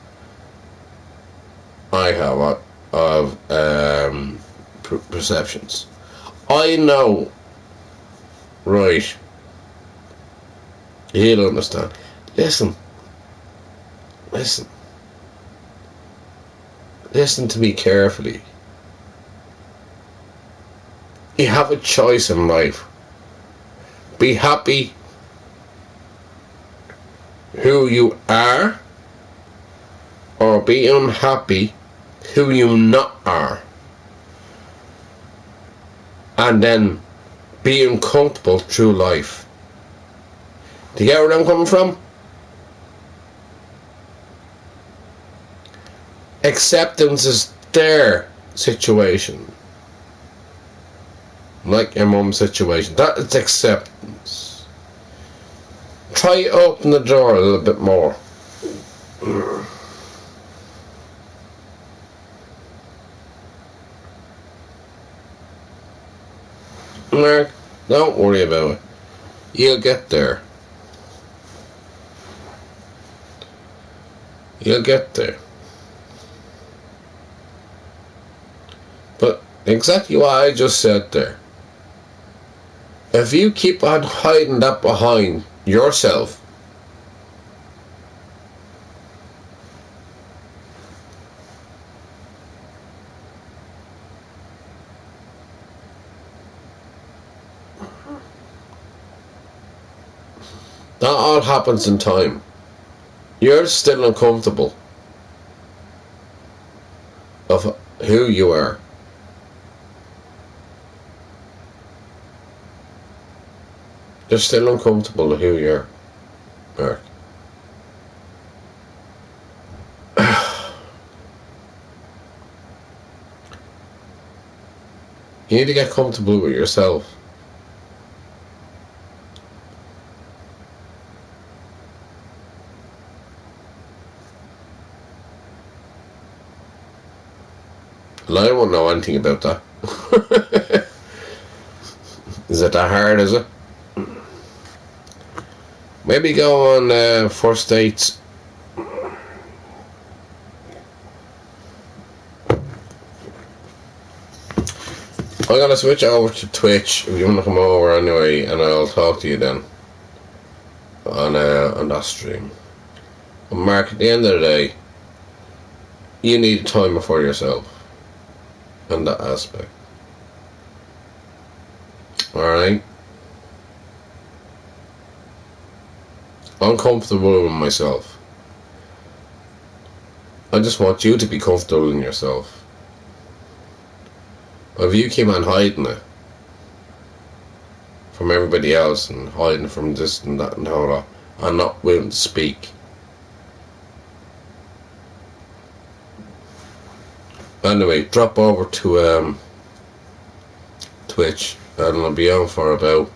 I have of perceptions. I know, right, he'll understand. Listen to me carefully. You have a choice in life. Be happy who you are, or be unhappy who you not are, and then be uncomfortable through life. Do you get where I'm coming from? Acceptance is their situation, like your mum's situation. That is acceptance. Try to open the door a little bit more. Mark, don't worry about it. You'll get there. You'll get there. But exactly what I just said there. If you keep on hiding that behind yourself, that all happens in time. You're still uncomfortable of who you are. You're still uncomfortable with who you are, Mark. You need to get comfortable with yourself. And I won't know anything about that. Is it that hard, is it? Maybe go on first dates. I'm gonna switch over to Twitch if you wanna come over anyway, and I'll talk to you then on that stream. And Mark, at the end of the day, you need time for yourself in that aspect. Alright? I'm comfortable with myself. I just want you to be comfortable in yourself. If you keep on hiding it from everybody else and hiding from this and that and all that, and not willing to speak. Anyway, drop over to Twitch and I'll be on for about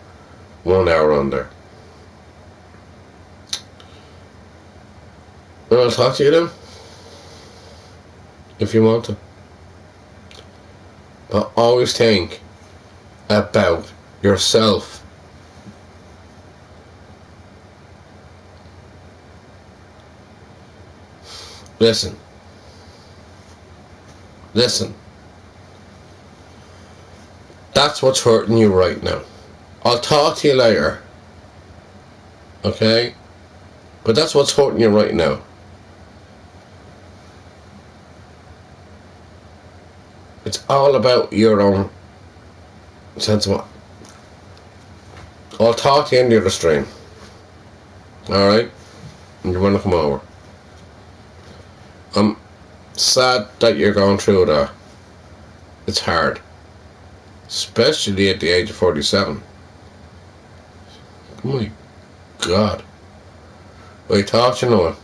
1 hour on there. And I'll talk to you then, if you want to. But always think about yourself. Listen. That's what's hurting you right now. I'll talk to you later. Okay? But that's what's hurting you right now. It's all about your own sense of what. I'll talk to you in the other stream. Alright? And you want to come over. I'm sad that you're going through that. It's hard. Especially at the age of 47. Oh my God. Well, talk to you now.